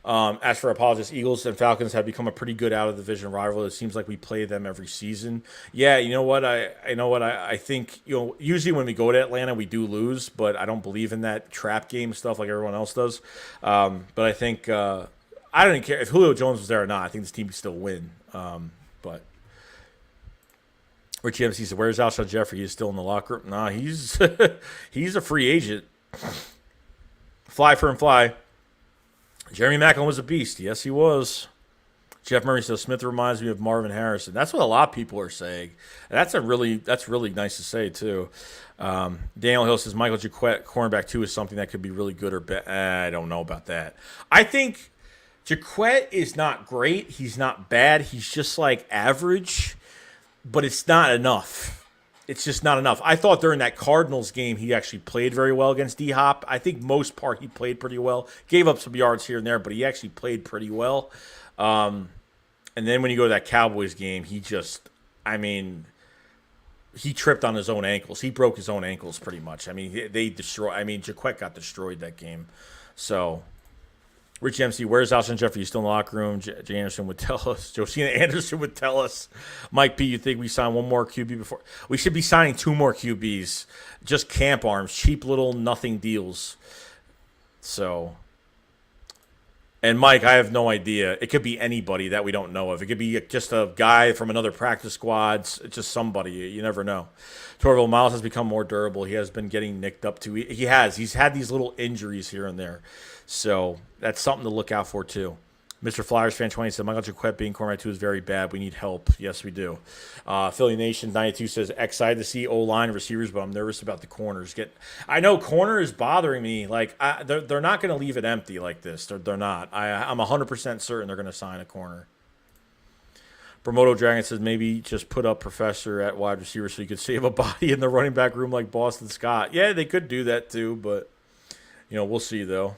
As for apologists, Eagles and Falcons have become a pretty good out of the division rival. It seems like we play them every season. Yeah, you know what? I think usually when we go to Atlanta we do lose, but I don't believe in that trap game stuff like everyone else does. But I think I don't care if Julio Jones was there or not. I think this team can still win. But Richie MC said, "Where's Alshon Jeffrey? He's still in the locker room." Nah, he's he's a free agent. Fly for him, fly. Jeremy Maclin was a beast. Yes, he was. Jeff Murray says Smith reminds me of Marvin Harrison. That's what a lot of people are saying. That's really nice to say too. Daniel Hill says Michael Jacquet, cornerback 2, is something that could be really good or bad. I don't know about that. I think Jacquet is not great. He's not bad. He's just like average, but it's not enough. It's just not enough. I thought during that Cardinals game he actually played very well against D-Hop. I think most part he played pretty well. Gave up some yards here and there, but he actually played pretty well. And then when you go to that Cowboys game, he tripped on his own ankles. He broke his own ankles pretty much. Jacquet got destroyed that game. So, Rich MC, where's Alshon Jeffrey? He's still in the locker room. Jay Anderson would tell us. Josina Anderson would tell us. Mike P, you think we sign one more QB before? We should be signing 2 more QBs. Just camp arms. Cheap little nothing deals. So. And Mike, I have no idea. It could be anybody that we don't know of. It could be just a guy from another practice squad. Just somebody. You never know. Torville Miles has become more durable. He has been getting nicked up too. He has. He's had these little injuries here and there. So that's something to look out for too. Mr. Flyers fan 20 said Michael Jacquet being cornerback 2 is very bad. We need help. Yes, we do. Philly Nation 92 says excited to see O-line receivers, but I'm nervous about the corners. I know corner is bothering me. Like they're not going to leave it empty like this. They're not. I'm 100% certain they're going to sign a corner. Bermudo Dragon says maybe just put up Professor at wide receiver so you could save a body in the running back room like Boston Scott. Yeah, they could do that too, but we'll see though.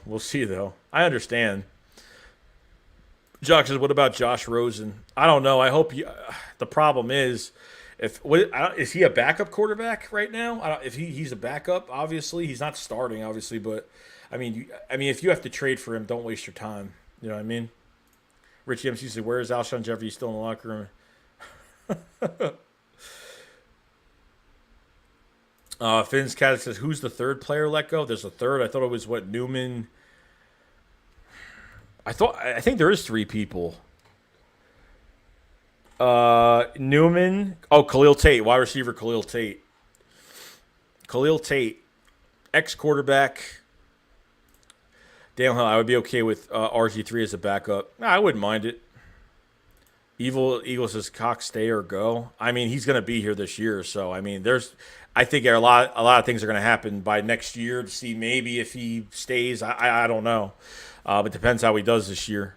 I understand. Jock says, what about Josh Rosen? I don't know. I hope the problem is, is he a backup quarterback right now? If he's a backup, obviously he's not starting, obviously. But I mean, if you have to trade for him, don't waste your time. You know what I mean? Richie MC said, where is Alshon Jeffrey? He's still in the locker room. Finn's Cat says, who's the third player let go? There's a third. I thought it was Newman. I think there is 3 people. Newman. Oh, Khalil Tate, wide receiver Khalil Tate. Ex-quarterback. Dale Hill, I would be okay with RG3 as a backup. I wouldn't mind it. Eagle says Cox stay or go. I mean, he's going to be here this year, so I mean, I think a lot of things are going to happen by next year to see maybe if he stays. I don't know. It depends how he does this year.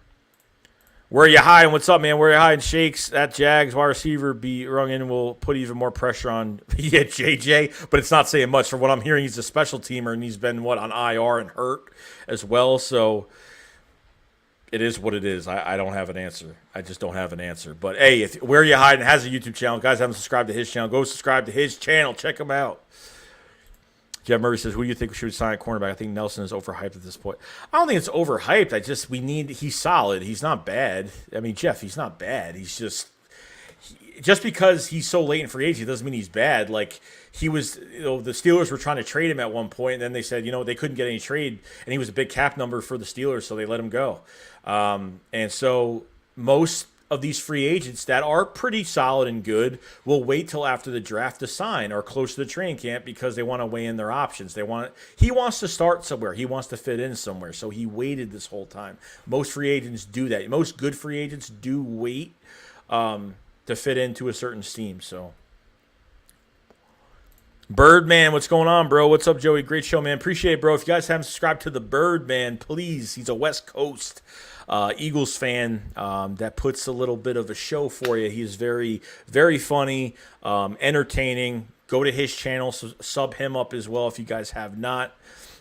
Where are you hiding? What's up, man? Where are you hiding? Shakes, that Jags wide receiver be rung in will put even more pressure on JJ, but it's not saying much. From what I'm hearing, he's a special teamer, and he's been, on IR and hurt as well. So It is what it is. I don't have an answer. I just don't have an answer. But hey, if Where You Hiding has a YouTube channel, guys haven't subscribed to his channel, go subscribe to his channel. Check him out. Jeff Murray says, "Who do you think we should sign at cornerback?" I think Nelson is overhyped at this point. I don't think it's overhyped. He's solid. He's not bad. I mean, Jeff, he's not bad. He's just because he's so late in free agency doesn't mean he's bad. Like he was, the Steelers were trying to trade him at one point, and then they said, they couldn't get any trade, and he was a big cap number for the Steelers, so they let him go. And so most of these free agents that are pretty solid and good will wait till after the draft to sign or close to the training camp because they want to weigh in their options. He wants to start somewhere. He wants to fit in somewhere. So he waited this whole time. Most free agents do that. Most good free agents do wait to fit into a certain scheme. So Birdman, what's going on, bro? What's up, Joey? Great show, man. Appreciate it, bro. If you guys haven't subscribed to the Birdman, please. He's a West Coast Eagles fan that puts a little bit of a show for you. He's very, very funny, entertaining. Go to his channel, sub him up as well if you guys have not.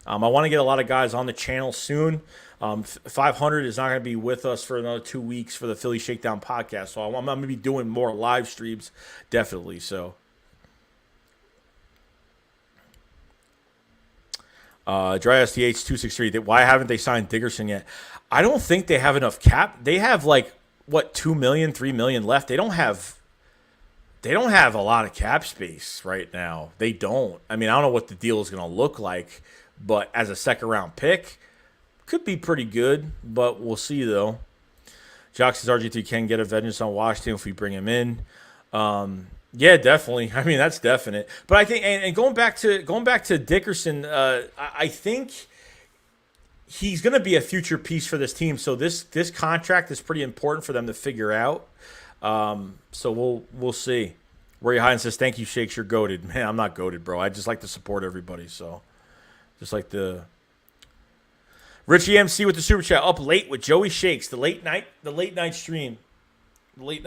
I want to get a lot of guys on the channel soon. 500 is not going to be with us for another 2 weeks for the Philly Shakedown podcast, so I'm going to be doing more live streams, definitely. So. Dry STH 263. Why haven't they signed Dickerson yet? I don't think they have enough cap. They have 2 million, 3 million left. They don't have a lot of cap space right now. They don't. I mean, I don't know what the deal is going to look like, but as a second round pick, could be pretty good, but we'll see though. Jock says RG3 can get a vengeance on Washington if we bring him in. Yeah, definitely. I mean, that's definite. But I think, and going back to Dickerson, I think he's going to be a future piece for this team. So this contract is pretty important for them to figure out. So we'll see. Where You Hiding says, "Thank you, Shakes. You're goated." Man, I'm not goated, bro. I just like to support everybody. So just like the Richie MC with the super chat, up late with Joey Shakes, the late night stream. We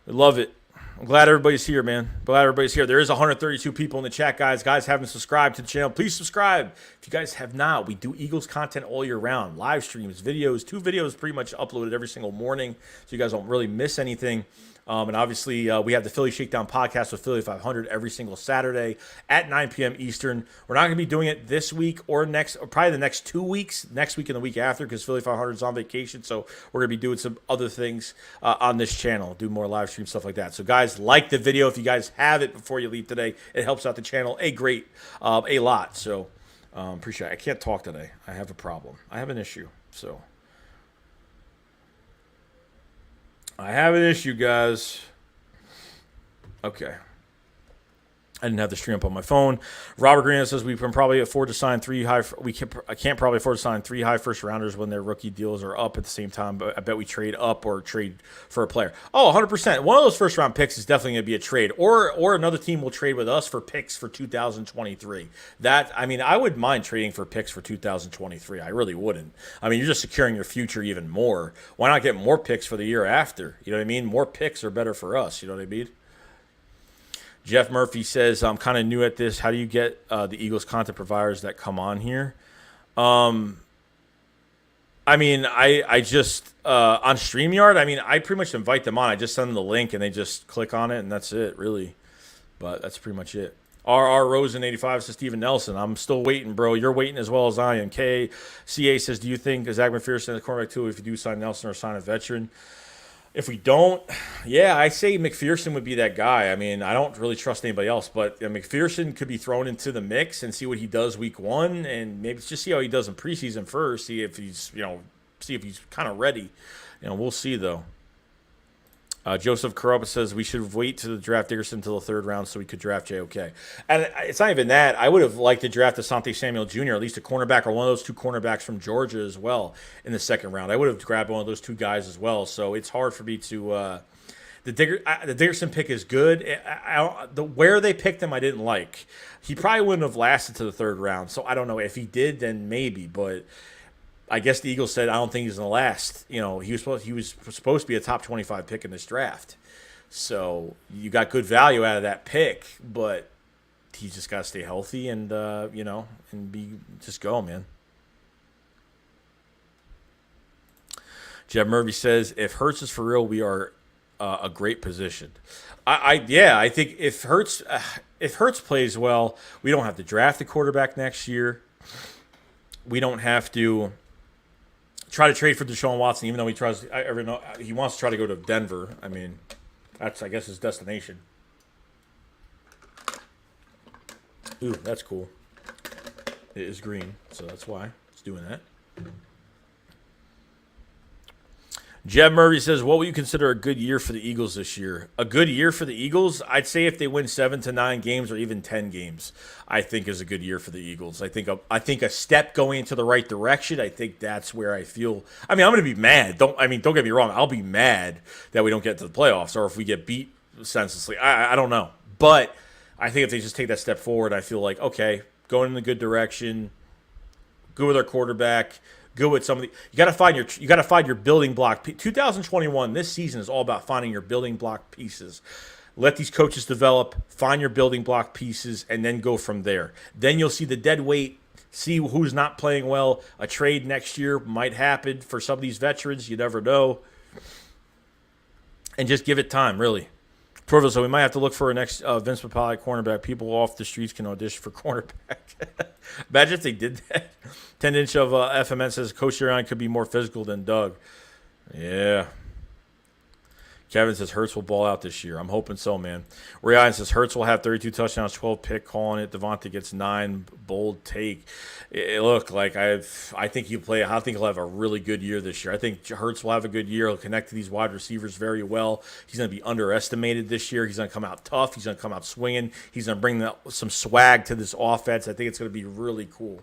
love it. I'm glad everybody's here, man. There is 132 people in the chat, guys. Guys haven't subscribed to the channel. Please subscribe. If you guys have not, we do Eagles content all year round. Live streams, videos, 2 videos pretty much uploaded every single morning, so you guys don't really miss anything. And obviously, we have the Philly Shakedown podcast with Philly 500 every single Saturday at 9 p.m. Eastern. We're not going to be doing it this week or probably the next 2 weeks, next week and the week after, because Philly 500 is on vacation. So we're going to be doing some other things on this channel, do more live stream stuff like that. So guys, like the video if you guys have it before you leave today. It helps out the channel a lot. So appreciate it. I can't talk today. I have a problem. I have an issue. So. I have an issue, guys. Okay. I didn't have the stream up on my phone. Robert Green says we can probably afford to sign I can't probably afford to sign 3 high first rounders when their rookie deals are up at the same time. But I bet we trade up or trade for a player. Oh, 100%. One of those first round picks is definitely going to be a trade, or another team will trade with us for picks for 2023. I would mind trading for picks for 2023. I really wouldn't. I mean, you're just securing your future even more. Why not get more picks for the year after? You know what I mean? More picks are better for us. You know what I mean? Jeff Murphy says, I'm kind of new at this. How do you get the Eagles content providers that come on here? I just, on StreamYard, I pretty much invite them on. I just send them the link and they just click on it and that's it, really. But that's pretty much it. R.R. Rosen 85 says, Steven Nelson, I'm still waiting, bro. You're waiting as well as I am. KCA says, do you think Zach McPherson is cornerback too if you do sign Nelson or sign a veteran? If we don't, yeah, I say McPherson would be that guy. I mean, I don't really trust anybody else, but McPherson could be thrown into the mix and see what he does week 1, and maybe just see how he does in preseason first. See if he's kind of ready. We'll see though. Joseph Karopa says we should wait to draft Dickerson until the 3rd round so we could draft JOK. And it's not even that. I would have liked to draft Asante Samuel Jr., at least a cornerback or one of those 2 cornerbacks from Georgia as well in the 2nd round. I would have grabbed one of those 2 guys as well. So it's hard for me to the Dickerson pick is good. Where they picked him, I didn't like. He probably wouldn't have lasted to the 3rd round. So I don't know. If he did, then maybe. But I guess the Eagles said, I don't think he's going to last. He was supposed to be a top 25 pick in this draft. So you got good value out of that pick, but he's just got to stay healthy and just go, man. Jeb Murphy says, if Hurts is for real, we are a great position. I think if Hurts plays well, we don't have to draft a quarterback next year. We don't have to try to trade for Deshaun Watson, even though he wants to try to go to Denver. I mean, that's, I guess, his destination. Ooh, that's cool. It is green, so that's why it's doing that. Jeb Murray says, what will you consider a good year for the Eagles this year? A good year for the Eagles? I'd say if they win 7 to 9 games or even 10 games, I think is a good year for the Eagles. I think a step going into the right direction. I think that's where I feel. I mean, I'm going to be mad. Don't get me wrong. I'll be mad that we don't get to the playoffs or if we get beat senselessly. I don't know. But I think if they just take that step forward, I feel like, okay, going in the good direction, good with our quarterback, good with somebody. You got to find your building block. 2021, this season is all about finding your building block pieces. Let these coaches develop, find your building block pieces, and then go from there. Then you'll see the dead weight, see who's not playing well. A trade next year might happen for some of these veterans. You never know. And just give it time, really. Torville, so we might have to look for a next Vince Papale cornerback. People off the streets can audition for cornerback. Imagine if they did that. 10-inch of FMN says Coach Sirianni could be more physical than Doug. Yeah. Kevin says Hurts will ball out this year. I'm hoping so, man. Ryan says Hurts will have 32 touchdowns, 12 pick, calling it. Devontae gets 9. Bold take. Look, like I think I think he'll have a really good year this year. I think Hurts will have a good year. He'll connect to these wide receivers very well. He's going to be underestimated this year. He's going to come out tough. He's going to come out swinging. He's going to bring some swag to this offense. I think it's going to be really cool.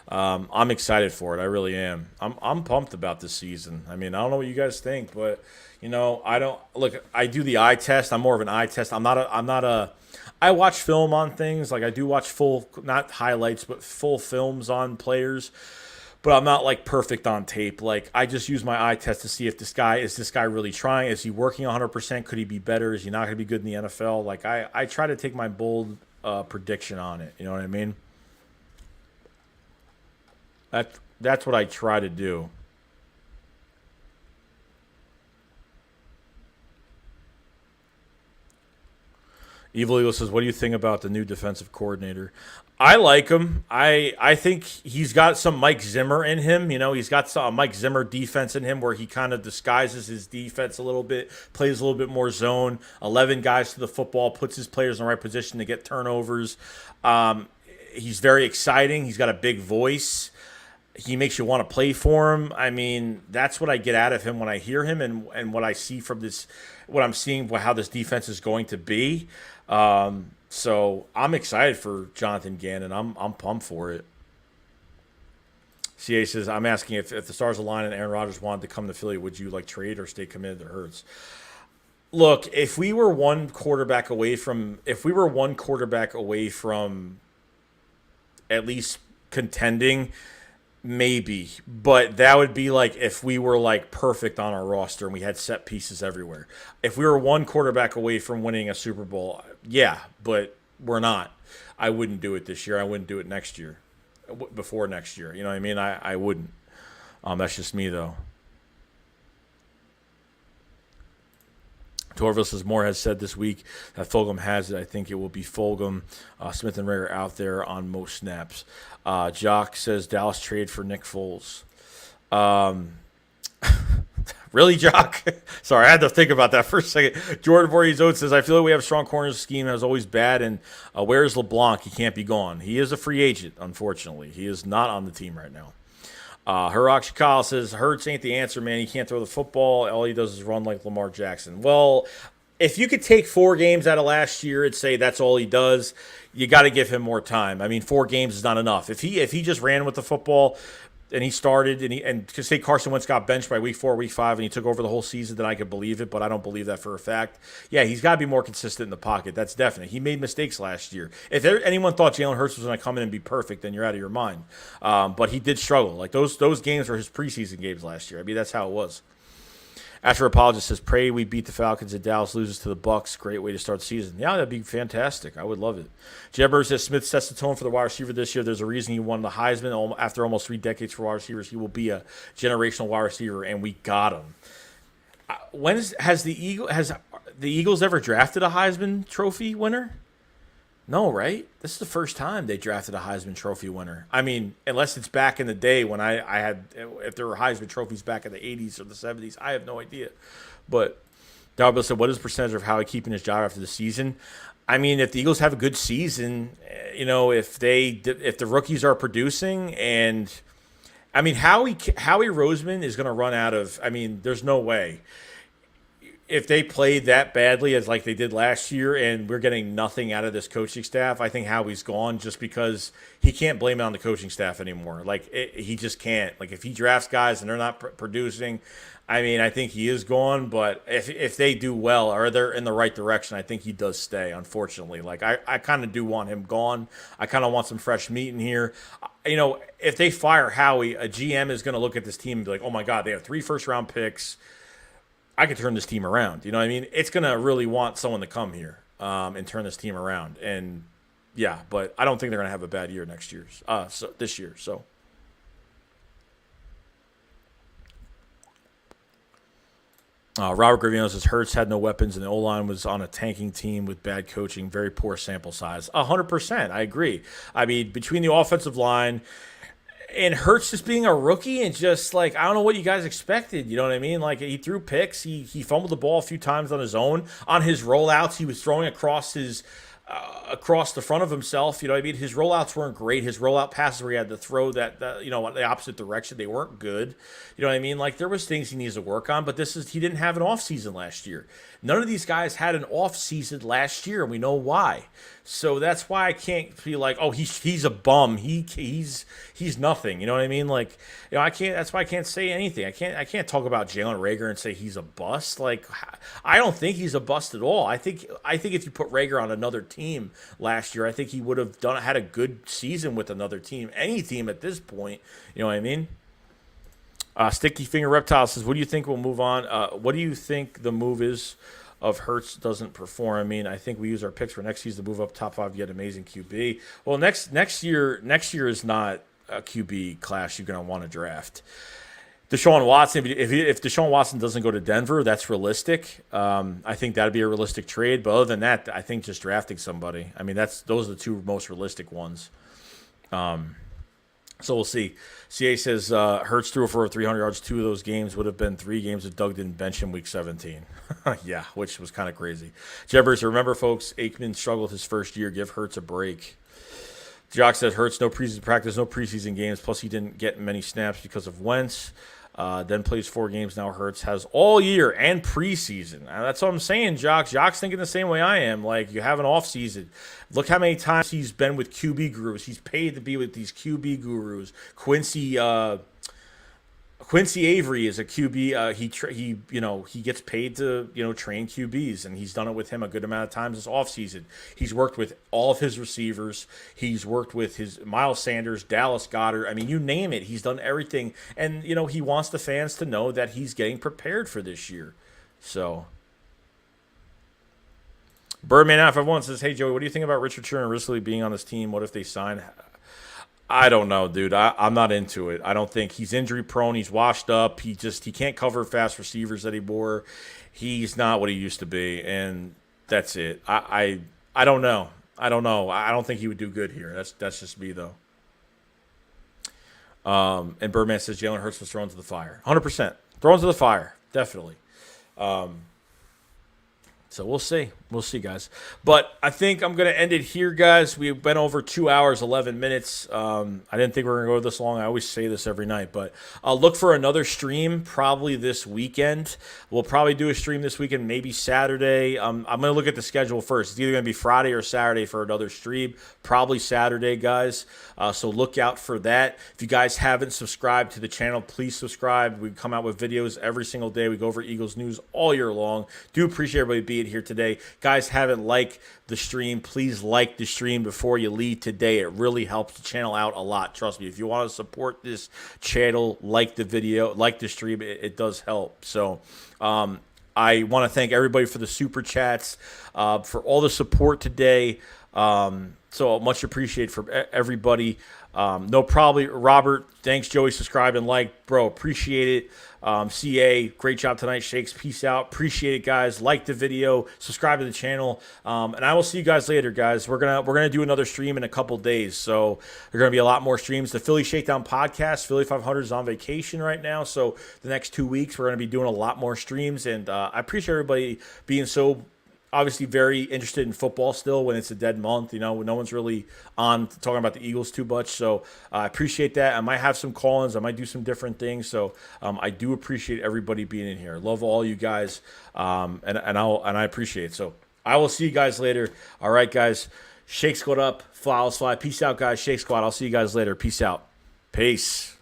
I'm excited for it. I really am. I'm pumped about this season. I mean, I don't know what you guys think, but I do the eye test. I'm more of an eye test. I watch film on things. Like I do watch full, not highlights, but full films on players. But I'm not like perfect on tape. Like I just use my eye test to see if this guy really trying? Is he working 100%? Could he be better? Is he not going to be good in the NFL? Like I try to take my bold prediction on it. You know what I mean? That's what I try to do. Evil Eagle says, what do you think about the new defensive coordinator? I like him. I think he's got some Mike Zimmer in him. You know, he's got some Mike Zimmer defense in him where he kind of disguises his defense a little bit, plays a little bit more zone, 11 guys to the football, puts his players in the right position to get turnovers. He's very exciting. He's got a big voice. He makes you want to play for him. I mean, that's what I get out of him when I hear him and what I see from this, what I'm seeing, how this defense is going to be. So I'm excited for Jonathan Gannon. I'm pumped for it. CA says, I'm asking if the stars align and Aaron Rodgers wanted to come to Philly, would you like trade or stay committed to Hurts? Look, if we were one quarterback away from at least contending, maybe, but that would be like if we were like perfect on our roster and we had set pieces everywhere. If we were one quarterback away from winning a Super Bowl, yeah, but we're not. I wouldn't do it this year. I wouldn't do it next year, before next year. You know what I mean? I wouldn't. That's just me, though. Torville says Moore has said this week that Fulgham has it. I think it will be Fulgham, Smith and Rager out there on most snaps. Jock says Dallas trade for Nick Foles. Really, Jock? Sorry, I had to think about that for a second. Jordan Voorhees Oates says, I feel like we have a strong corners scheme that is always bad, and where's LeBlanc? He can't be gone. He is a free agent, unfortunately. He is not on the team right now. Hirak Shakal says, Hurts ain't the answer, man. He can't throw the football. All he does is run like Lamar Jackson. Well, if you could take 4 games out of last year and say that's all he does, you got to give him more time. I mean, 4 games is not enough. If he just ran with the football and he started and to say Carson Wentz got benched by week 4, week 5, and he took over the whole season, then I could believe it, but I don't believe that for a fact. Yeah, he's got to be more consistent in the pocket. That's definite. He made mistakes last year. If anyone thought Jalen Hurts was going to come in and be perfect, then you're out of your mind. But he did struggle. Like those games were his preseason games last year. I mean, that's how it was. Astro Apologist says, pray we beat the Falcons and Dallas loses to the Bucks. Great way to start the season. Yeah, that'd be fantastic. I would love it. Jebber says, Smith sets the tone for the wide receiver this year. There's a reason he won the Heisman. After almost 3 decades for wide receivers, he will be a generational wide receiver, and we got him. Has the Eagles ever drafted a Heisman Trophy winner? No, right? This is the first time they drafted a Heisman Trophy winner. I mean, unless it's back in the day when I had, if there were Heisman trophies back in the 80s or the 70s, I have no idea. But Darby said, what is the percentage of Howie keeping his job after the season? I mean, if the Eagles have a good season, if the rookies are producing, and I mean, Howie Roseman is going to run out of, I mean, there's no way. If they played that badly as like they did last year and we're getting nothing out of this coaching staff, I think Howie's gone just because he can't blame it on the coaching staff anymore. He just can't. Like, if he drafts guys and they're not producing, I mean, I think he is gone. But if they do well or they're in the right direction, I think he does stay, unfortunately. Like, I kind of do want him gone. I kind of want some fresh meat in here. If they fire Howie, a GM is going to look at this team and be like, oh, my God, they have 3 first-round picks. I could turn this team around. You know what I mean? It's going to really want someone to come here and turn this team around. And, yeah, but I don't think they're going to have a bad year this year. So Robert Gravino says, Hurts had no weapons and the O-line was on a tanking team with bad coaching, very poor sample size. 100%. I agree. I mean, between the offensive line and Hurts just being a rookie and just like, I don't know what you guys expected. You know what I mean? Like, he threw picks. He fumbled the ball a few times on his own. On his rollouts, he was throwing across the front of himself. You know what I mean? His rollouts weren't great. His rollout passes where he had to throw that the opposite direction, they weren't good. You know what I mean? Like, there was things he needs to work on, but he didn't have an off season last year. None of these guys had an off season last year, and we know why. So that's why I can't be like, oh, he's a bum. He's nothing. You know what I mean? Like, I can't. That's why I can't say anything. I can't talk about Jalen Reagor and say he's a bust. Like, I don't think he's a bust at all. I think if you put Reagor on another team last year, I think he would have had a good season with another team, any team at this point. You know what I mean? Sticky Finger Reptile says, what do you think we'll move on? What do you think the move is of Hurts doesn't perform? I mean, I think we use our picks for next season to move up top 5, get amazing QB. Well, next year is not a QB class you're going to want to draft. Deshaun Watson, if Deshaun Watson doesn't go to Denver, that's realistic. I think that'd be a realistic trade. But other than that, I think just drafting somebody. I mean, those are the 2 most realistic ones. So we'll see. CA says Hurts threw for over 300 yards. 2 of those games would have been 3 games if Doug didn't bench him week 17. Yeah, which was kind of crazy. Jebbers, remember, folks, Aikman struggled his first year. Give Hurts a break. Jock says Hurts, no preseason practice, no preseason games. Plus, he didn't get many snaps because of Wentz. Then plays 4 games. Now Hurts has all year and preseason. That's what I'm saying, Jock. Jock's thinking the same way I am. Like, you have an off season. Look how many times he's been with QB gurus. He's paid to be with these QB gurus. Quincy Avery is a QB. He gets paid to train QBs, and he's done it with him a good amount of times this offseason. He's worked with all of his receivers. He's worked with his Miles Sanders, Dallas Goedert. I mean, you name it. He's done everything, and he wants the fans to know that he's getting prepared for this year. So, Birdman out for one says, "Hey Joey, what do you think about Richard Sherman recently being on this team? What if they sign?" I don't know, dude. I'm not into it. I don't think he's injury prone. He's washed up. He can't cover fast receivers anymore. He's not what he used to be, and that's it. I don't know. I don't think he would do good here. That's just me though. And Birdman says Jalen Hurts was thrown to the fire. 100% thrown to the fire, definitely. So we'll see. We'll see, guys. But I think I'm going to end it here, guys. We've been over 2 hours, 11 minutes. I didn't think we were going to go this long. I always say this every night. But I'll look for another stream probably this weekend. We'll probably do a stream this weekend, maybe Saturday. I'm going to look at the schedule first. It's either going to be Friday or Saturday for another stream. Probably Saturday, guys. So look out for that. If you guys haven't subscribed to the channel, please subscribe. We come out with videos every single day. We go over Eagles news all year long. Do appreciate everybody being here today. guys haven't liked the stream, please like the stream before you leave today. It really helps the channel out a lot. Trust me, if you want to support this channel, like the video, like the stream, it does help. So I want to thank everybody for the super chats, for all the support today. So much appreciated from everybody. No problem, Robert. Thanks, Joey. Subscribe and like, bro. Appreciate it. CA, great job tonight. Shakes, peace out. Appreciate it, guys. Like the video, subscribe to the channel, and I will see you guys later, guys. We're gonna do another stream in a couple days, so there are gonna be a lot more streams. The Philly Shakedown podcast, Philly 500 is on vacation right now, so the next 2 weeks we're gonna be doing a lot more streams, and I appreciate everybody being so obviously very interested in football still when it's a dead month. No one's really on talking about the Eagles too much. So I appreciate that. I might have some call-ins. I might do some different things. So I do appreciate everybody being in here. Love all you guys, and I appreciate it. So I will see you guys later. All right, guys. Shake Squad up. Fly. Peace out, guys. Shake Squad. I'll see you guys later. Peace out. Peace.